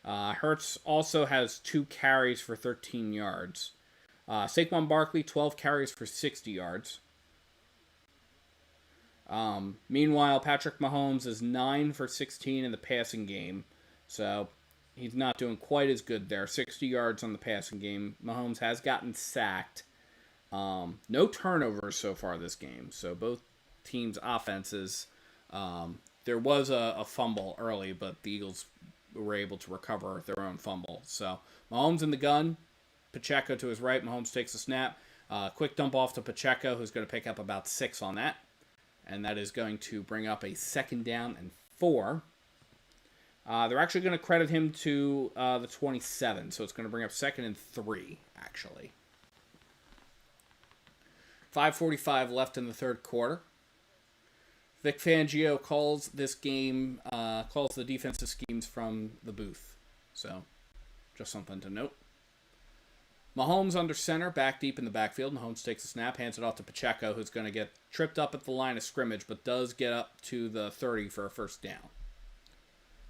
Hurts also has 2 carries for 13 yards. Saquon Barkley, 12 carries for 60 yards. Meanwhile, Patrick Mahomes is 9 for 16 in the passing game. So he's not doing quite as good there. 60 yards on the passing game. Mahomes has gotten sacked. No turnovers so far this game. So both teams' offenses, there was a fumble early, but the Eagles were able to recover their own fumble. So Mahomes in the gun. Pacheco to his right. Mahomes takes a snap. Quick dump off to Pacheco, who's going to pick up about 6 on that. And that is going to bring up a 2nd down and 4. They're actually going to credit him to the 27, so it's going to bring up 2nd and 3, actually. 5:45 left in the third quarter. Vic Fangio calls this game, calls the defensive schemes from the booth. So, just something to note. Mahomes under center, back deep in the backfield. Mahomes takes a snap, hands it off to Pacheco, who's going to get tripped up at the line of scrimmage, but does get up to the 30 for a 1st down.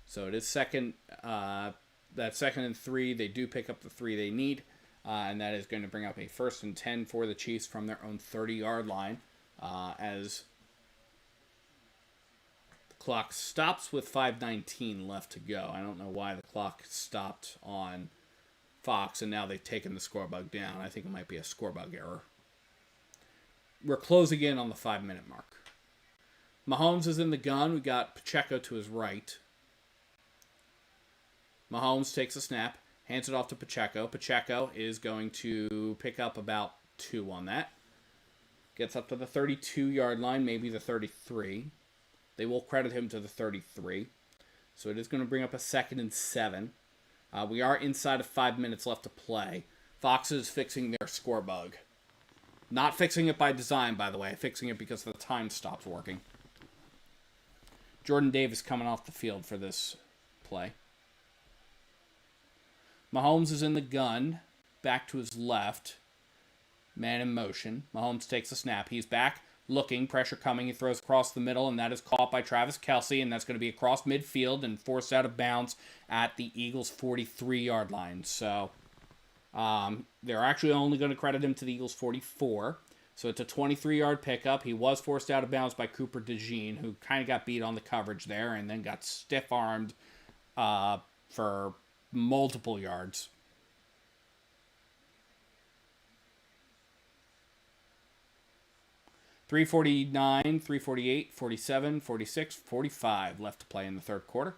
So it is that 2nd and 3. They do pick up the 3 they need, and that is going to bring up a 1st and 10 for the Chiefs from their own 30-yard line as the clock stops with 5:19 left to go. I don't know why the clock stopped on Fox, and now they've taken the score bug down. I think it might be a score bug error. We're closing in on the 5-minute mark. Mahomes is in the gun. We got Pacheco to his right. Mahomes takes a snap, hands it off to Pacheco. Pacheco is going to pick up about 2 on that. Gets up to the 32-yard line, maybe the 33. They will credit him to the 33. So it is going to bring up a 2nd and 7. We are inside of 5 minutes left to play. Fox is fixing their score bug. Not fixing it by design, by the way. Fixing it because the time stopped working. Jordan Davis coming off the field for this play. Mahomes is in the gun. Back to his left. Man in motion. Mahomes takes a snap. He's back. Looking. Pressure coming. He throws across the middle, and that is caught by Travis Kelce, and that's going to be across midfield and forced out of bounds at the Eagles' 43-yard line. So they're actually only going to credit him to the Eagles' 44. So it's a 23-yard pickup. He was forced out of bounds by Cooper DeJean, who kind of got beat on the coverage there and then got stiff-armed for multiple yards. .349, 348, 47, 46, 45 left to play in the third quarter.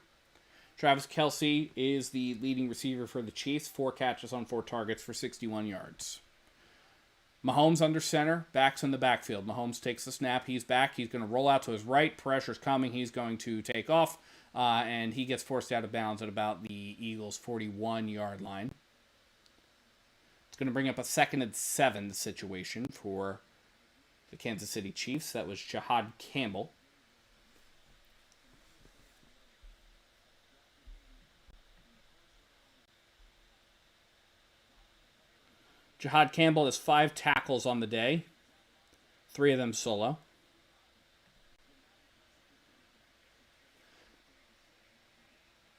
Travis Kelce is the leading receiver for the Chiefs. 4 catches on 4 targets for 61 yards. Mahomes under center, backs in the backfield. Mahomes takes the snap. He's back. He's going to roll out to his right. Pressure's coming. He's going to take off, and he gets forced out of bounds at about the Eagles' 41-yard line. It's going to bring up a 2nd and 7 situation for the Kansas City Chiefs. That was Jahad Campbell. Jahad Campbell has 5 tackles on the day, 3 of them solo.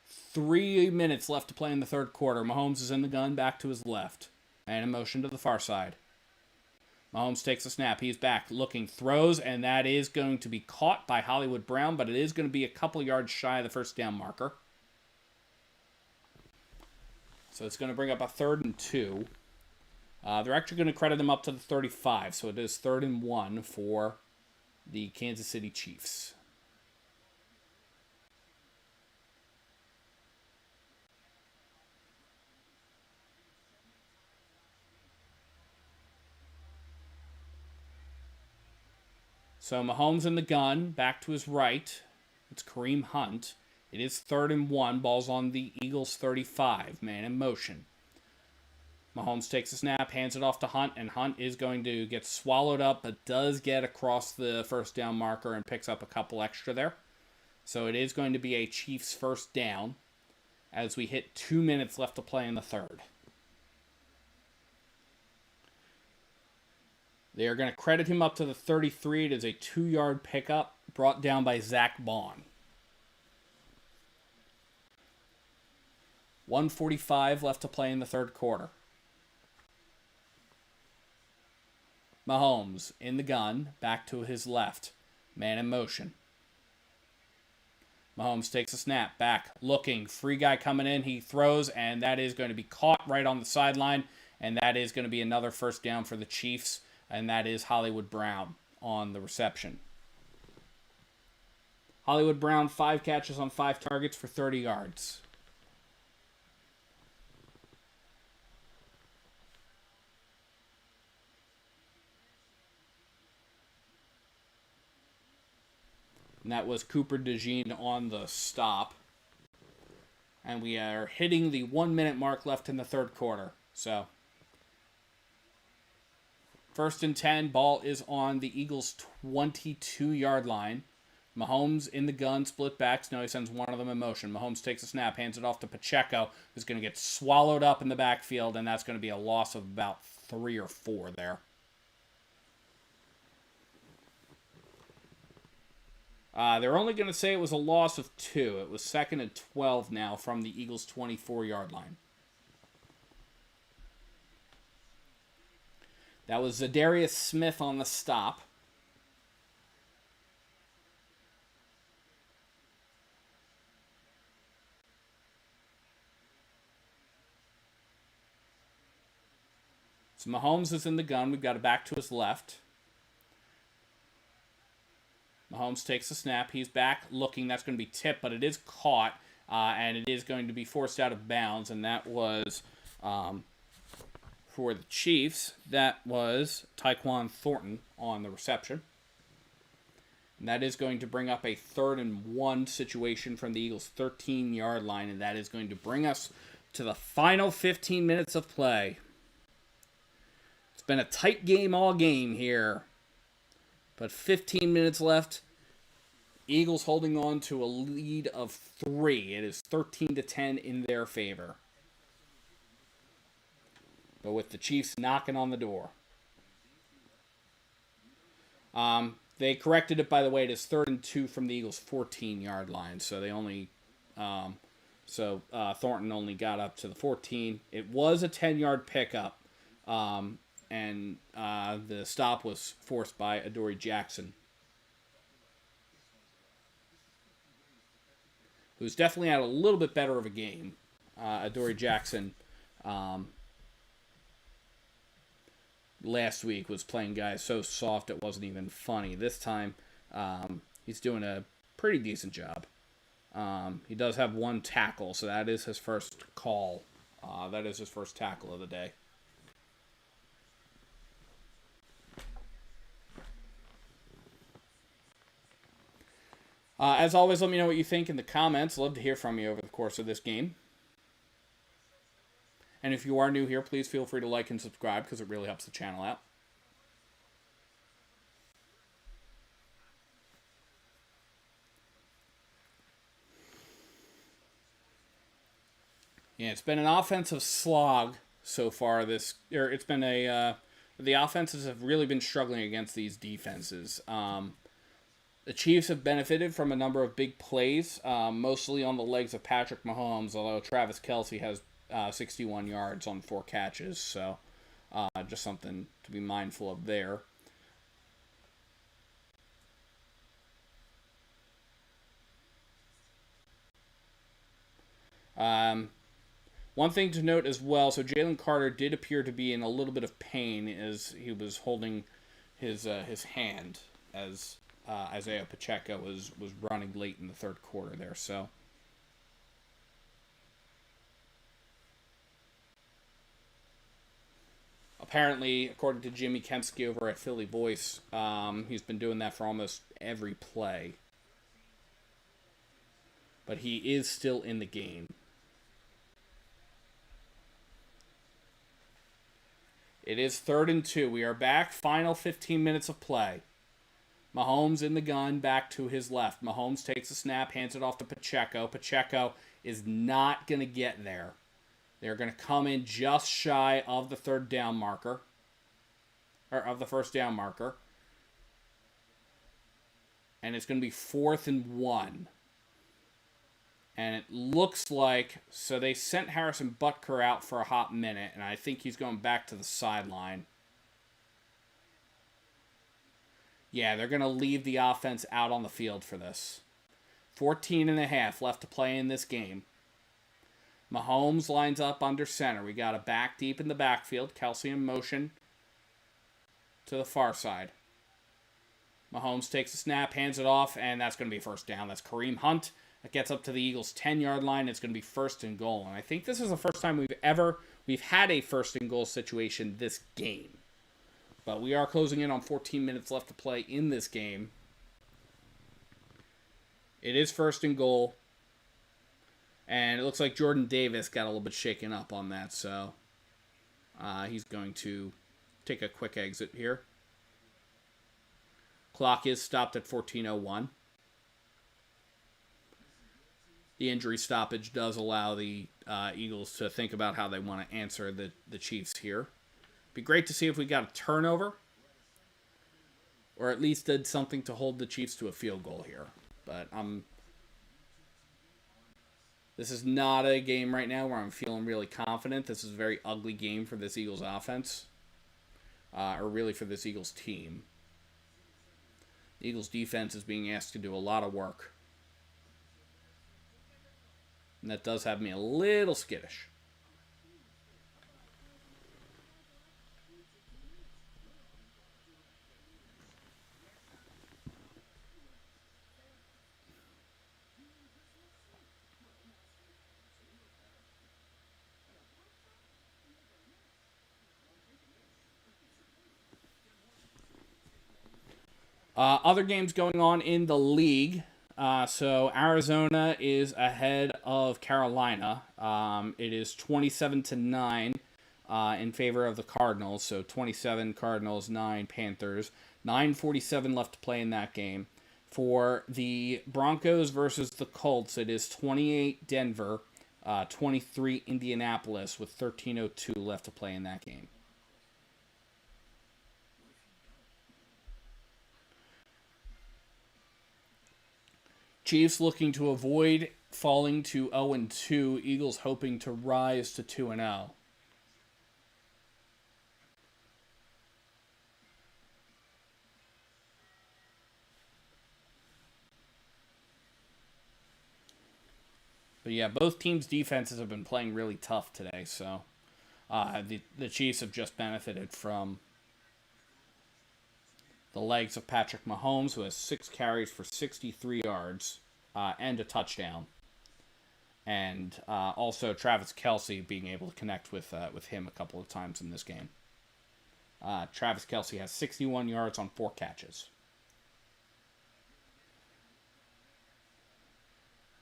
Three minutes left to play in the third quarter. Mahomes is in the gun, back to his left, and in motion to the far side. Mahomes takes a snap. He's back, looking, throws, and that is going to be caught by Hollywood Brown, but it is going to be a couple yards shy of the 1st down marker. So it's going to bring up a 3rd and 2. They're actually going to credit him up to the 35, so it is 3rd and 1 for the Kansas City Chiefs. So Mahomes in the gun, back to his right. It's Kareem Hunt. It is 3rd and 1. Ball's on the Eagles' 35. Man in motion. Mahomes takes a snap, hands it off to Hunt, and Hunt is going to get swallowed up, but does get across the 1st down marker and picks up a couple extra there. So it is going to be a Chiefs 1st down as we hit 2 minutes left to play in the third. They are going to credit him up to the 33. It is a 2-yard pickup brought down by Zach Bond. 1:45 left to play in the third quarter. Mahomes in the gun, back to his left. Man in motion. Mahomes takes a snap, back, looking. Free guy coming in. He throws, and that is going to be caught right on the sideline. And that is going to be another first down for the Chiefs. And that is Hollywood Brown on the reception. Hollywood Brown, 5 catches on 5 targets for 30 yards. And that was Cooper DeJean on the stop. And we are hitting the 1-minute mark left in the third quarter. So, 1st and 10, ball is on the Eagles' 22-yard line. Mahomes in the gun, split backs. No, he sends one of them in motion. Mahomes takes a snap, hands it off to Pacheco, who's going to get swallowed up in the backfield, and that's going to be a loss of about 3 or 4 there. They're only going to say it was a loss of 2. It was 2nd and 12 now from the Eagles' 24-yard line. That was Zadarius Smith on the stop. So Mahomes is in the gun. We've got it back to his left. Mahomes takes a snap. He's back looking. That's going to be tipped, but it is caught, and it is going to be forced out of bounds, and that was, for the Chiefs, that was Tyquan Thornton on the reception. And that is going to bring up a 3rd and 1 situation from the Eagles' 13-yard line, and that is going to bring us to the final 15 minutes of play. It's been a tight game all game here. But 15 minutes left. Eagles holding on to a lead of 3. It is 13-10 in their favor. But with the Chiefs knocking on the door. They corrected it, by the way. It is 3rd and 2 from the Eagles' 14-yard line. So they only... Thornton only got up to the 14. It was a 10-yard pickup. And the stop was forced by Adoree Jackson, who's definitely had a little bit better of a game. Adoree Jackson last week was playing guys so soft it wasn't even funny. This time, he's doing a pretty decent job. He does have 1 tackle, so that is his first call. That is his first tackle of the day. As always, let me know what you think in the comments. Love to hear from you over the course of this game. And if you are new here, please feel free to like and subscribe because it really helps the channel out. Yeah, it's been an offensive slog so far. The offenses have really been struggling against these defenses. The Chiefs have benefited from a number of big plays, mostly on the legs of Patrick Mahomes, although Travis Kelce has 61 yards on 4 catches, so just something to be mindful of there. One thing to note as well, so Jalen Carter did appear to be in a little bit of pain as he was holding his hand as Isaiah Pacheco was running late in the third quarter there. So apparently, according to Jimmy Kempski over at Philly Voice, he's been doing that for almost every play. But he is still in the game. It is 3rd and 2. We are back. Final 15 minutes of play. Mahomes in the gun, back to his left. Mahomes takes a snap, hands it off to Pacheco. Pacheco is not going to get there. They're going to come in just shy of the third down marker. Or of the first down marker. And it's going to be 4th and 1. And it looks like, so they sent Harrison Butker out for a hot minute, and I think he's going back to the sideline. Yeah, they're going to leave the offense out on the field for this. 14 and a half left to play in this game. Mahomes lines up under center. We got a back deep in the backfield. Kelce in motion to the far side. Mahomes takes a snap, hands it off, and that's going to be first down. That's Kareem Hunt. That gets up to the Eagles' 10-yard line. It's going to be first and goal. And I think this is the first time we've had a first and goal situation this game. But we are closing in on 14 minutes left to play in this game. It is first and goal. And it looks like Jordan Davis got a little bit shaken up on that. So he's going to take a quick exit here. Clock is stopped at 14:01. The injury stoppage does allow the Eagles to think about how they want to answer the Chiefs here. Be great to see if we got a turnover, or at least did something to hold the Chiefs to a field goal here. But this is not a game right now where I'm feeling really confident. This is a very ugly game for this Eagles offense, or really for this Eagles team. The Eagles defense is being asked to do a lot of work. And that does have me a little skittish. Other games going on in the league. So Arizona is ahead of Carolina. It is 27-9 in favor of the Cardinals. So 27 Cardinals, 9 Panthers. 9:47 left to play in that game. For the Broncos versus the Colts, it is 28 Denver, 23 Indianapolis with 13:02 left to play in that game. Chiefs looking to avoid falling to 0-2. Eagles hoping to rise to 2-0. But yeah, both teams' defenses have been playing really tough today. So the Chiefs have just benefited from the legs of Patrick Mahomes, who has 6 carries for 63 yards and a touchdown. And also Travis Kelce being able to connect with him a couple of times in this game. Travis Kelce has 61 yards on 4 catches.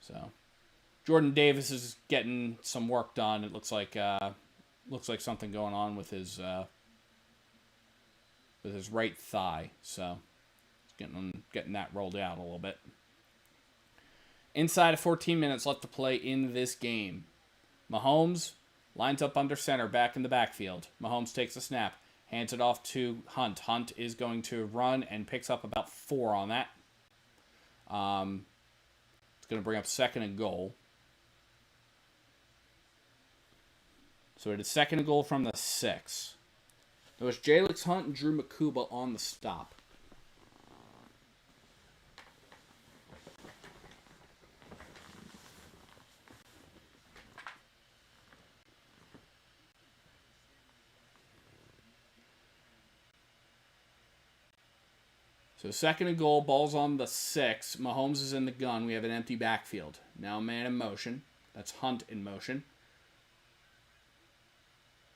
So Jordan Davis is getting some work done. It looks like something going on with his right thigh. So getting that rolled out a little bit. Inside of 14 minutes left to play in this game. Mahomes lines up under center, back in the backfield. Mahomes takes a snap, hands it off to Hunt. Hunt is going to run and picks up about 4 on that. It's going to bring up second and goal. So it is second and goal from the 6. It was Jalix Hunt and Drew Makuba on the stop. So second and goal, ball's on the 6. Mahomes is in the gun. We have an empty backfield. Now man in motion. That's Hunt in motion.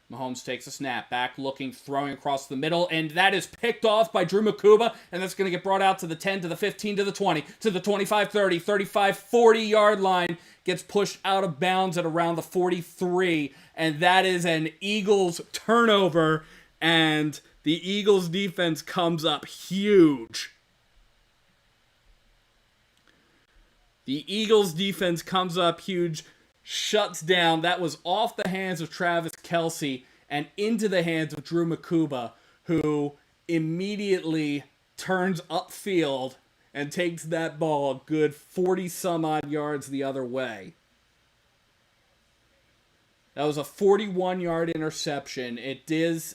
Mahomes takes a snap, back looking, throwing across the middle, and that is picked off by Drew Makuba, and that's going to get brought out to the 10, to the 15, to the 20, to the 25, 30, 35, 40-yard line, gets pushed out of bounds at around the 43, and that is an Eagles turnover, and the Eagles defense comes up huge. The Eagles defense comes up huge, shuts down. That was off the hands of Travis Kelce and into the hands of Drew Makuba, who immediately turns upfield and takes that ball a good 40 some odd yards the other way. That was a 41-yard interception. He does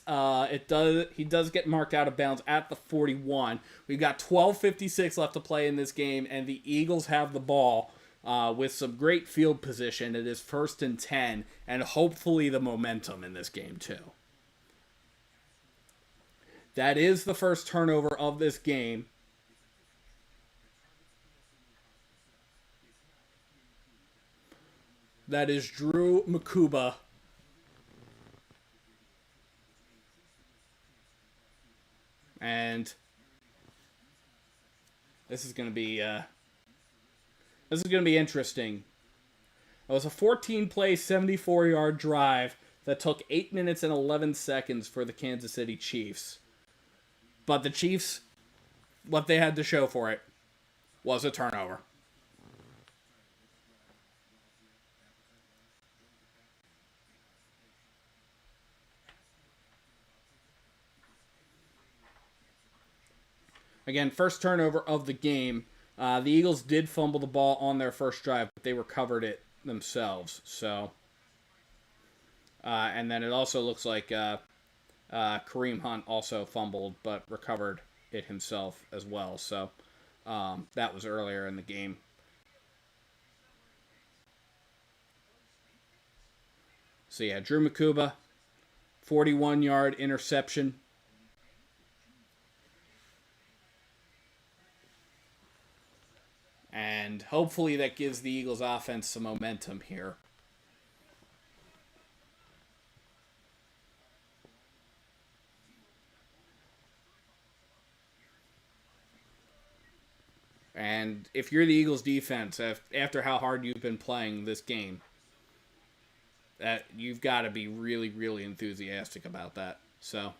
get marked out of bounds at the 41. We've got 12:56 left to play in this game, and the Eagles have the ball with some great field position. It is 1st and 10, and hopefully the momentum in this game too. That is the first turnover of this game. That is Drew Makuba. And this is going to be interesting. It was a 14-play, 74-yard drive that took 8 minutes and 11 seconds for the Kansas City Chiefs. But the Chiefs, what they had to show for it was a turnover. Again, first turnover of the game. The Eagles did fumble the ball on their first drive, but they recovered it themselves. So, and then it also looks like Kareem Hunt also fumbled, but recovered it himself as well. So that was earlier in the game. So yeah, Drew Makuba, 41-yard interception. And hopefully that gives the Eagles offense some momentum here. And if you're the Eagles defense, after how hard you've been playing this game, that you've got to be really, really enthusiastic about that. So,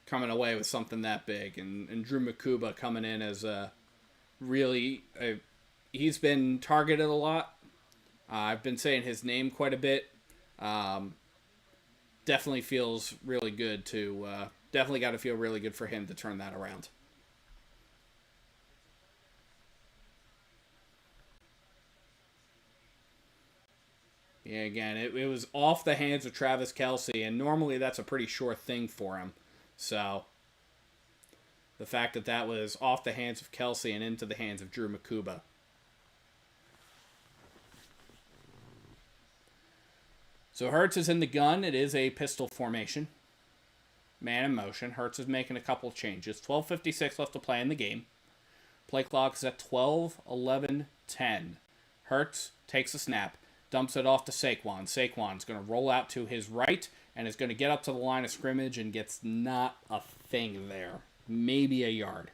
coming away with something that big, and Drew Makuba coming in as he's been targeted a lot. I've been saying his name quite a bit. Definitely feels really good definitely got to feel really good for him to turn that around. Yeah, again, it was off the hands of Travis Kelce, and normally that's a pretty sure thing for him. So, the fact that was off the hands of Kelce and into the hands of Drew Makuba. So Hurts is in the gun. It is a pistol formation. Man in motion. Hurts is making a couple of changes. 12:56 left to play in the game. Play clock is at 12, 11, 10. Hurts takes a snap. Dumps it off to Saquon. Saquon's going to roll out to his right and is going to get up to the line of scrimmage and gets not a thing there. Maybe a yard.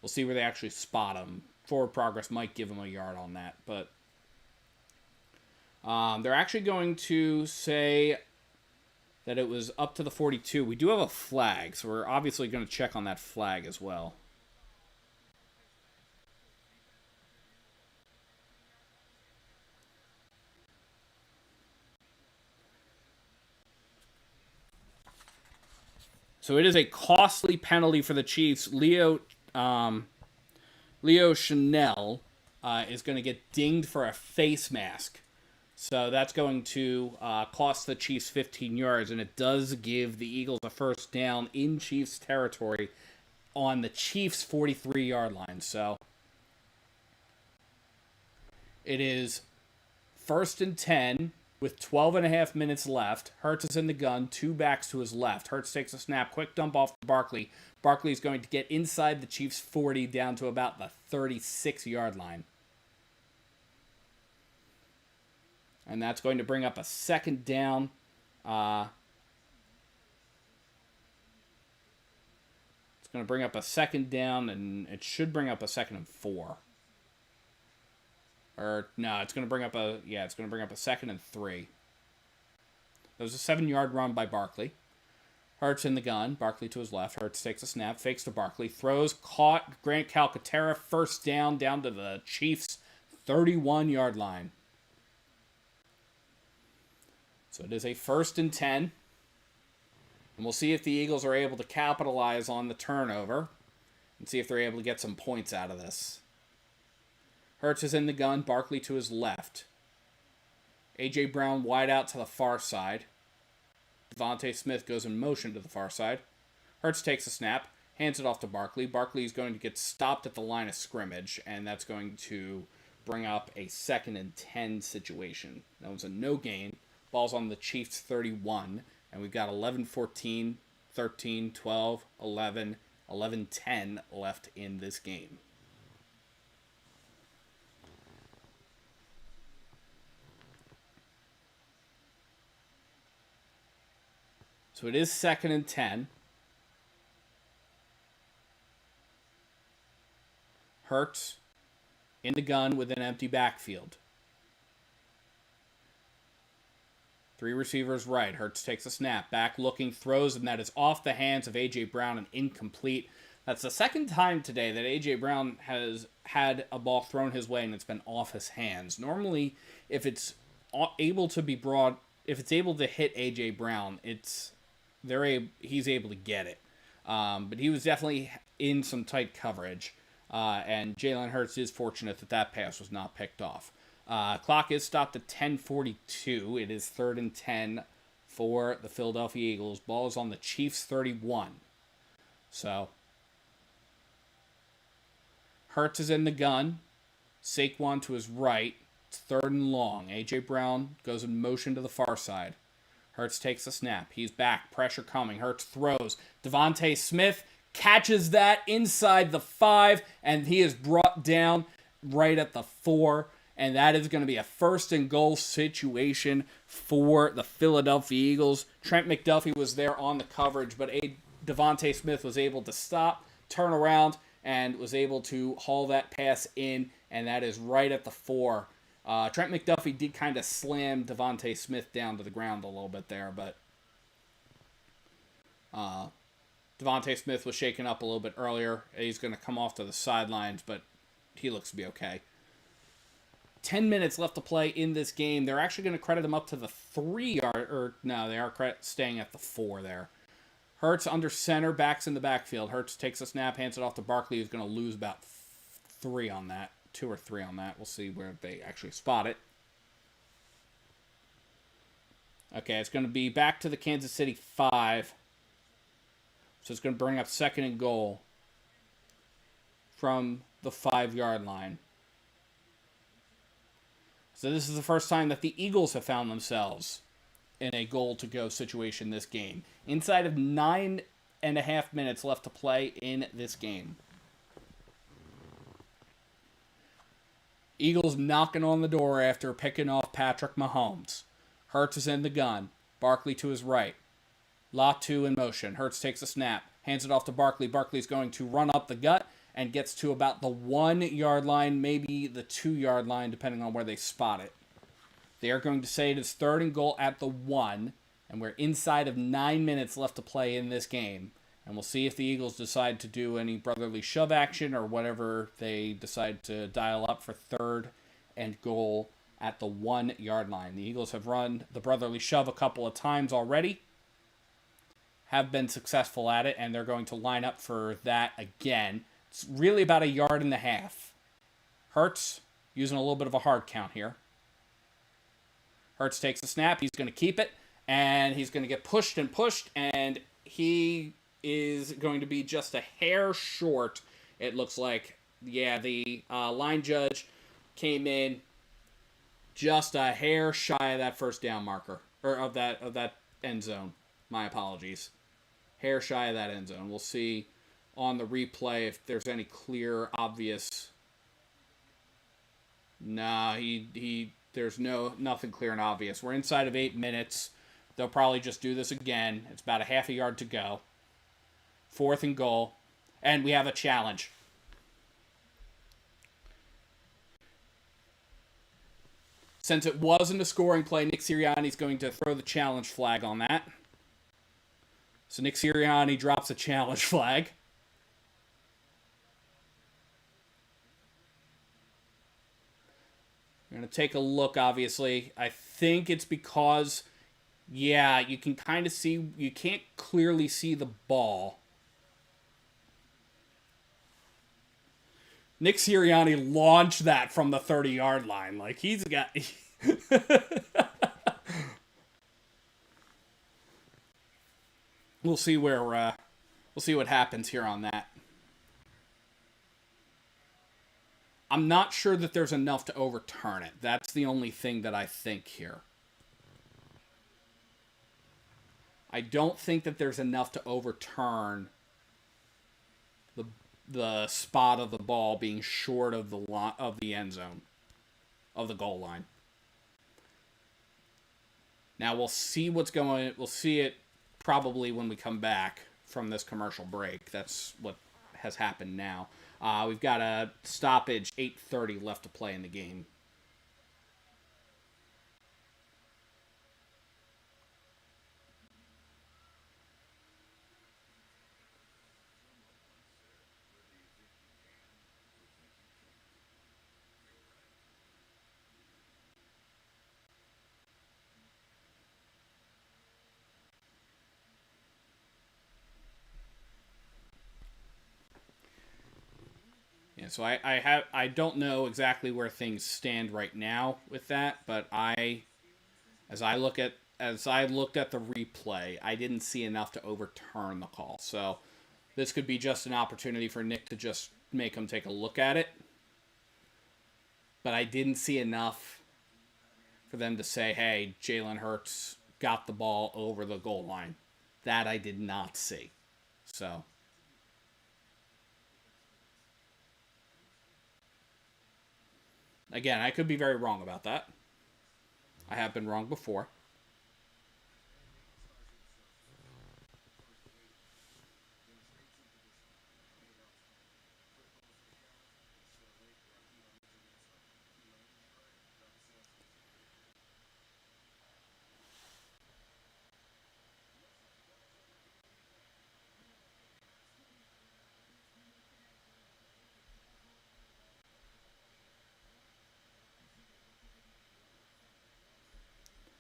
We'll see where they actually spot him. Forward progress might give him a yard on that, but they're actually going to say that it was up to the 42. We do have a flag, so we're obviously going to check on that flag as well. So it is a costly penalty for the Chiefs. Leo Chanel is going to get dinged for a face mask. So that's going to cost the Chiefs 15 yards, and it does give the Eagles a first down in Chiefs territory on the Chiefs' 43-yard line. So it is 1st and 10 with 12 and a half minutes left. Hurts is in the gun, two backs to his left. Hurts takes a snap, quick dump off to Barkley. Barkley is going to get inside the Chiefs' 40 down to about the 36-yard line. And that's going to bring up a second down. It's going to bring up a second down, and it should bring up a 2nd and 4. Or no, it's going to bring up a 2nd and 3. There was a 7-yard run by Barkley. Hurts in the gun. Barkley to his left. Hurts takes a snap, fakes to Barkley, throws, caught. Grant Calcaterra first down to the Chiefs' 31-yard line. So it is a 1st and 10. And we'll see if the Eagles are able to capitalize on the turnover. and see if they're able to get some points out of this. Hurts is in the gun. Barkley to his left. A.J. Brown wide out to the far side. Devontae Smith goes in motion to the far side. Hurts takes a snap, hands it off to Barkley. Barkley is going to get stopped at the line of scrimmage, and that's going to bring up a 2nd and 10 situation. That was a no gain. Ball's on the Chiefs 31, and we've got 11-14, 13, 12, 11, 11-10 left in this game. So it is 2nd and 10. Hurts in the gun with an empty backfield. 3 receivers right. Hurts takes a snap. Back looking, throws, and that is off the hands of A.J. Brown and incomplete. That's the 2nd time today that A.J. Brown has had a ball thrown his way and it's been off his hands. Normally, if it's able to be brought, if it's able to hit A.J. Brown, he's able to get it. But he was definitely in some tight coverage. And Jalen Hurts is fortunate that pass was not picked off. Clock is stopped at 10:42. It is 3rd and 10 for the Philadelphia Eagles. Ball is on the Chiefs 31. So, Hurts is in the gun. Saquon to his right. It's 3rd and long. A.J. Brown goes in motion to the far side. Hurts takes a snap. He's back. Pressure coming. Hurts throws. Devontae Smith catches that inside the 5, and he is brought down right at the 4. And that is going to be a 1st and goal situation for the Philadelphia Eagles. Trent McDuffie was there on the coverage, but Devontae Smith was able to stop, turn around, and was able to haul that pass in, and that is right at the 4. Trent McDuffie did kind of slam Devontae Smith down to the ground a little bit there, but Devontae Smith was shaken up a little bit earlier. He's going to come off to the sidelines, but he looks to be okay. 10 minutes left to play in this game. They're actually going to credit him up to the 3-yard, they are staying at the 4 there. Hurts under center, backs in the backfield. Hurts takes a snap, hands it off to Barkley, who's going to lose about 3 on that. 2 or 3 on that. We'll see where they actually spot it. Okay, it's going to be back to the Kansas City 5. So it's going to bring up 2nd and goal from the 5-yard line. So this is the first time that the Eagles have found themselves in a goal-to-go situation this game. Inside of 9.5 minutes left to play in this game. Eagles knocking on the door after picking off Patrick Mahomes. Hurts is in the gun. Barkley to his right. Lot 2 in motion. Hurts takes a snap. Hands it off to Barkley. Barkley's going to run up the gut and gets to about the 1-yard line, maybe the 2-yard line, depending on where they spot it. They are going to say it is 3rd and goal at the 1, and we're inside of 9 minutes left to play in this game. And we'll see if the Eagles decide to do any brotherly shove action or whatever they decide to dial up for 3rd and goal at the 1-yard line. The Eagles have run the brotherly shove a couple of times already, have been successful at it, and they're going to line up for that again. It's really about 1.5 yards. Hurts using a little bit of a hard count here. Hurts takes the snap. He's going to keep it, and he's going to get pushed, and he is going to be just a hair short, it looks like. Yeah, the line judge came in just a hair shy of that first down marker, or of that end zone. My apologies. Hair shy of that end zone. We'll see on the replay if there's any clear, obvious. Nah, there's nothing clear and obvious. We're inside of 8 minutes. They'll probably just do this again. It's about 0.5 yard to go. 4th and goal. And we have a challenge. Since it wasn't a scoring play, Nick Sirianni's going to throw the challenge flag on that. So Nick Sirianni drops a challenge flag. We're going to take a look, obviously. I think it's because, yeah, you can kind of see, you can't clearly see the ball. Nick Sirianni launched that from the 30-yard line. Like, he's got... we'll see where... we'll see what happens here on that. I'm not sure that there's enough to overturn it. That's the only thing that I think here. I don't think that there's enough to overturn the spot of the ball being short of the end zone, of the goal line. Now we'll see what's going. We'll see it probably when we come back from this commercial break. That's what has happened now. We've got a stoppage, 8:30 left to play in the game. Yeah, so I don't know exactly where things stand right now with that, but as I looked at the replay, I didn't see enough to overturn the call. So this could be just an opportunity for Nick to just make him take a look at it. But I didn't see enough for them to say, hey, Jalen Hurts got the ball over the goal line. That I did not see. So... again, I could be very wrong about that. I have been wrong before.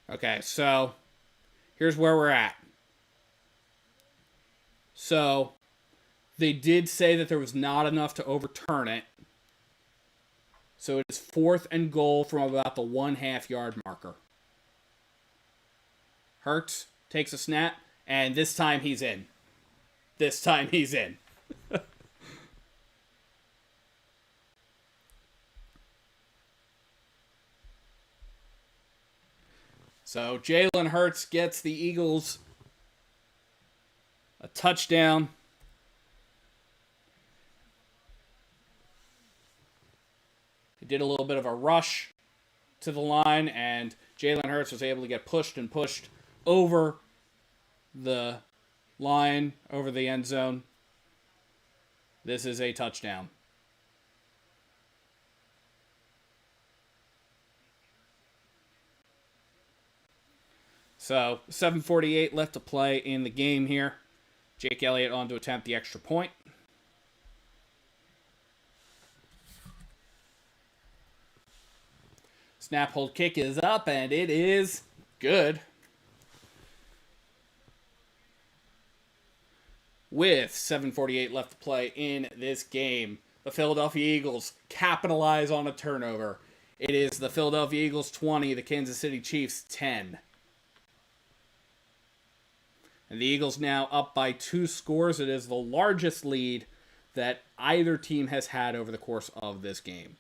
Okay, so here's where we're at. So they did say that there was not enough to overturn it. So it is 4th and goal from about the 1.5 yard marker. Hurts takes a snap, and this time he's in. This time he's in. So Jalen Hurts gets the Eagles a touchdown. He did a little bit of a rush to the line, and Jalen Hurts was able to get pushed over the line, over the end zone. This is a touchdown. So 7:48 left to play in the game here. Jake Elliott on to attempt the extra point. Snap, hold, kick is up, and it is good. With 7:48 left to play in this game, the Philadelphia Eagles capitalize on a turnover. It is the Philadelphia Eagles 20, the Kansas City Chiefs 10. And the Eagles now up by 2 scores. It is the largest lead that either team has had over the course of this game.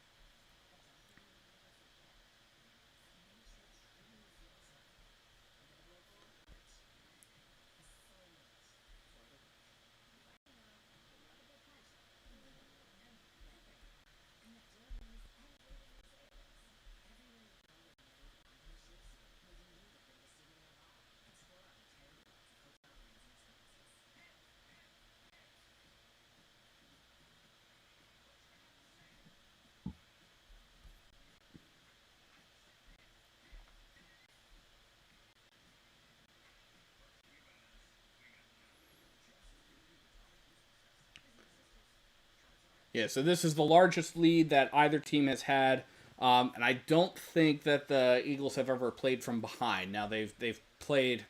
Yeah, so this is the largest lead that either team has had, and I don't think that the Eagles have ever played from behind. Now they've played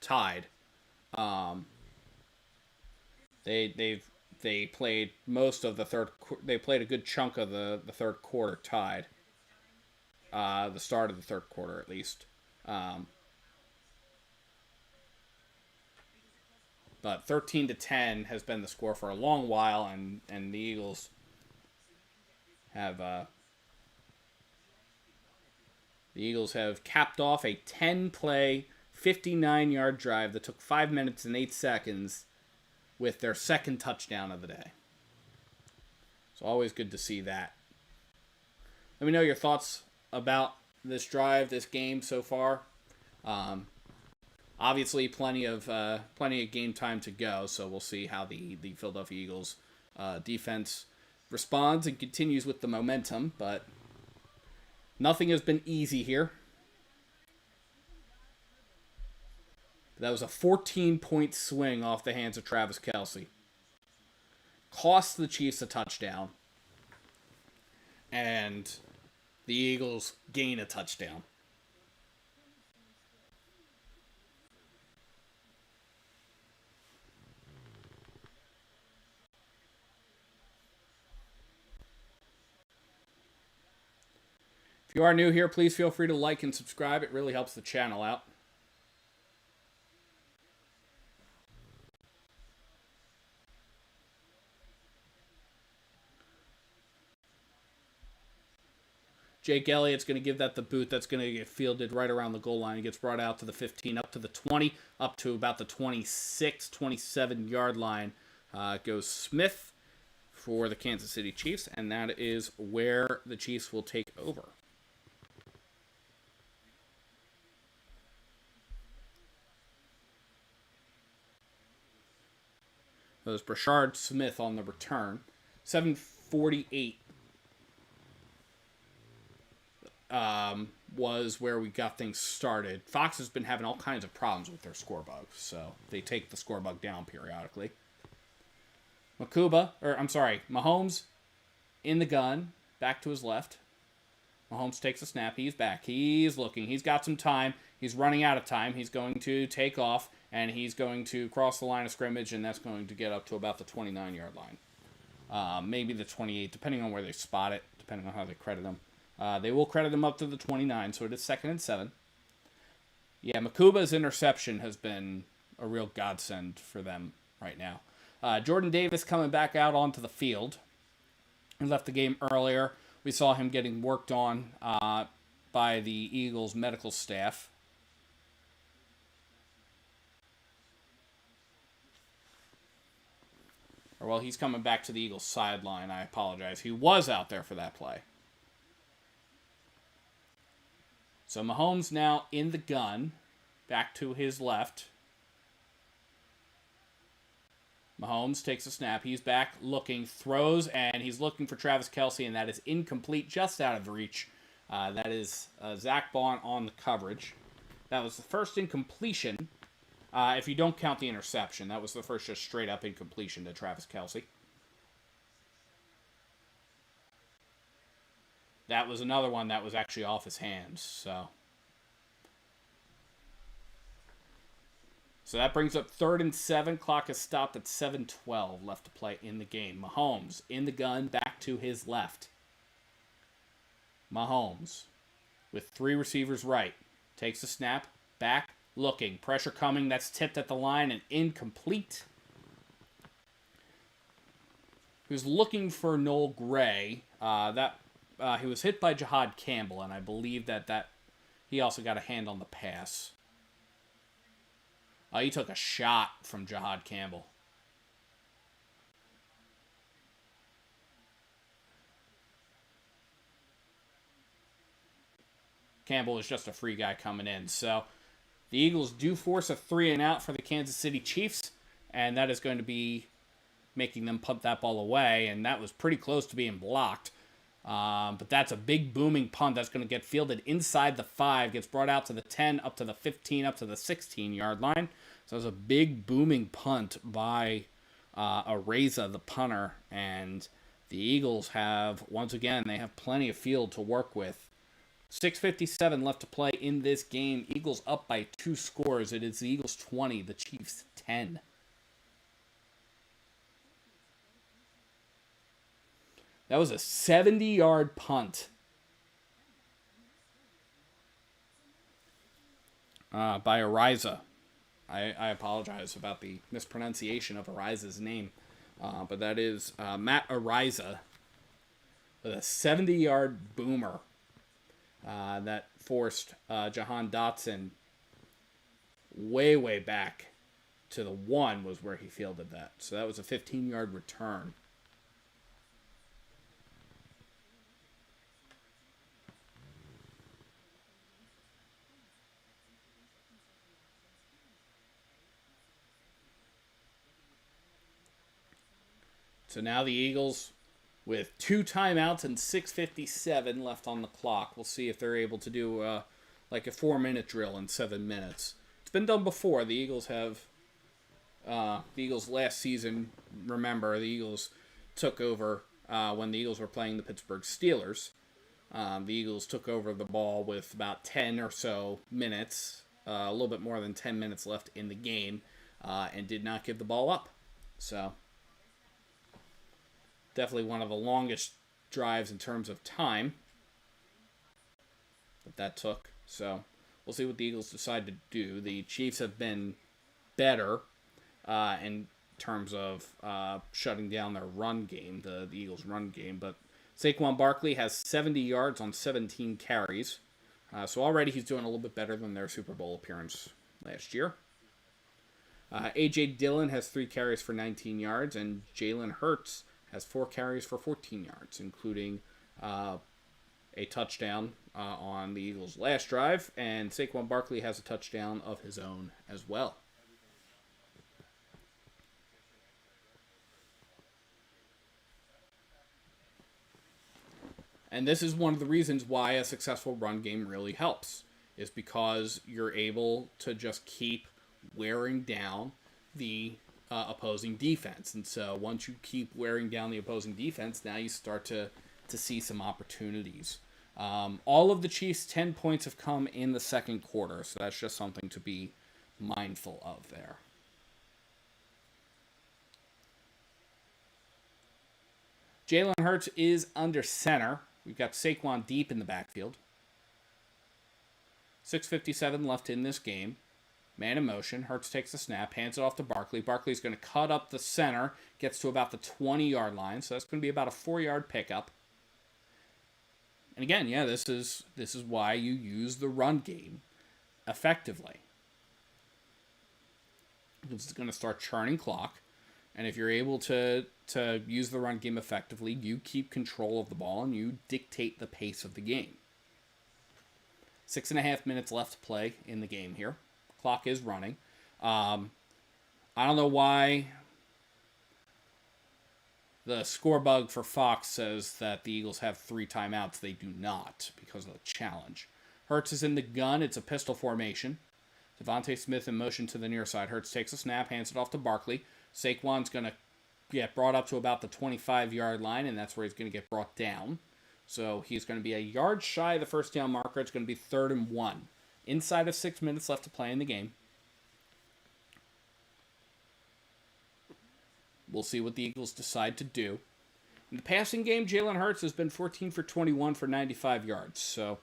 tied. They've They played most of the third. They played a good chunk of the third quarter tied. The start of the third quarter, at least. Um, but 13-10 has been the score for a long while, and the Eagles have capped off a 10-play, 59-yard drive that took 5 minutes and 8 seconds with their second touchdown of the day. It's always good to see that. Let me know your thoughts about this drive, this game so far. Obviously, plenty of game time to go, so we'll see how the Philadelphia Eagles defense responds and continues with the momentum. But nothing has been easy here. That was a 14-point swing off the hands of Travis Kelce. Cost the Chiefs a touchdown. And the Eagles gain a touchdown. If you are new here, please feel free to like and subscribe. It really helps the channel out. Jake Elliott's going to give that the boot. That's going to get fielded right around the goal line. He gets brought out to the 15, up to the 20, up to about the 26, 27-yard line. Goes Smith for the Kansas City Chiefs, and that is where the Chiefs will take over. That was Brashard Smith on the return. 7:48 was where we got things started. Fox has been having all kinds of problems with their score bugs, so they take the score bug down periodically. Mahomes in the gun, back to his left. Mahomes takes a snap. He's back. He's looking. He's got some time. He's running out of time. He's going to take off, and he's going to cross the line of scrimmage, and that's going to get up to about the 29-yard line. Maybe the 28, depending on where they spot it, depending on how they credit him. They will credit him up to the 29, so it is 2nd and 7. Yeah, Makuba's interception has been a real godsend for them right now. Jordan Davis coming back out onto the field. He left the game earlier. We saw him getting worked on by the Eagles medical staff. Well, he's coming back to the Eagles sideline. I apologize. He was out there for that play. So Mahomes now in the gun, back to his left. Mahomes takes a snap. He's back looking, throws, and he's looking for Travis Kelce, and that is incomplete, just out of reach. That is Zach Bond on the coverage. That was the first incompletion, if you don't count the interception. That was the first just straight-up incompletion to Travis Kelce. That was another one that was actually off his hands, so that brings up 3rd and 7. Clock is stopped at 7:12 left to play in the game. Mahomes in the gun, back to his left. Mahomes with 3 receivers right. Takes a snap, back, looking. Pressure coming, that's tipped at the line and incomplete. He was looking for Noel Gray. He was hit by Jahad Campbell, and I believe that he also got a hand on the pass. He took a shot from Jahad Campbell. Campbell is just a free guy coming in. So the Eagles do force a 3-and-out for the Kansas City Chiefs, and that is going to be making them punt that ball away, and that was pretty close to being blocked. But that's a big booming punt that's going to get fielded inside the 5, gets brought out to the 10, up to the 15, up to the 16-yard line. So it was a big booming punt by Areza, the punter, and the Eagles have, once again, they have plenty of field to work with. 6:57 left to play in this game. Eagles up by 2 scores. It is the Eagles 20, the Chiefs 10. That was a 70-yard punt by Ariza. I apologize about the mispronunciation of Ariza's name. But that is Matt Ariza with a 70-yard boomer that forced Jahan Dotson way back to the 1 was where he fielded that. So that was a 15-yard return. So now the Eagles, with 2 timeouts and 6:57 left on the clock, we'll see if they're able to do like a 4-minute drill in 7 minutes. It's been done before. The Eagles have, the Eagles last season, remember, the Eagles took over when the Eagles were playing the Pittsburgh Steelers. The Eagles took over the ball with about 10 or so minutes, a little bit more than 10 minutes left in the game, and did not give the ball up. So definitely one of the longest drives in terms of time that took. So we'll see what the Eagles decide to do. The Chiefs have been better in terms of shutting down their run game, the Eagles' run game. But Saquon Barkley has 70 yards on 17 carries. So already he's doing a little bit better than their Super Bowl appearance last year. A.J. Dillon has 3 carries for 19 yards, and Jalen Hurts has 4 carries for 14 yards, including a touchdown on the Eagles' last drive, and Saquon Barkley has a touchdown of his own as well. And this is one of the reasons why a successful run game really helps, is because you're able to just keep wearing down the opposing defense. And so once you keep wearing down the opposing defense, now you start to see some opportunities. All of the Chiefs' 10 points have come in the second quarter, so that's just something to be mindful of there. Jalen Hurts is under center. We've got Saquon deep in the backfield. 6:57 left in this game. Man in motion. Hurts takes the snap, hands it off to Barkley. Barkley's going to cut up the center, gets to about the 20-yard line, so that's going to be about a 4-yard pickup. And again, yeah, this is why you use the run game effectively. It's going to start churning clock, and if you're able to use the run game effectively, you keep control of the ball and you dictate the pace of the game. 6.5 minutes left to play in the game here. Clock is running. I don't know why the score bug for Fox says that the Eagles have 3 timeouts. They do not, because of the challenge. Hurts is in the gun. It's a pistol formation. Devontae Smith in motion to the near side. Hurts takes a snap, hands it off to Barkley. Saquon's going to get brought up to about the 25-yard line, and that's where he's going to get brought down. So he's going to be a yard shy of the first down marker. It's going to be 3rd and 1. Inside of 6 minutes left to play in the game. We'll see what the Eagles decide to do. In the passing game, Jalen Hurts has been 14 for 21 for 95 yards. So,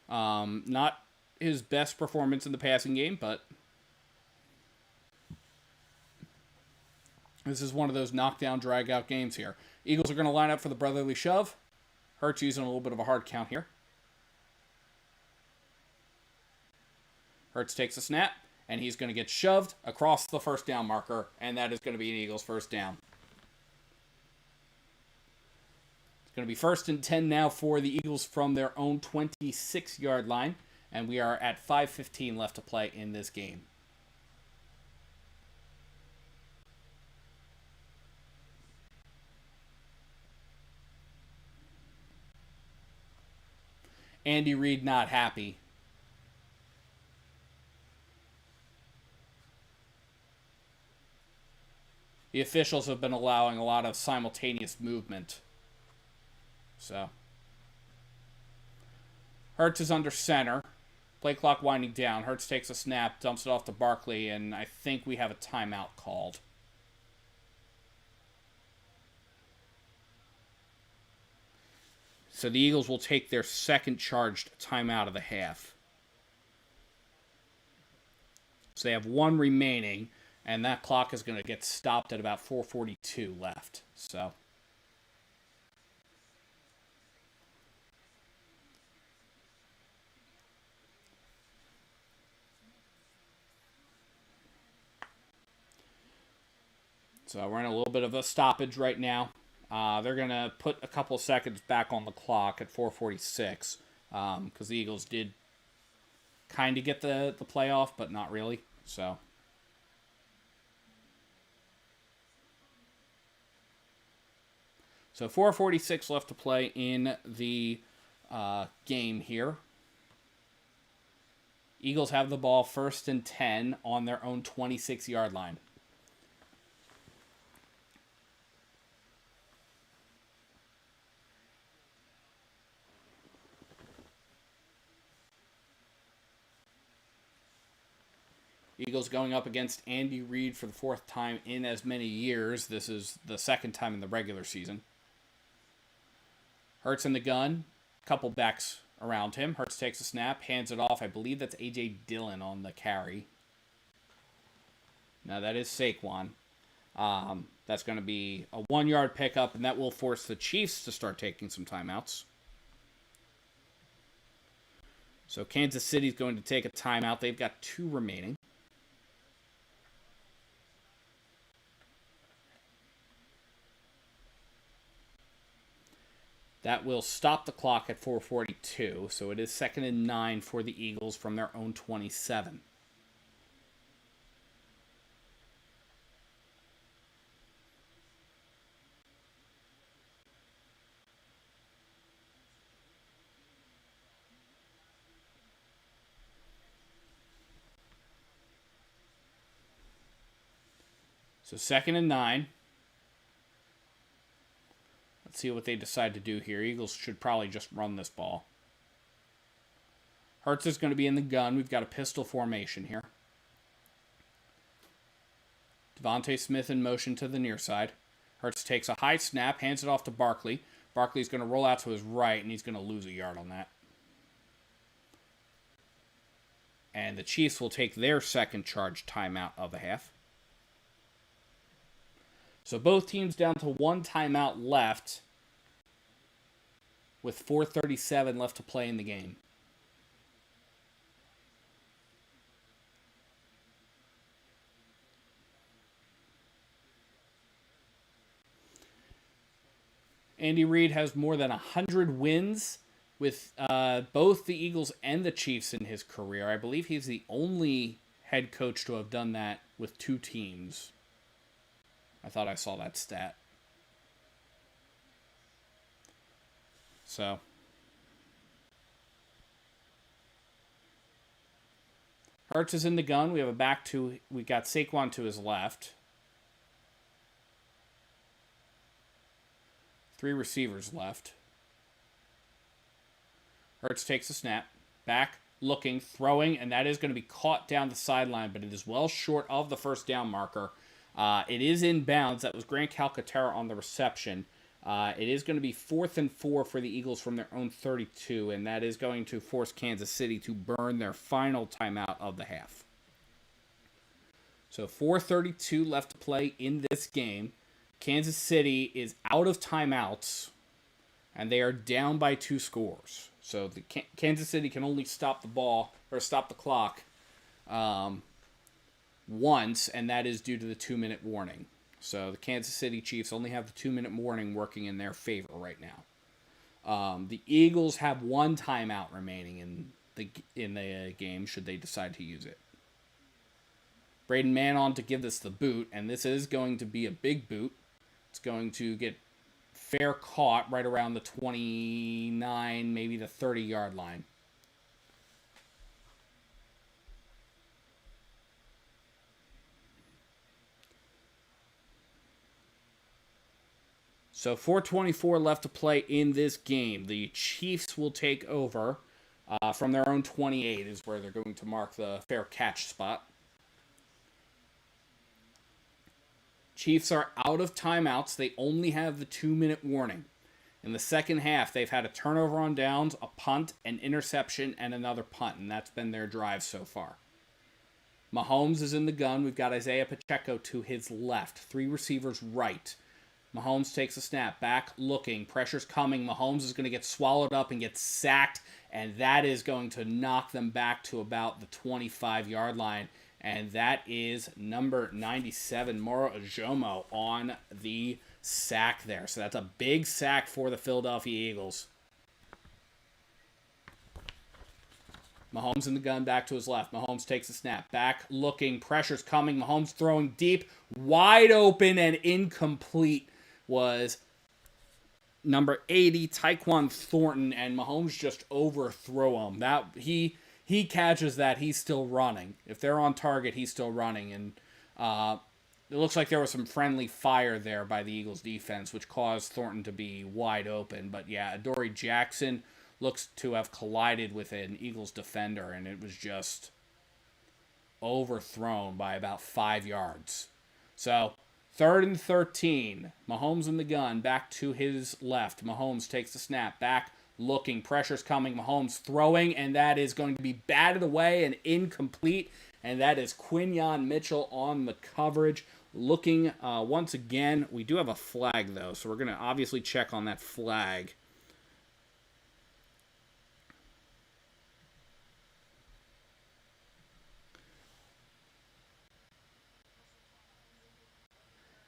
not his best performance in the passing game, but this is one of those knockdown, drag-out games here. Eagles are going to line up for the brotherly shove. Hurts using a little bit of a hard count here. Hurts takes a snap, and he's going to get shoved across the first down marker, and that is going to be an Eagles first down. It's going to be 1st and 10 now for the Eagles from their own 26-yard line, and we are at 5:15 left to play in this game. Andy Reid not happy. The officials have been allowing a lot of simultaneous movement. So, Hurts is under center. Play clock winding down. Hurts takes a snap, dumps it off to Barkley, and I think we have a timeout called. So the Eagles will take their second charged timeout of the half. So they have one remaining, and that clock is going to get stopped at about 4:42 left. So we're in a little bit of a stoppage right now. They're going to put a couple seconds back on the clock at 4:46 because the Eagles did kind of get the playoff, but not really. So 4:46 left to play in the game here. Eagles have the ball 1st and 10 on their own 26-yard line. Eagles going up against Andy Reid for the 4th time in as many years. This is the 2nd time in the regular season. Hurts in the gun. Couple backs around him. Hurts takes a snap, hands it off. I believe that's A.J. Dillon on the carry. Now that is Saquon. That's going to be a 1-yard pickup, and that will force the Chiefs to start taking some timeouts. So Kansas City's going to take a timeout. They've got 2 remaining. That will stop the clock at 4:42, so it is 2nd and 9 for the Eagles from their own 27. So 2nd and 9. Let's see what they decide to do here. Eagles should probably just run this ball. Hurts is going to be in the gun. We've got a pistol formation here. Devontae Smith in motion to the near side. Hurts takes a high snap, hands it off to Barkley. Barkley's going to roll out to his right, and he's going to lose a yard on that. And the Chiefs will take their second charge timeout of the half. So both teams down to 1 timeout left with 4:37 left to play in the game. Andy Reid has more than 100 wins with both the Eagles and the Chiefs in his career. I believe he's the only head coach to have done that with 2 teams. I thought I saw that stat. So Hurts is in the gun. We got Saquon to his left. 3 receivers left. Hurts takes a snap. Back, looking, throwing, and that is going to be caught down the sideline, but it is well short of the first down marker. It is in bounds. That was Grant Calcaterra on the reception. It is going to be 4th and 4 for the Eagles from their own 32, and that is going to force Kansas City to burn their final timeout of the half. So 4:32 left to play in this game. Kansas City is out of timeouts, and they are down by 2 scores. So the Kansas City can only stop the ball or stop the clock once, and that is due to the 2-minute warning. So the Kansas City Chiefs only have the 2-minute warning working in their favor right now. The Eagles have 1 timeout remaining in the game should they decide to use it. Braden Mann on to give this the boot, and this is going to be a big boot. It's going to get fair caught right around the 29, maybe the 30-yard line. So 4:24 left to play in this game. The Chiefs will take over from their own 28 is where they're going to mark the fair catch spot. Chiefs are out of timeouts. They only have the 2-minute warning. In the second half, they've had a turnover on downs, a punt, an interception, and another punt, and that's been their drive so far. Mahomes is in the gun. We've got Isaiah Pacheco to his left. 3 receivers right. Mahomes takes a snap. Back looking. Pressure's coming. Mahomes is going to get swallowed up and get sacked, and that is going to knock them back to about the 25-yard line. And that is number 97, Moro Ojomo, on the sack there. So that's a big sack for the Philadelphia Eagles. Mahomes in the gun, back to his left. Mahomes takes a snap. Back looking. Pressure's coming. Mahomes throwing deep. Wide open and incomplete was number 80, Tyquan Thornton, and Mahomes just overthrow him. That he catches that, he's still running. If they're on target, he's still running. And it looks like there was some friendly fire there by the Eagles defense, which caused Thornton to be wide open. But yeah, Adoree Jackson looks to have collided with an Eagles defender, and it was just overthrown by about 5 yards. So, 3rd and 13. Mahomes in the gun, back to his left. Mahomes takes the snap, back looking. Pressure's coming. Mahomes throwing, and that is going to be batted away and incomplete. And that is Quinyon Mitchell on the coverage. Looking once again. We do have a flag, though, so we're going to obviously check on that flag.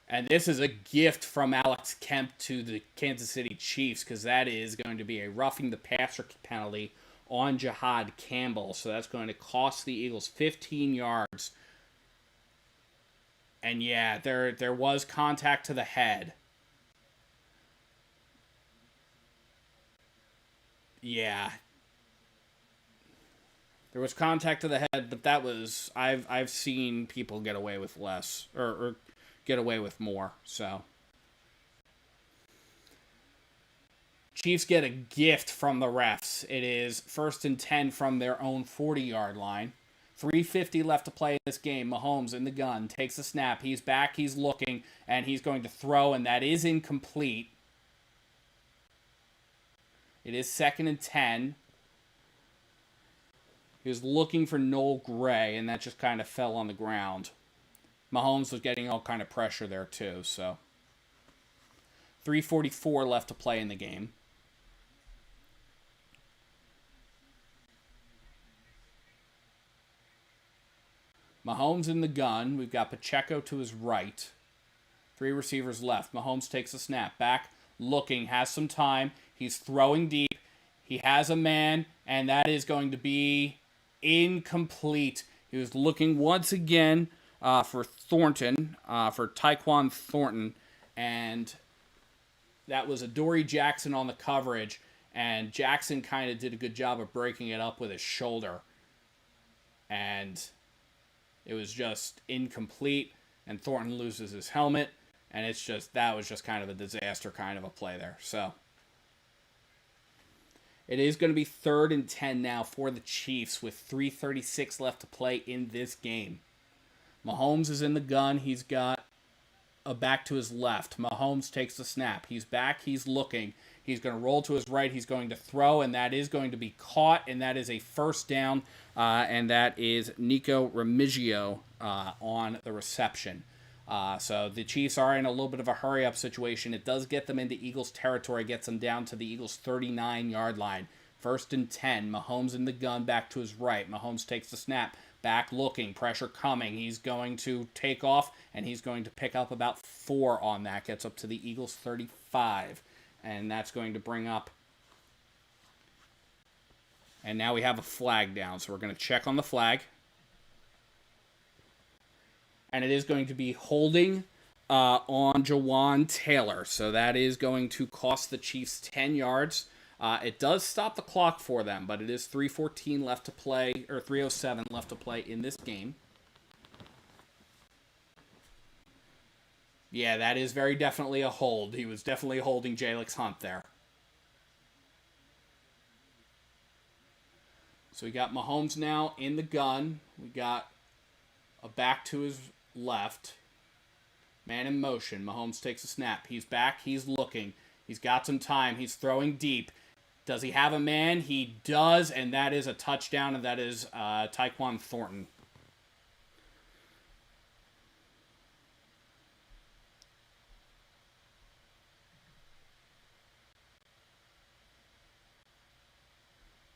And this is a gift from Alex Kemp to the Kansas City Chiefs, because that is going to be a roughing the passer penalty on Jihad Campbell. So that's going to cost the Eagles 15 yards. And yeah, there was contact to the head. Yeah. There was contact to the head, but that was I've seen people get away with less or get away with more. So Chiefs get a gift from the refs. It is 1st and 10 from their own 40-yard line. 3:50 left to play in this game. Mahomes in the gun, takes a snap. He's back, he's looking, and he's going to throw, and that is incomplete. It is 2nd and 10. He was looking for Noel Gray, and that just kind of fell on the ground. Mahomes was getting all kind of pressure there too, so 3:44 left to play in the game. Mahomes in the gun. We've got Pacheco to his right. 3 receivers left. Mahomes takes a snap. Back, looking, has some time. He's throwing deep. He has a man, and that is going to be incomplete. He was looking once again for Thornton, for Tyquan Thornton, and that was Adoree Jackson on the coverage, and Jackson kind of did a good job of breaking it up with his shoulder, and it was just incomplete, and Thornton loses his helmet, and that was just kind of a disaster kind of a play there. So it is going to be 3rd and 10 now for the Chiefs with 3:36 left to play in this game. Mahomes is in the gun. He's got a back to his left. Mahomes takes the snap. He's back. He's looking. He's going to roll to his right. He's going to throw, and that is going to be caught, and that is a 1st down, and that is Nico Remigio on the reception. So the Chiefs are in a little bit of a hurry-up situation. It does get them into Eagles territory, gets them down to the Eagles' 39-yard line. 1st and 10. Mahomes in the gun, back to his right. Mahomes takes the snap. Back looking, pressure coming. He's going to take off, and he's going to pick up about 4 on that. Gets up to the Eagles' 35. And that's going to bring up... And now we have a flag down, so we're going to check on the flag. And it is going to be holding on Jawan Taylor. So that is going to cost the Chiefs 10 yards. It does stop the clock for them, but it is 3:14 left to play, or 3:07 left to play in this game. Yeah, that is very definitely a hold. He was definitely holding Jalix Hunt there. So we got Mahomes now in the gun. We got a back to his left. Man in motion. Mahomes takes a snap. He's back. He's looking. He's got some time. He's throwing deep. Does he have a man? He does, and that is a touchdown, and that is Tyquan Thornton.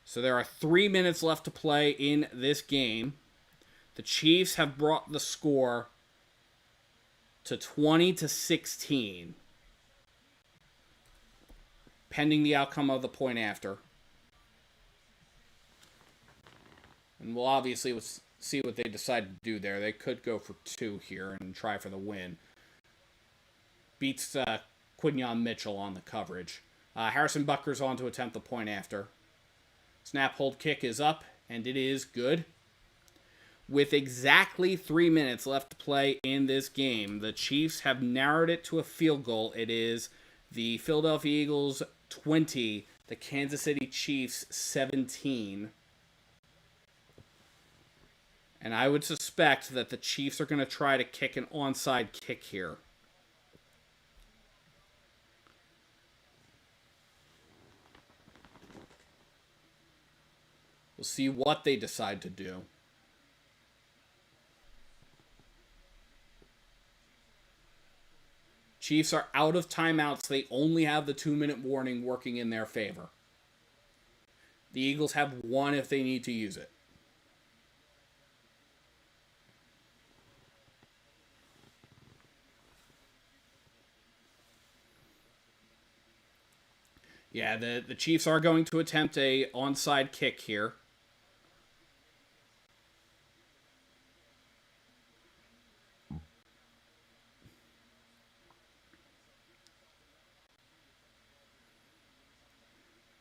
So there are 3 minutes left to play in this game. The Chiefs have brought the score to 20-16, pending the outcome of the point after. And we'll obviously see what they decide to do there. They could go for 2 here and try for the win. Beats Quinyon Mitchell on the coverage. Harrison Butker's on to attempt the point after. Snap, hold, kick is up, and it is good. With exactly 3 minutes left to play in this game, the Chiefs have narrowed it to a field goal. It is the Philadelphia Eagles 20, the Kansas City Chiefs 17. And I would suspect that the Chiefs are going to try to kick an onside kick here. We'll see what they decide to do. Chiefs are out of timeouts. They only have the 2-minute warning working in their favor. The Eagles have 1 if they need to use it. Yeah, the Chiefs are going to attempt a onside kick here.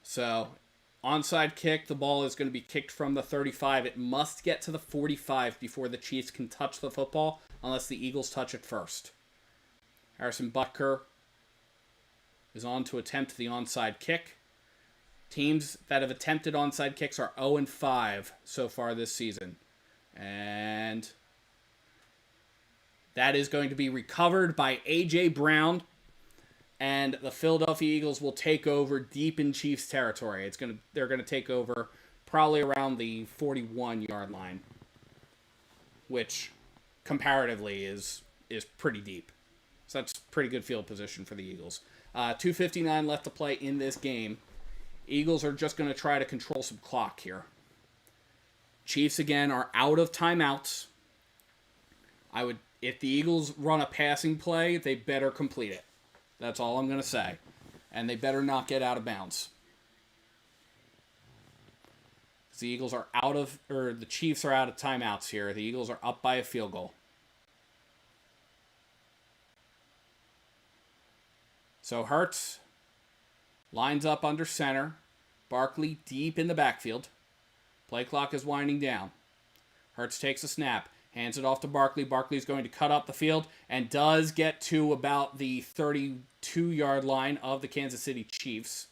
So, onside kick, the ball is going to be kicked from the 35. It must get to the 45 before the Chiefs can touch the football, unless the Eagles touch it first. Harrison Butker is on to attempt the onside kick. Teams that have attempted onside kicks are 0-5 so far this season. And that is going to be recovered by A.J. Brown. And the Philadelphia Eagles will take over deep in Chiefs territory. They're going to take over probably around the 41-yard line, which comparatively is pretty deep. So that's pretty good field position for the Eagles. 2:59 left to play in this game. Eagles are just going to try to control some clock here. Chiefs, again, are out of timeouts. If the Eagles run a passing play, they better complete it. That's all I'm going to say. And they better not get out of bounds. The Eagles are the Chiefs are out of timeouts here. The Eagles are up by a field goal. So Hurts lines up under center. Barkley deep in the backfield. Play clock is winding down. Hurts takes a snap. Hands it off to Barkley. Barkley's going to cut up the field and does get to about the 32-yard line of the Kansas City Chiefs.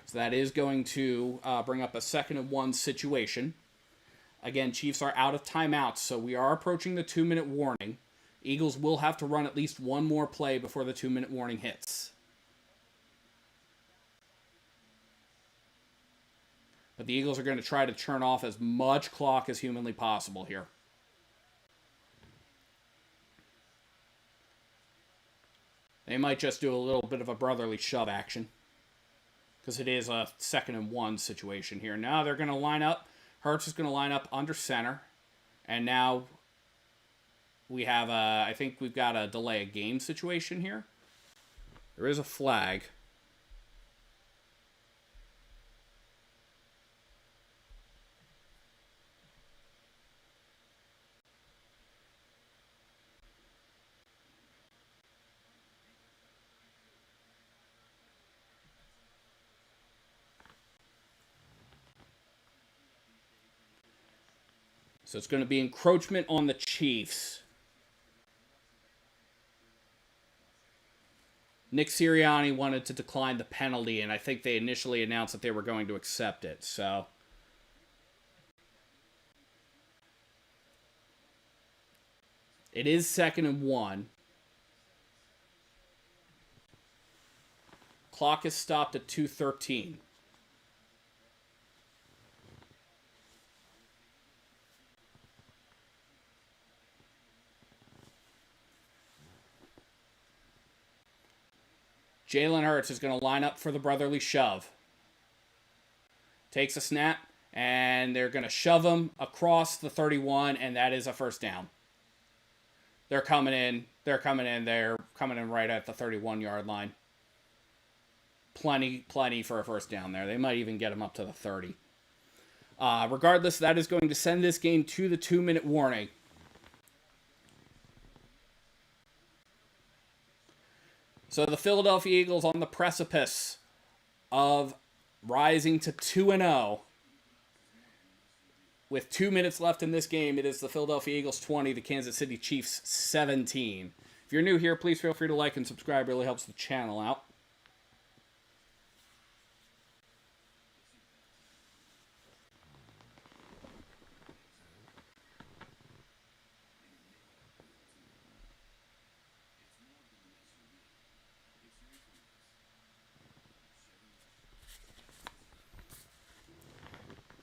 So that is going to bring up a 2nd-and-1 situation. Again, Chiefs are out of timeouts, so we are approaching the 2-minute warning. Eagles will have to run at least one more play before the 2-minute warning hits. But the Eagles are going to try to turn off as much clock as humanly possible here. They might just do a little bit of a brotherly shove action, because it is a 2nd-and-1 situation here. Now they're going to line up. Hurts is going to line up under center. And now we have I think we've got a delay of game situation here. There is a flag. So it's going to be encroachment on the Chiefs. Nick Sirianni wanted to decline the penalty, and I think they initially announced that they were going to accept it. So it is 2nd-and-1. Clock is stopped at 2:13. Jalen Hurts is going to line up for the brotherly shove. Takes a snap, and they're going to shove him across the 31, and that is a first down. They're coming in. They're coming in right at the 31-yard line. Plenty for a first down there. They might even get him up to the 30. Regardless, that is going to send this game to the 2-minute warning. So the Philadelphia Eagles on the precipice of rising to 2-0. With 2 minutes left in this game, it is the Philadelphia Eagles 20, the Kansas City Chiefs 17. If you're new here, please feel free to like and subscribe. It really helps the channel out.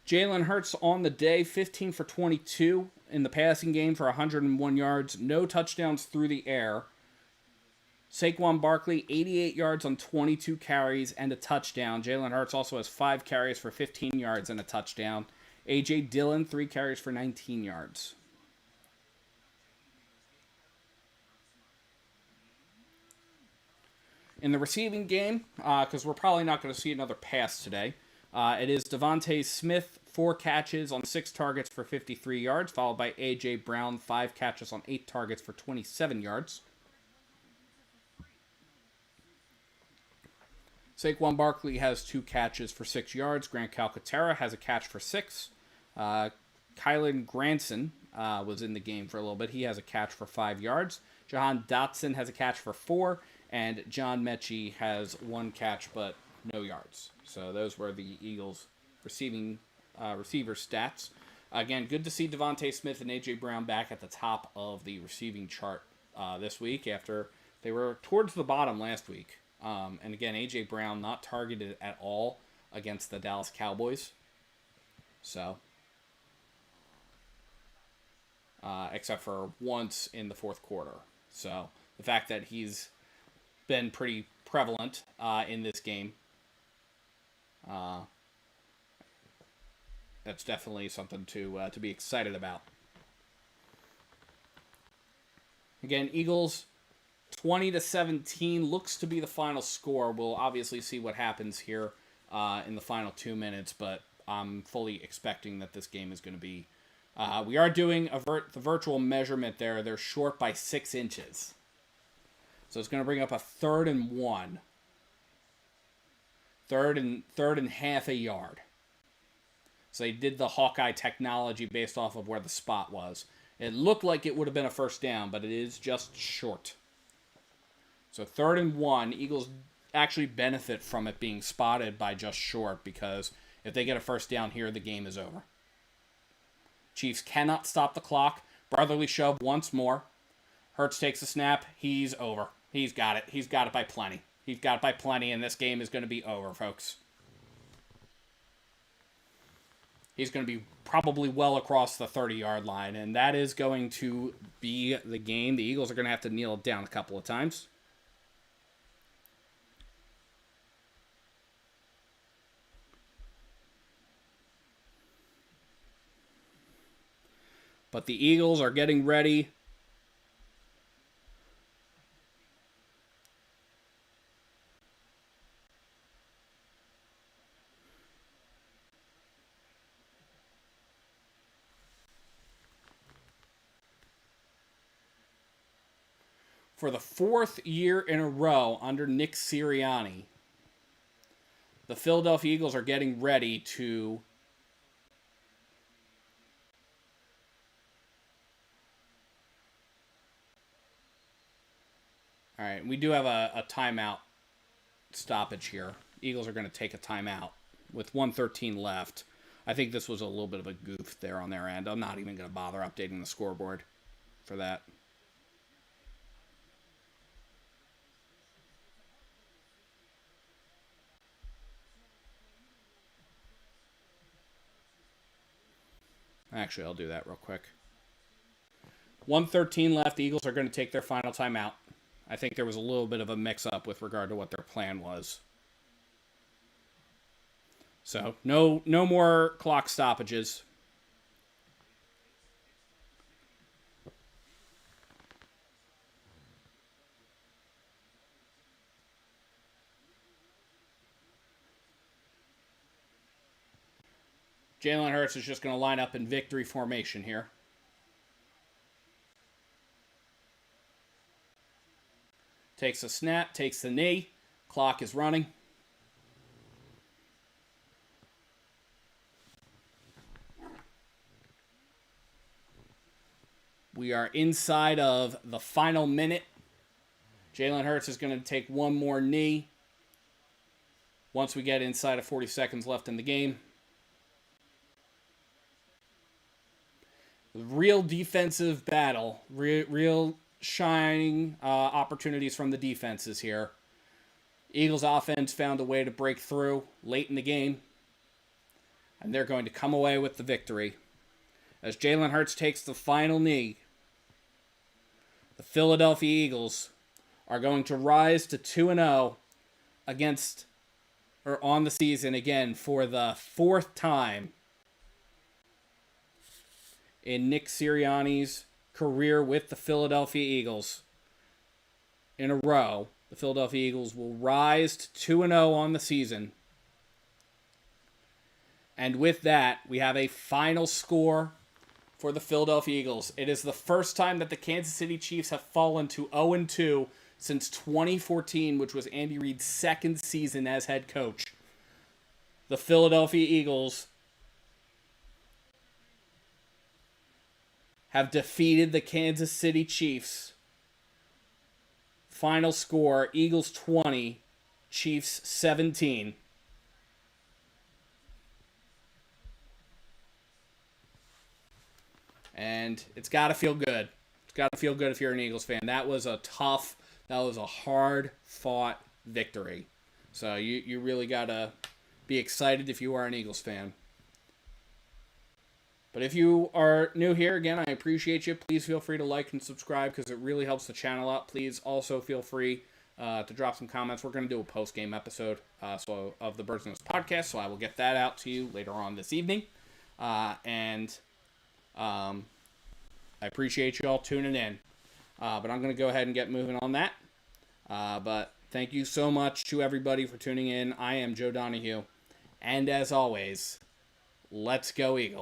Jalen Hurts on the day, 15 for 22 in the passing game for 101 yards. No touchdowns through the air. Saquon Barkley, 88 yards on 22 carries and a touchdown. Jalen Hurts also has 5 carries for 15 yards and a touchdown. A.J. Dillon, 3 carries for 19 yards. In the receiving game, because we're probably not going to see another pass today, it is Devontae Smith, 4 catches on 6 targets for 53 yards, followed by A.J. Brown, 5 catches on 8 targets for 27 yards. Saquon Barkley has 2 catches for 6 yards. Grant Calcaterra has a catch for 6. Kylan Granson was in the game for a little bit. He has a catch for 5 yards. Jahan Dotson has a catch for 4. And John Mechie has 1 catch but no yards. So those were the Eagles' receiver stats. Again, good to see Devontae Smith and A.J. Brown back at the top of the receiving chart this week after they were towards the bottom last week. And again, A.J. Brown not targeted at all against the Dallas Cowboys. So, except for once in the fourth quarter. So, the fact that he's been pretty prevalent in this game, that's definitely something to be excited about. Again, Eagles 20-17 looks to be the final score. We'll obviously see what happens here in the final 2 minutes, but I'm fully expecting that this game is going to be. We are doing the virtual measurement there. They're short by 6 inches. So it's going to bring up a 3rd and 1. Third and half a yard. So they did the Hawkeye technology based off of where the spot was. It looked like it would have been a first down, but it is just short. So 3rd and 1, Eagles actually benefit from it being spotted by just short, because if they get a first down here, the game is over. Chiefs cannot stop the clock. Brotherly shove once more. Hurts takes the snap. He's over. He's got it. He's got it by plenty. He's got it by plenty, and this game is going to be over, folks. He's going to be probably well across the 30-yard line, and that is going to be the game. The Eagles are going to have to kneel it down a couple of times. But the Eagles are getting ready. For the 4th year in a row under Nick Sirianni, the Philadelphia Eagles are getting ready to all right, we do have a timeout stoppage here. Eagles are going to take a timeout with 1:13 left. I think this was a little bit of a goof there on their end. I'm not even going to bother updating the scoreboard for that. Actually, I'll do that real quick. 1:13 left. The Eagles are going to take their final timeout. I think there was a little bit of a mix-up with regard to what their plan was. So, no more clock stoppages. Jalen Hurts is just going to line up in victory formation here. Takes a snap, takes the knee. Clock is running. We are inside of the final minute. Jalen Hurts is going to take one more knee once we get inside of 40 seconds left in the game. Real defensive battle. Real shining opportunities from the defenses here. Eagles offense found a way to break through late in the game, and they're going to come away with the victory. As Jalen Hurts takes the final knee, the Philadelphia Eagles are going to rise to 2-0 against, or on the season again for the fourth time in Nick Sirianni's career with the Philadelphia Eagles. In a row, the Philadelphia Eagles will rise to 2-0 on the season. And with that, we have a final score for the Philadelphia Eagles. It is the first time that the Kansas City Chiefs have fallen to 0-2 since 2014, which was Andy Reid's second season as head coach. The Philadelphia Eagles have defeated the Kansas City Chiefs. Final score, Eagles 20, Chiefs 17. And it's got to feel good. It's got to feel good if you're an Eagles fan. That was a hard-fought victory. So you really got to be excited if you are an Eagles fan. But if you are new here, again, I appreciate you. Please feel free to like and subscribe because it really helps the channel out. Please also feel free to drop some comments. We're going to do a post-game episode of the Birds Nest podcast, so I will get that out to you later on this evening. I appreciate you all tuning in. But I'm going to go ahead and get moving on that. But thank you so much to everybody for tuning in. I am Joe Donahue. And as always, let's go Eagles.